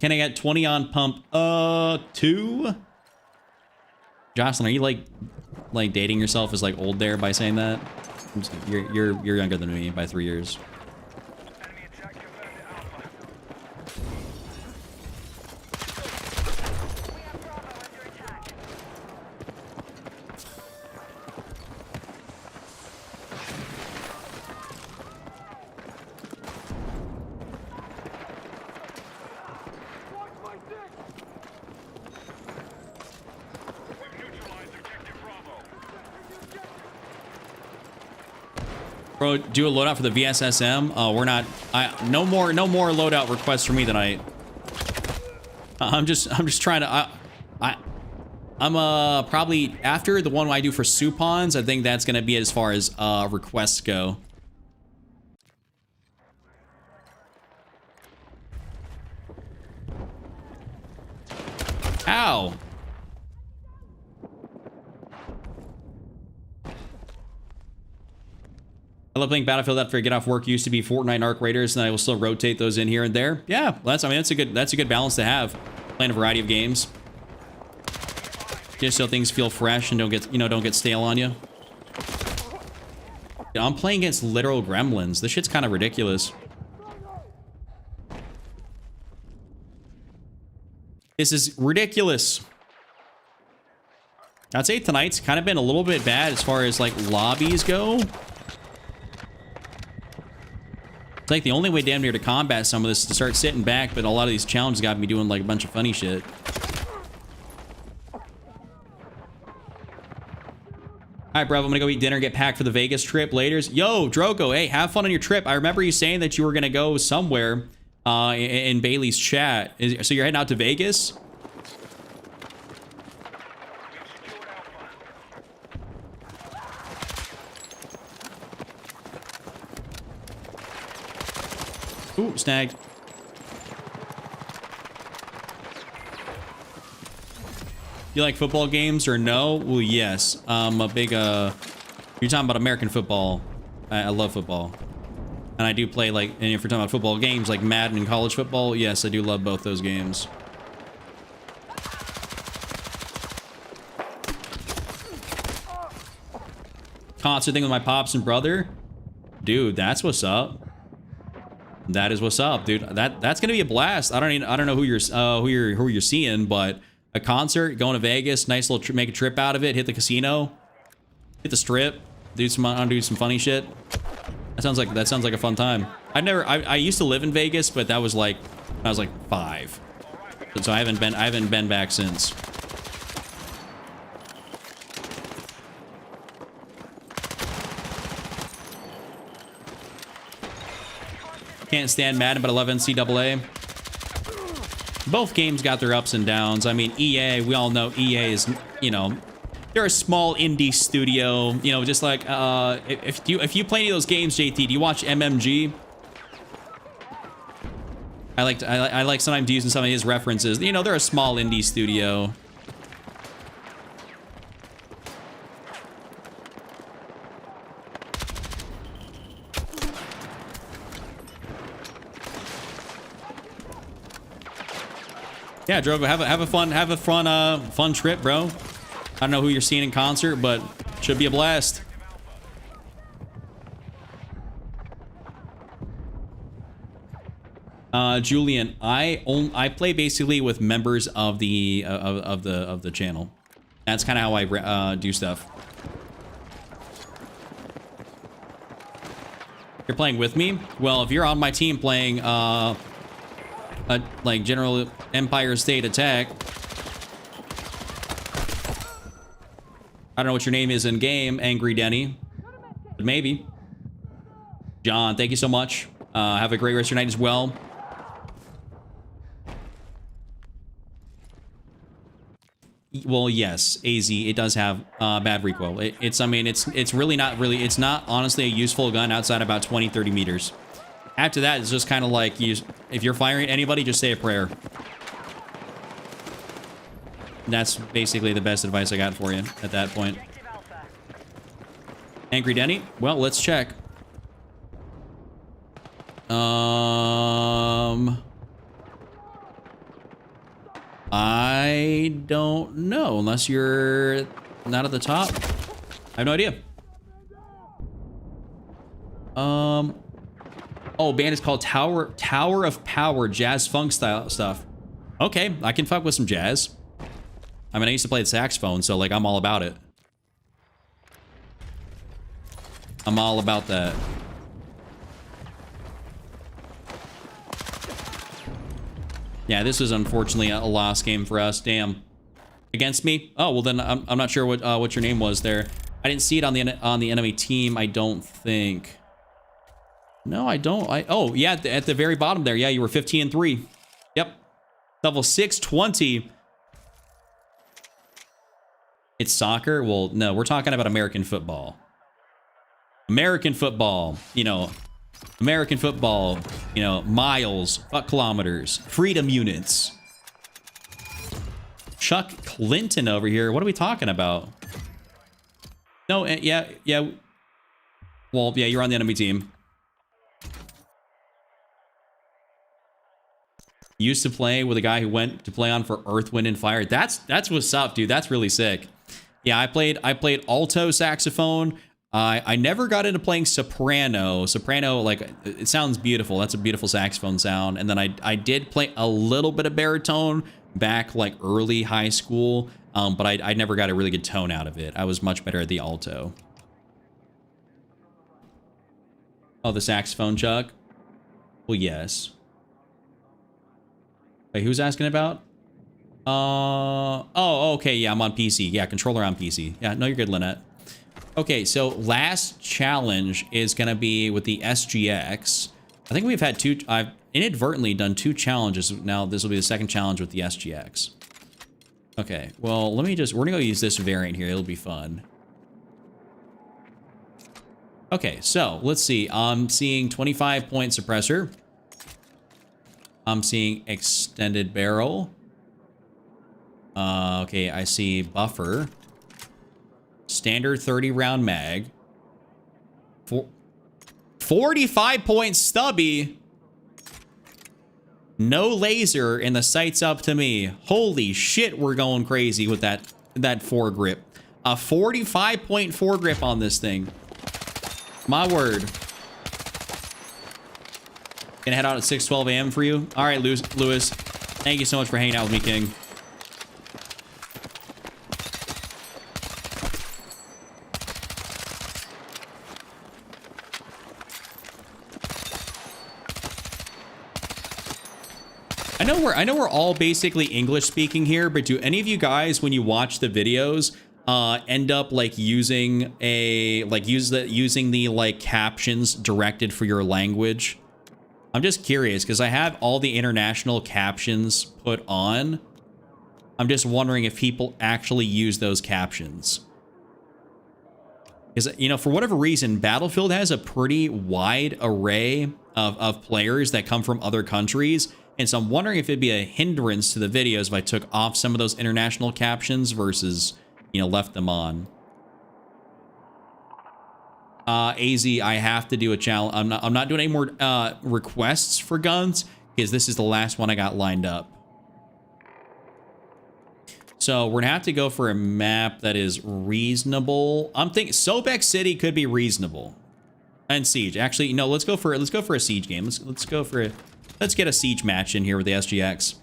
Can I get 20 on pump 2? Jocelyn, are you like dating yourself as like old there by saying that? You're younger than me by 3 years. Bro, do a loadout for the VSSM. We're not. No more loadout requests for me tonight. I'm just trying to. I'm probably after the one I do for Supons. I think that's gonna be as far as requests go. Wow. I love playing Battlefield after I get off work. Used to be Fortnite and Arc Raiders, and I will still rotate those in here and there. Yeah, that's, I mean, that's a good balance to have. Playing a variety of games. Just so things feel fresh and don't get stale on you. Yeah, I'm playing against literal gremlins. This shit's kind of ridiculous. This is ridiculous. I'd say tonight's kind of been a little bit bad as far as like lobbies go. It's like the only way damn near to combat some of this is to start sitting back, but a lot of these challenges got me doing like a bunch of funny shit. All right, bro, I'm gonna go eat dinner, get packed for the Vegas trip later. Yo, Drogo, hey, have fun on your trip. I remember you saying that you were gonna go somewhere in Bailey's chat. So you're heading out to Vegas? Ooh, snagged. You like football games or no? Well, yes. I'm a big, you're talking about American football. I love football. And I do play, like, and if you're talking about football games, like Madden and college football, yes, I do love both those games. Concert thing with my pops and brother? Dude, that's what's up. That is what's up, dude. That's gonna be a blast. I don't know who you're seeing, but a concert, going to Vegas, nice little make a trip out of it, hit the casino, hit the strip, do some funny shit. That sounds like a fun time. I used to live in Vegas, but that was like I was like 5. So I haven't been back since. Can't stand Madden, but I love NCAA. Both games got their ups and downs. I mean, EA, we all know EA is, you know, they're a small indie studio. You know, just like if you play any of those games, JT, do you watch MMG? I like sometimes using some of his references. You know, they're a small indie studio. Yeah, Drogo, have a fun trip, bro. I don't know who you're seeing in concert, but should be a blast. Julian, I play basically with members of the channel. That's kind of how I do stuff. You're playing with me? Well, if you're on my team playing like General Empire State Attack, I don't know what your name is in game, Angry Denny, but maybe. John, thank you so much. Have a great rest of your night as well. Well, yes, AZ, it does have bad recoil. It's really not it's not honestly a useful gun outside about 20-30 meters. After that, it's just kind of like if you're firing at anybody, just say a prayer. That's basically the best advice I got for you at that point. Angry Denny? Well, let's check. I don't know, unless you're not at the top. I have no idea. Oh, band is called Tower of Power, jazz funk style stuff. Okay, I can fuck with some jazz. I mean, I used to play the saxophone, so like I'm all about it. I'm all about that. Yeah, this is unfortunately a lost game for us. Damn. Against me? Oh, well then I'm not sure what your name was there. I didn't see it on the enemy team, I don't think. No, I don't. Oh, yeah, at the very bottom there. Yeah, you were 15-3. Yep. Level 620. It's soccer? Well, no, we're talking about American football. American football, you know, miles, kilometers, freedom units. Chuck Clinton over here. What are we talking about? No, yeah. Well, yeah, you're on the enemy team. Used to play with a guy who went to play on for Earth, Wind, and Fire. That's what's up, dude. That's really sick. Yeah, I played alto saxophone. I never got into playing soprano. Soprano, like, it sounds beautiful. That's a beautiful saxophone sound. And then I did play a little bit of baritone back like early high school, but I never got a really good tone out of it. I was much better at the alto. Oh, the saxophone, Chuck? Well, yes. Wait, who's asking about? Oh, okay, yeah, I'm on PC. Yeah, controller on PC. Yeah, no, you're good, Lynette. Okay, so last challenge is gonna be with the SGX. I think we've had I've inadvertently done 2 challenges. Now this will be the second challenge with the SGX. Okay, well, we're gonna go use this variant here. It'll be fun. Okay, so let's see. I'm seeing 25-point suppressor. I'm seeing extended barrel. Okay, I see buffer. Standard 30-round mag. 45-point stubby. No laser, and the sight's up to me. Holy shit, we're going crazy with that foregrip. A 45-point foregrip on this thing. My word. Gonna head out at 6:12 a.m. for you. All right, Lewis. Thank you so much for hanging out with me, King. I know we're all basically English speaking here, but do any of you guys, when you watch the videos, end up like using the like captions directed for your language? I'm just curious because I have all the international captions put on. I'm just wondering if people actually use those captions. Because, you know, for whatever reason, Battlefield has a pretty wide array of players that come from other countries. And so I'm wondering if it'd be a hindrance to the videos if I took off some of those international captions versus, you know, left them on. AZ, I have to do a challenge. I'm not doing any more requests for guns because this is the last one I got lined up. So we're gonna have to go for a map that is reasonable. I'm thinking Sobek City could be reasonable, and Siege. Actually, no. Let's go for a Siege game. Let's get a Siege match in here with the SGX.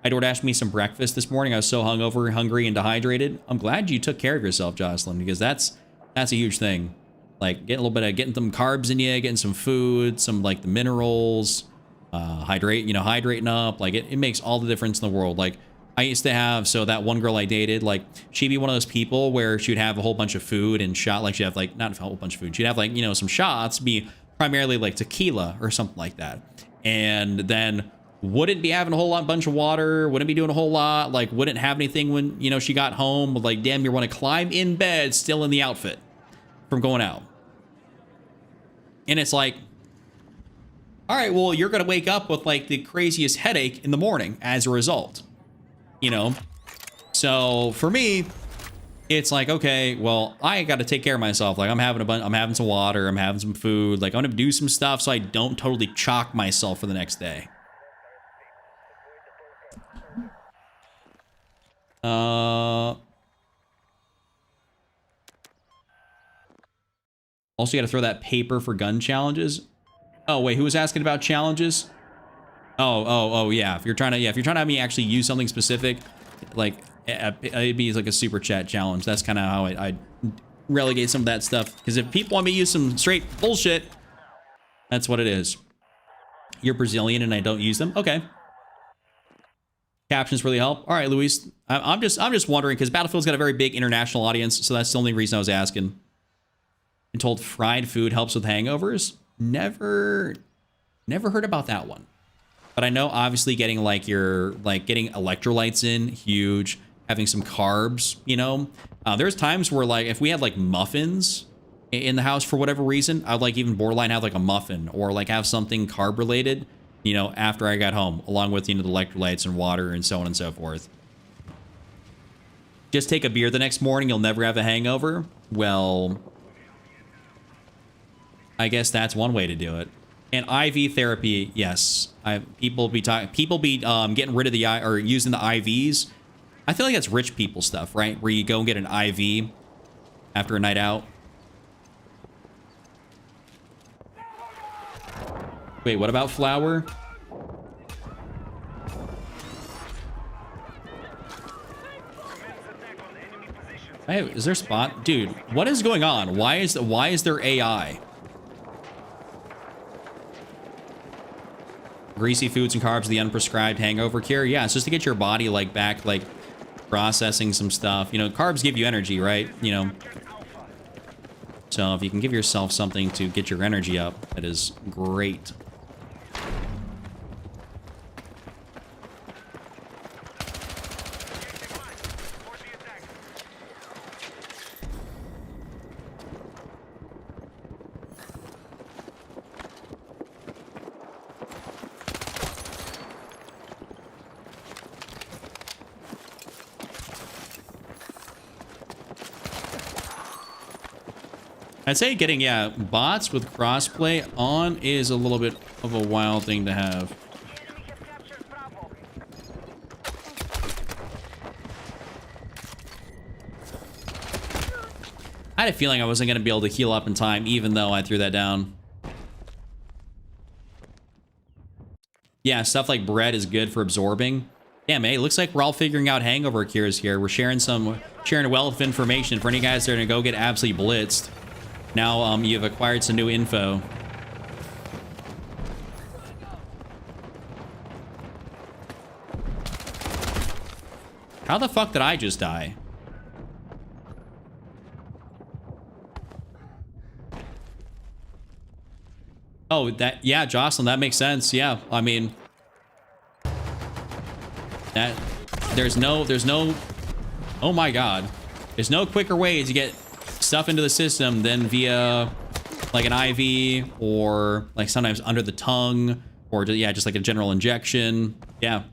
I DoorDashed me some breakfast this morning. I was so hungover, hungry, and dehydrated. I'm glad you took care of yourself, Jocelyn, because that's a huge thing. Like getting some carbs in you, getting some food, some like the minerals, hydrating up. Like it makes all the difference in the world. Like I used to have, so that one girl I dated, like she'd be one of those people where she'd have a whole bunch of food and she'd have like, not a whole bunch of food. She'd have like, you know, some shots, be primarily like tequila or something like that. And then wouldn't be having a whole bunch of water, wouldn't be doing a whole lot, like wouldn't have anything when, you know, she got home. Like, damn, you want to climb in bed still in the outfit from going out. And it's like, all right, well, you're going to wake up with like the craziest headache in the morning as a result, you know? So for me, it's like, okay, well, I got to take care of myself. Like I'm having some water, I'm having some food. Like I'm going to do some stuff so I don't totally chalk myself for the next day. Also, you got to throw that paper for gun challenges. Oh, wait, who was asking about challenges? Oh, yeah. If you're trying to have me actually use something specific, like it'd be like a super chat challenge. That's kind of how I relegate some of that stuff. Because if people want me to use some straight bullshit, that's what it is. You're Brazilian and I don't use them. Okay. Captions really help. All right, Luis. I'm just wondering because Battlefield's got a very big international audience, so that's the only reason I was asking. Been told fried food helps with hangovers. Never heard about that one. But I know obviously getting getting electrolytes in, huge. Having some carbs, you know. There's times where like if we had like muffins in the house for whatever reason, I'd like even borderline have like a muffin or like have something carb related, you know, after I got home, along with, you know, the electrolytes and water and so on and so forth. just take a beer the next morning, you'll never have a hangover. Well, I guess that's one way to do it. And IV therapy, yes. People be getting rid of the or using the IVs. I feel like that's rich people stuff, right? Where you go and get an IV after a night out. Wait, what about flour? Hey, is there spot? Dude, what is going on? Why is there AI? Greasy foods and carbs, the unprescribed hangover cure. Yeah, it's just to get your body like back, like processing some stuff. You know, carbs give you energy, right? You know. So if you can give yourself something to get your energy up, that is great. I'd say getting, yeah, bots with crossplay on is a little bit of a wild thing to have. I had a feeling I wasn't going to be able to heal up in time, even though I threw that down. Yeah, stuff like bread is good for absorbing. Damn, hey, looks like we're all figuring out hangover cures here. We're sharing a wealth of information for any guys that are going to go get absolutely blitzed. Now, you've acquired some new info. How the fuck did I just die? Oh, yeah, Jocelyn, that makes sense. Yeah, I mean, there's no, oh my God. There's no quicker way to get stuff into the system than via like an IV or like sometimes under the tongue or yeah, just like a general injection. Yeah.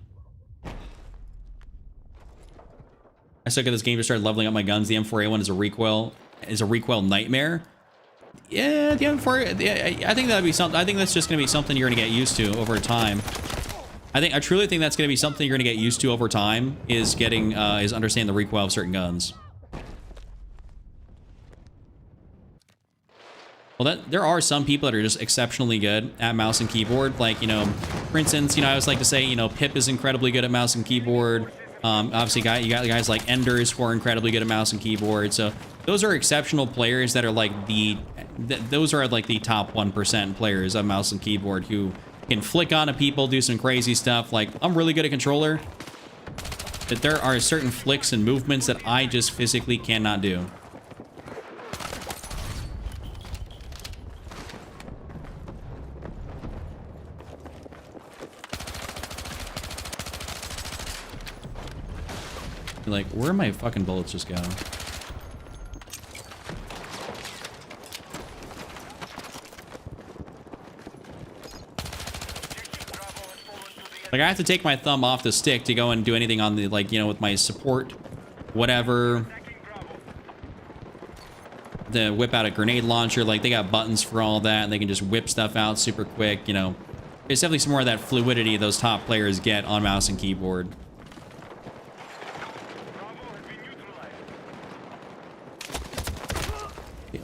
I suck at this game to start leveling up my guns. The M4A1 is a recoil nightmare. Yeah, the M4, yeah, I think that'd be something. I think that's just gonna be something you're gonna get used to over time. I truly think that's gonna be something you're gonna get used to over time is understanding the recoil of certain guns. Well, there are some people that are just exceptionally good at mouse and keyboard. Like, you know, for instance, you know, I always like to say, you know, Pip is incredibly good at mouse and keyboard. Obviously, you got guys like Enders who are incredibly good at mouse and keyboard. So those are exceptional players that are like those are like the top 1% players of mouse and keyboard who can flick onto people, do some crazy stuff. Like, I'm really good at controller, but there are certain flicks and movements that I just physically cannot do. Like, where are my fucking bullets just go? Like, I have to take my thumb off the stick to go and do anything on the, like, you know, with my support, whatever. The whip out a grenade launcher, like, they got buttons for all that, and they can just whip stuff out super quick, you know. There's definitely some more of that fluidity those top players get on mouse and keyboard.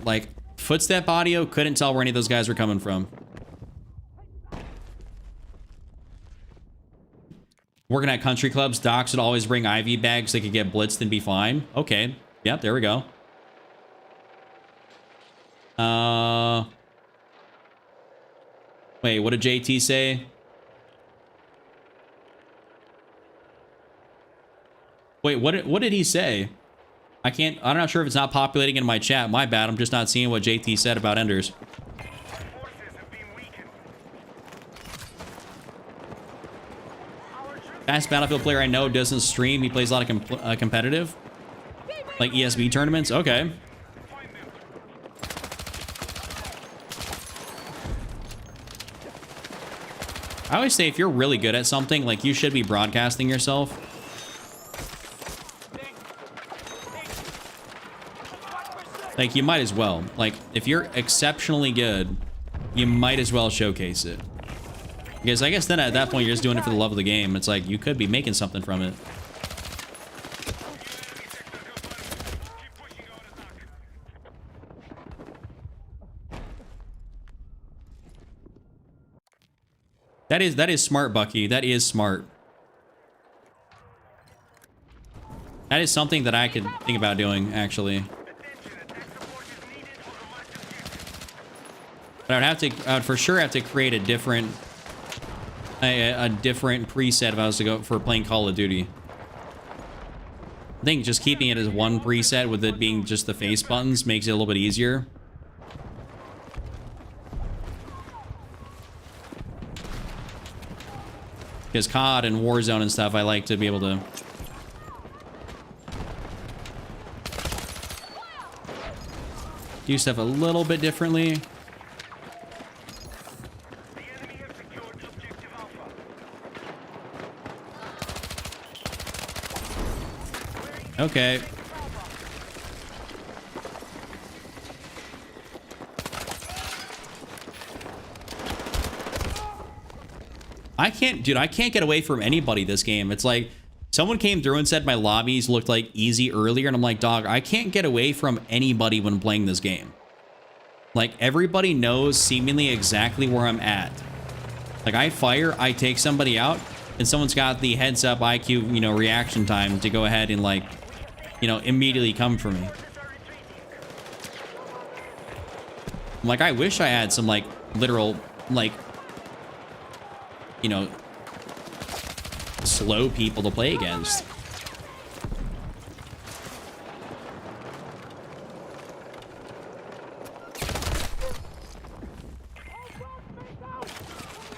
Like, footstep audio, couldn't tell where any of those guys were coming from. Working at country clubs, docs would always bring IV bags so they could get blitzed and be fine. Okay. Yep, there we go. Wait, what did JT say? Wait, what did he say? I'm not sure if it's not populating in my chat. My bad. I'm just not seeing what JT said about Enders. Fast Battlefield player I know doesn't stream. He plays a lot of competitive. Like ESB tournaments. Okay. I always say if you're really good at something, like, you should be broadcasting yourself. Like, you might as well. Like, if you're exceptionally good, you might as well showcase it. Because I guess then at that point, you're just doing it for the love of the game. It's like, you could be making something from it. That is smart, Bucky. That is smart. That is something that I could think about doing, actually. But I would for sure have to create a different preset if I was to go for playing Call of Duty. I think just keeping it as one preset with it being just the face buttons makes it a little bit easier. Because COD and Warzone and stuff, I like to be able to do stuff a little bit differently. Okay. I can't get away from anybody this game. It's like someone came through and said my lobbies looked like easy earlier, and I'm like, dog, I can't get away from anybody when playing this game. Like, everybody knows seemingly exactly where I'm at. Like, I fire, I take somebody out, and someone's got the heads up IQ, you know, reaction time to go ahead and, like, you know, immediately come for me. I'm like, I wish I had some, like, literal, like, you know, slow people to play against.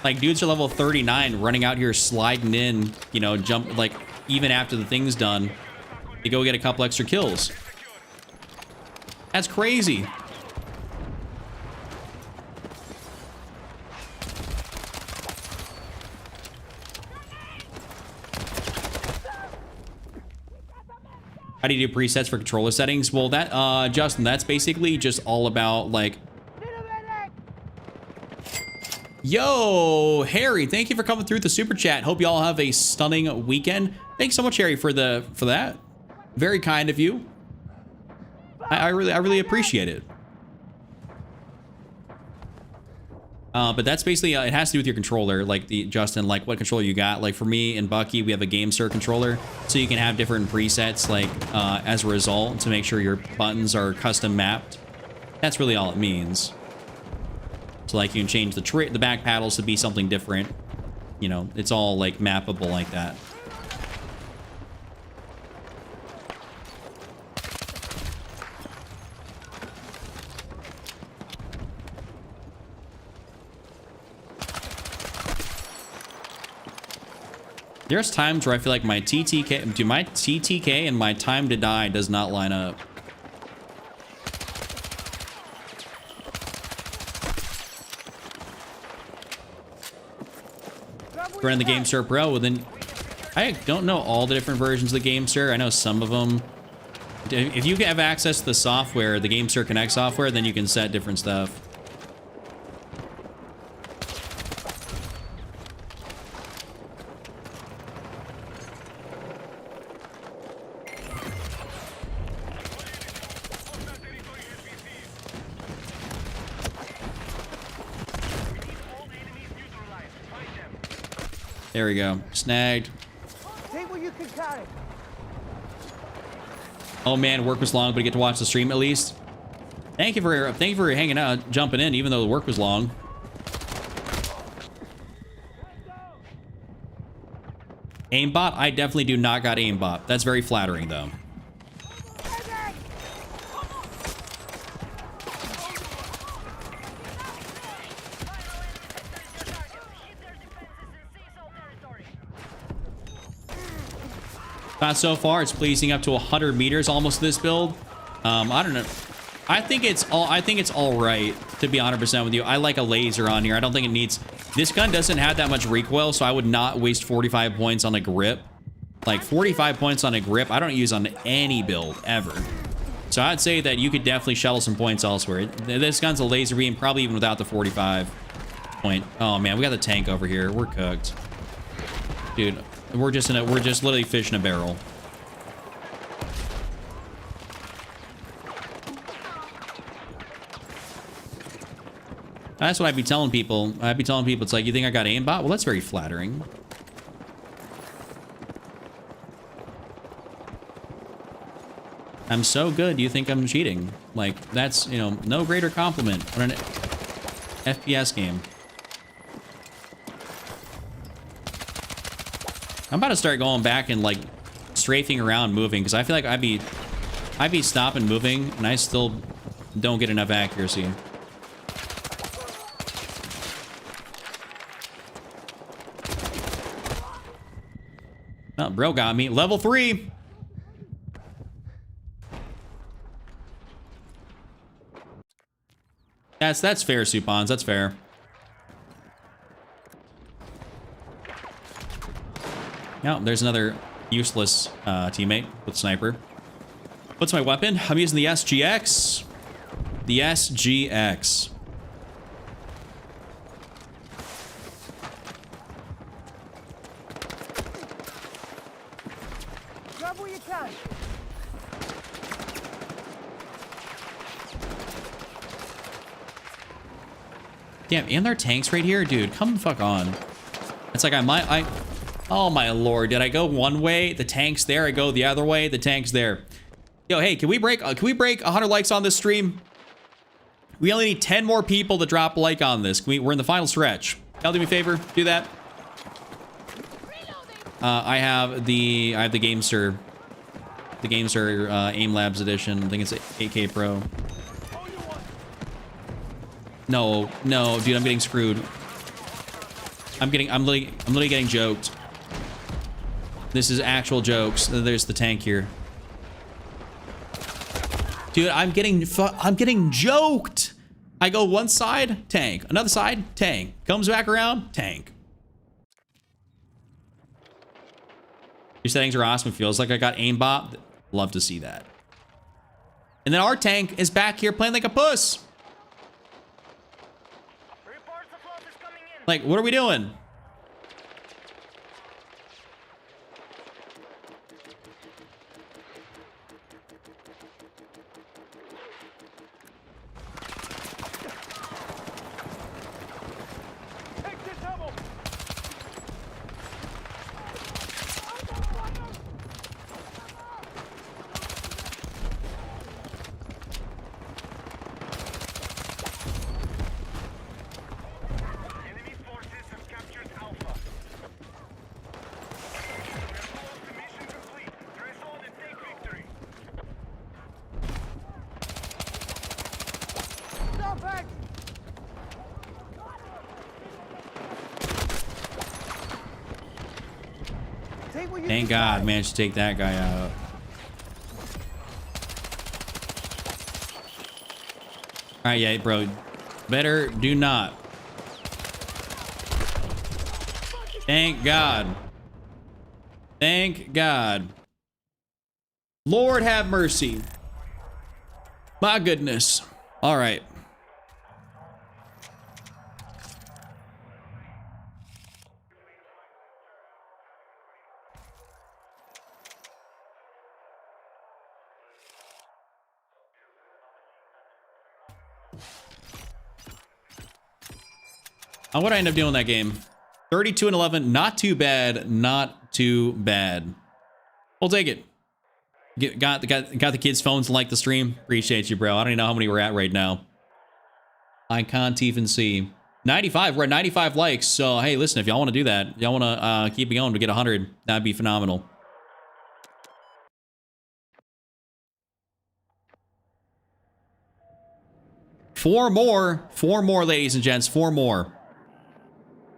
Like, dudes are level 39 running out here sliding in, you know, jump, like, even after the thing's done, to go get a couple extra kills. That's crazy. How do you do presets for controller settings? Well, that, Justin, that's basically just all about, like... Yo, Harry, thank you for coming through the super chat. Hope you all have a stunning weekend. Thanks so much, Harry, for that. Very kind of you. I really appreciate it. But that's basically, it has to do with your controller, like Justin, like what controller you got. Like for me and Bucky, we have a GameSir controller, so you can have different presets, like as a result, to make sure your buttons are custom mapped. That's really all it means. So like you can change the back paddles to be something different. You know, it's all like mappable like that. There's times where I feel like my TTK and my time to die does not line up. Running the GameSir Pro, well then, I don't know all the different versions of the GameSir. I know some of them. If you have access to the software, the GameSir Connect software, then you can set different stuff. There we go. Snagged. Take what you can carry. Oh man, work was long, but you get to watch the stream at least. Thank you for hanging out, jumping in, even though the work was long. Aimbot? I definitely do not got aimbot. That's very flattering though. So far, it's pleasing up to 100 meters almost this build. I don't know. I think it's all right, to be 100% with you. I like a laser on here. I don't think it needs... This gun doesn't have that much recoil, so I would not waste 45 points on a grip. Like, 45 points on a grip, I don't use on any build, ever. So I'd say that you could definitely shuttle some points elsewhere. This gun's a laser beam, probably even without the 45 point. Oh man, we got the tank over here. We're cooked. Dude, we're just literally fish in a barrel. That's what I'd be telling people. It's like, you think I got aimbot? Well, that's very flattering. I'm so good, you think I'm cheating. Like, that's, you know, no greater compliment on an FPS game. I'm about to start going back and, like, strafing around moving, because I feel like I'd be stopping moving, and I still don't get enough accuracy. Oh, bro got me. Level 3! That's fair, Supons. That's fair. No, there's another useless teammate with sniper. What's my weapon? I'm using the SGX. The SGX. Grab what you can. Damn, and there are tanks right here? Dude, come the fuck on. It's like oh my lord, did I go one way? The tank's there. I go the other way. The tank's there. Yo, hey, can we break 100 likes on this stream? We only need 10 more people to drop a like on this. We're in the final stretch. Y'all do me a favor, do that. I have the Gamester. The Gamester Aim Labs edition. I think it's 8K Pro. No, dude, I'm getting screwed. I'm literally getting joked. This is actual jokes. There's the tank here. Dude, I'm getting joked. I go one side, tank. Another side, tank. Comes back around, tank. Your settings are awesome. It feels like I got aimbot. Love to see that. And then our tank is back here playing like a puss. Like, what are we doing? Thank God, managed to take that guy out. All right, yeah, bro. Better do not. Thank God. Thank God. Lord have mercy. My goodness. All right. What did I end up doing in that game? 32-11. Not too bad. Not too bad. We'll take it. Got the kids' phones and like the stream. Appreciate you, bro. I don't even know how many we're at right now. I can't even see. 95. We're at 95 likes. So, hey, listen, if y'all want to do that, y'all want to keep it going to get 100, that'd be phenomenal. Four more, ladies and gents. 4 more.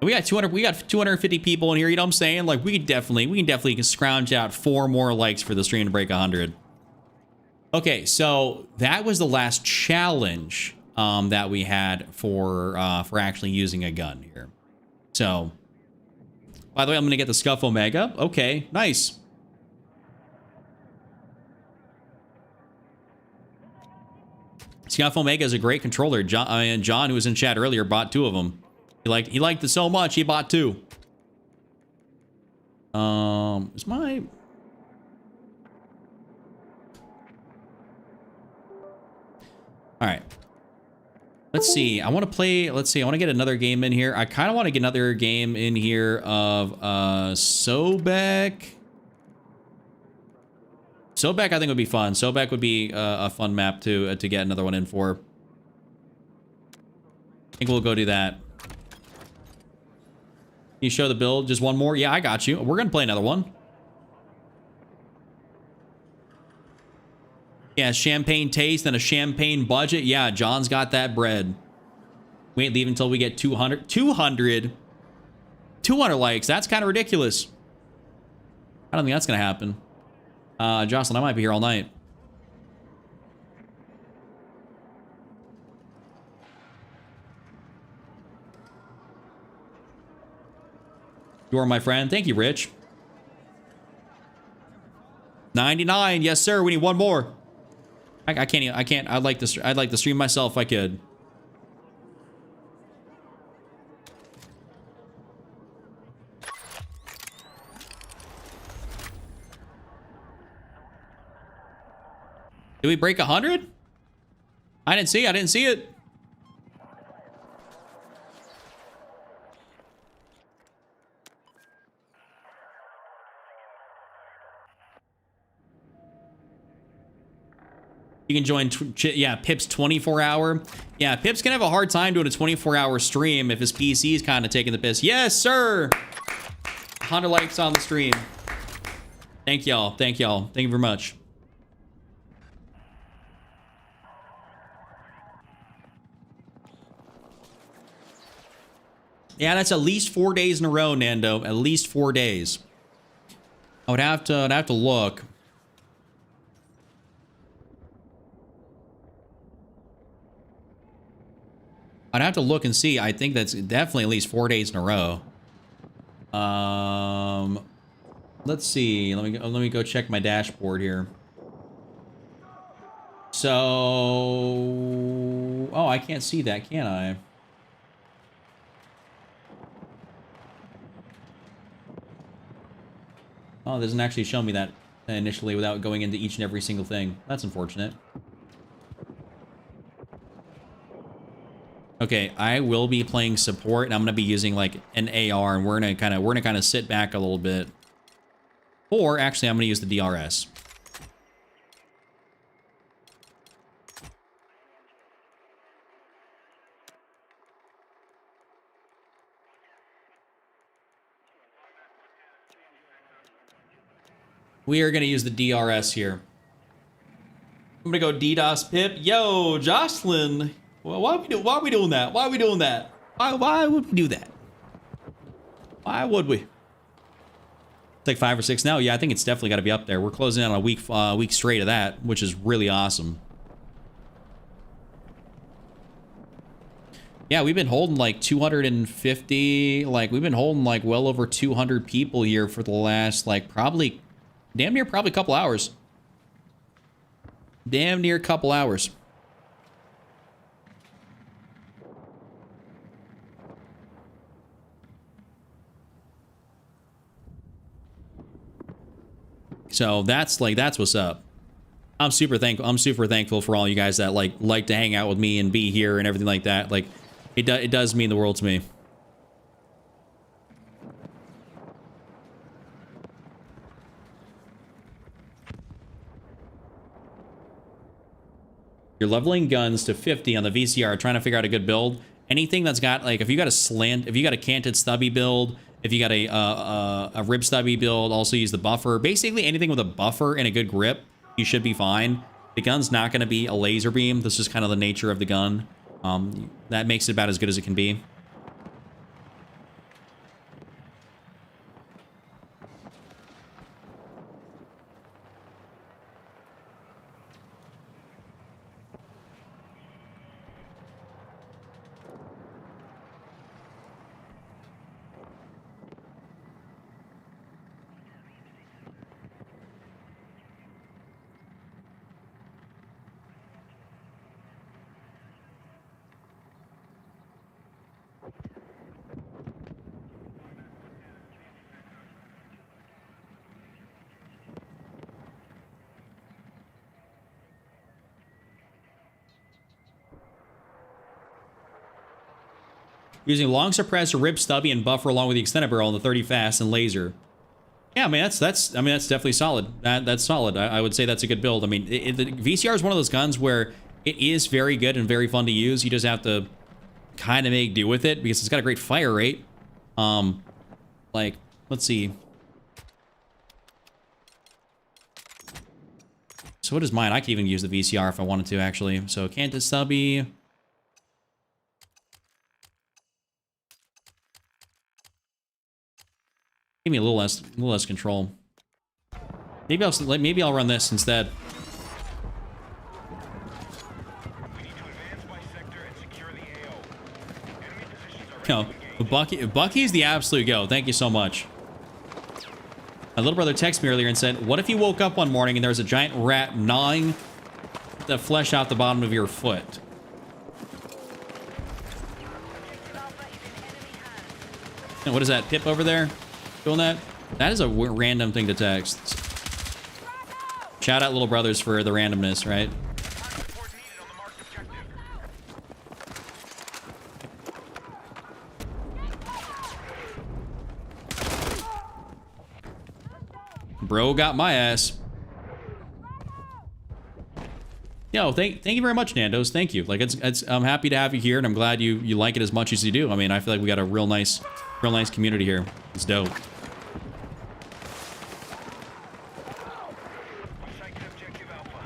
We got 250 people in here, you know what I'm saying? Like, we can definitely scrounge out 4 more likes for the stream to break 100. Okay, so that was the last challenge that we had for actually using a gun here. So, by the way, I'm gonna get the Scuff Omega. Okay, nice. Scuff Omega is a great controller. John, and John, who was in chat earlier, bought 2 of them. He liked it so much, he bought 2. Is my... All right. Let's see. I want to play... Let's see. I want to get another game in here. I kind of want to get another game in here of Sobek. Sobek, I think, would be fun. Sobek would be a fun map to get another one in for. I think we'll go do that. You show the build. Just one more? Yeah, I got you. We're going to play another one. Yeah, champagne taste and a champagne budget. Yeah, John's got that bread. We ain't leave until we get 200. 200 likes. That's kind of ridiculous. I don't think that's going to happen. Jocelyn, I might be here all night. You are my friend. Thank you, Rich. 99. Yes, sir. We need one more. I can't. I'd like to stream myself if I could. Did we break 100? I didn't see it. You can join, yeah, Pip's 24-hour. Yeah, Pip's gonna have a hard time doing a 24-hour stream if his PC is kind of taking the piss. Yes, sir. 100 likes on the stream. Thank y'all. Thank y'all. Thank you very much. Yeah, that's at least 4 days in a row, Nando. At least 4 days. I'd have to look. I'd have to look and see. I think that's definitely at least 4 days in a row. Let's see. Let me go check my dashboard here. So, oh, I can't see that, can I? Oh, it doesn't actually show me that initially without going into each and every single thing. That's unfortunate. Okay, I will be playing support, and I'm gonna be using like an AR, and we're gonna kind of sit back a little bit. Or actually, I'm gonna use the DRS. We are gonna use the DRS here. I'm gonna go DDoS Pip. Yo, Jocelyn. Well, why are we doing that? Why are we doing that? Why would we do that? Why would we? It's like 5 or 6 now. Yeah, I think it's definitely got to be up there. We're closing in on a week straight of that, which is really awesome. Yeah, we've been holding like 250. Like we've been holding like well over 200 people here for the last like probably damn near a couple hours. Damn near a couple hours. So that's what's up. I'm super thankful for all you guys that like to hang out with me and be here and everything like that. Like it does mean the world to me. You're leveling guns to 50 on the VCR, trying to figure out a good build. Anything that's got like, if you got a canted stubby build, if you got a rib stubby build, also use the buffer. Basically anything with a buffer and a good grip, you should be fine. The gun's not going to be a laser beam. This is kind of the nature of the gun. That makes it about as good as it can be. using long suppressor, rib stubby, and buffer along with the extended barrel and the 30 fast and laser. Yeah, I mean that's definitely solid. That's solid. I would say that's a good build. I mean, the VCR is one of those guns where it is very good and very fun to use. You just have to kind of make do with it because it's got a great fire rate. Like, let's see. So what is mine? I could even use the VCR if I wanted to, actually. So canted stubby. Give me a little less control. Maybe I'll run this instead. We need to advance by sector and secure the AO. Enemy positions are No, Bucky's the absolute go. Thank you so much. My little brother texted me earlier and said, "What if you woke up one morning and there was a giant rat gnawing the flesh out the bottom of your foot?" And what is that, Pip over there? Doing that? That is a random thing to text. Shout out little brothers for the randomness, right? support needed on the marked objective. Bro got my ass. Yo, thank you very much, Nando's. Thank you. Like I'm happy to have you here, and I'm glad you like it as much as you do. I mean, I feel like we got a real nice community here. It's dope. Sighted objective Alpha.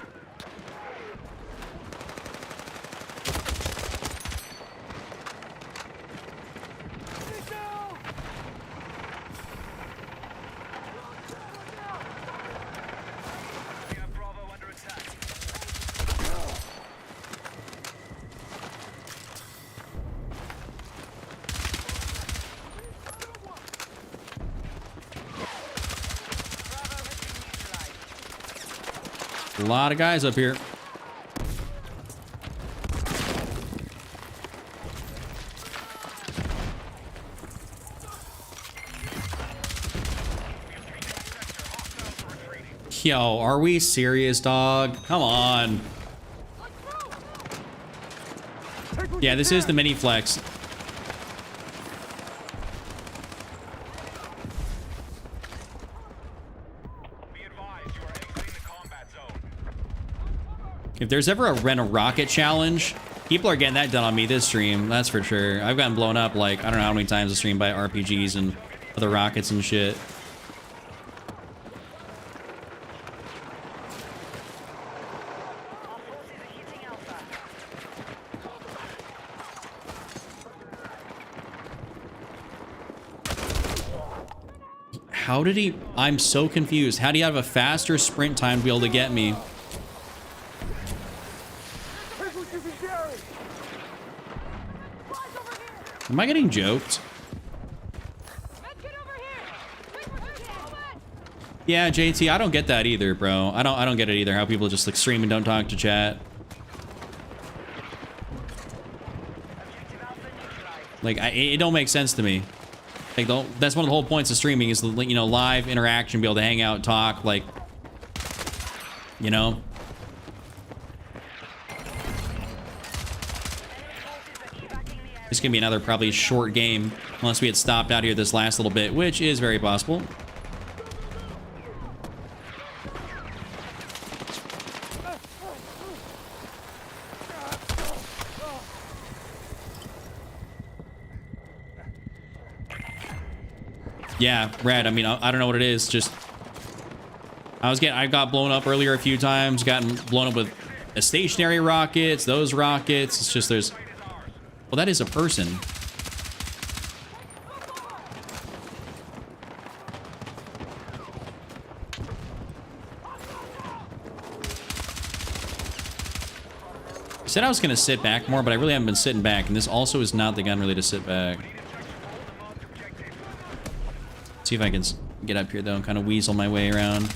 We have Bravo under attack. A lot of guys up here. Yo, are we serious, dog? Come on. Yeah, this is the mini flex. Be advised, you are exiting the combat zone. If there's ever a rent a rocket challenge, people are getting that done on me this stream. That's for sure. I've gotten blown up like, I don't know how many times this stream by RPGs and other rockets and shit. Our forces are hitting Alpha. How did he... I'm so confused. How do you have a faster sprint time to be able to get me? Take what you can carry. Am I getting joked? Yeah, JT, I don't get that either, bro. I don't get it either. How people just like stream and don't talk to chat. Like, it don't make sense to me. Like, that's one of the whole points of streaming is, you know, live interaction, be able to hang out, talk, like, you know. This is gonna be another probably short game unless we had stopped out here this last little bit, which is very possible. Yeah, Red. I mean, I don't know what it is. Just I got blown up earlier a few times. Gotten blown up with a stationary rockets. Those rockets. It's just there's. Well, that is a person. I said I was gonna sit back more, but I really haven't been sitting back, and this also is not the gun really to sit back. See if I can get up here though and kind of weasel my way around.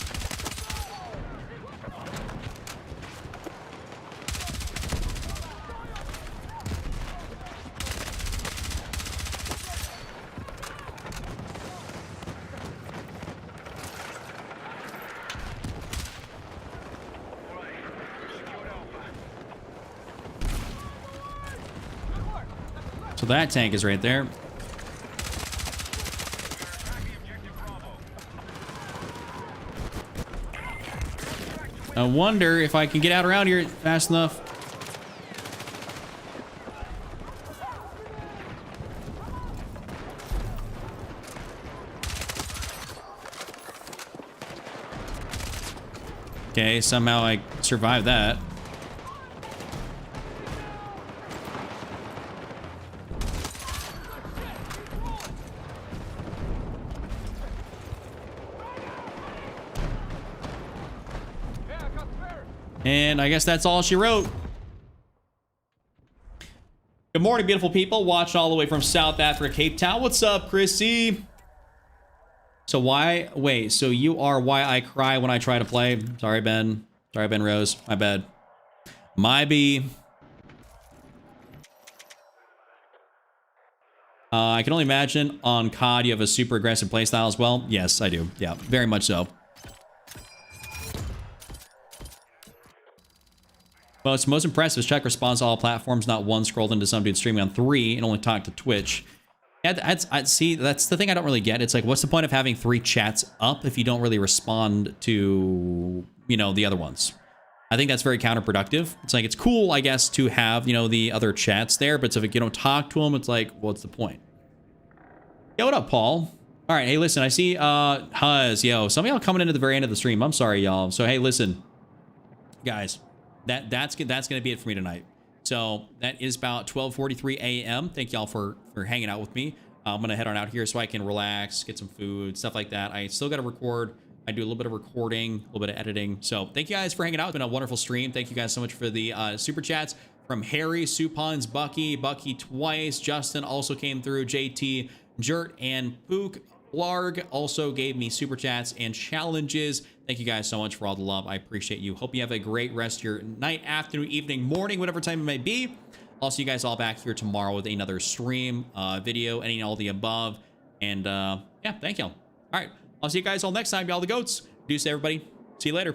So that tank is right there. I wonder if I can get out around here fast enough. Okay, somehow I survived that. And I guess that's all she wrote. Good morning, beautiful people. Watching all the way from South Africa, Cape Town. What's up, Chrissy? So wait, so you are why I cry when I try to play. Sorry, Ben. Sorry, Ben Rose. My bad. My B. I can only imagine on COD you have a super aggressive playstyle as well. Yes, I do. Yeah, very much so. Well, it's most impressive is check response to all platforms, not one scrolled into some dude streaming on 3 and only talk to Twitch. Yeah, I see, that's the thing I don't really get. It's like, what's the point of having 3 chats up if you don't really respond to, you know, the other ones? I think that's very counterproductive. It's like, it's cool, I guess, to have, you know, the other chats there, but if you don't talk to them, it's like, what's the point? Yo, what up, Paul? All right, hey, listen, I see Huz, yo, some of y'all coming into the very end of the stream. I'm sorry, y'all. So, hey, listen, guys. That's gonna be it for me tonight. So that is about 12:43 a.m. Thank y'all for hanging out with me. I'm gonna head on out here so I can relax, get some food, stuff like that. I still gotta record. I do a little bit of recording, a little bit of editing. So thank you guys for hanging out. It's been a wonderful stream. Thank you guys so much for the super chats from Harry, Supons, Bucky twice. Justin also came through. JT, Jert, and Pook. Larg also gave me super chats and challenges. Thank you guys so much for all the love. I appreciate you. Hope you have a great rest of your night, afternoon, evening, morning, whatever time it may be. I'll see you guys all back here tomorrow with another stream, video, any and all the above. And yeah, thank y'all. All right, I'll see you guys all next time, y'all the goats. Deuce, everybody. See you later.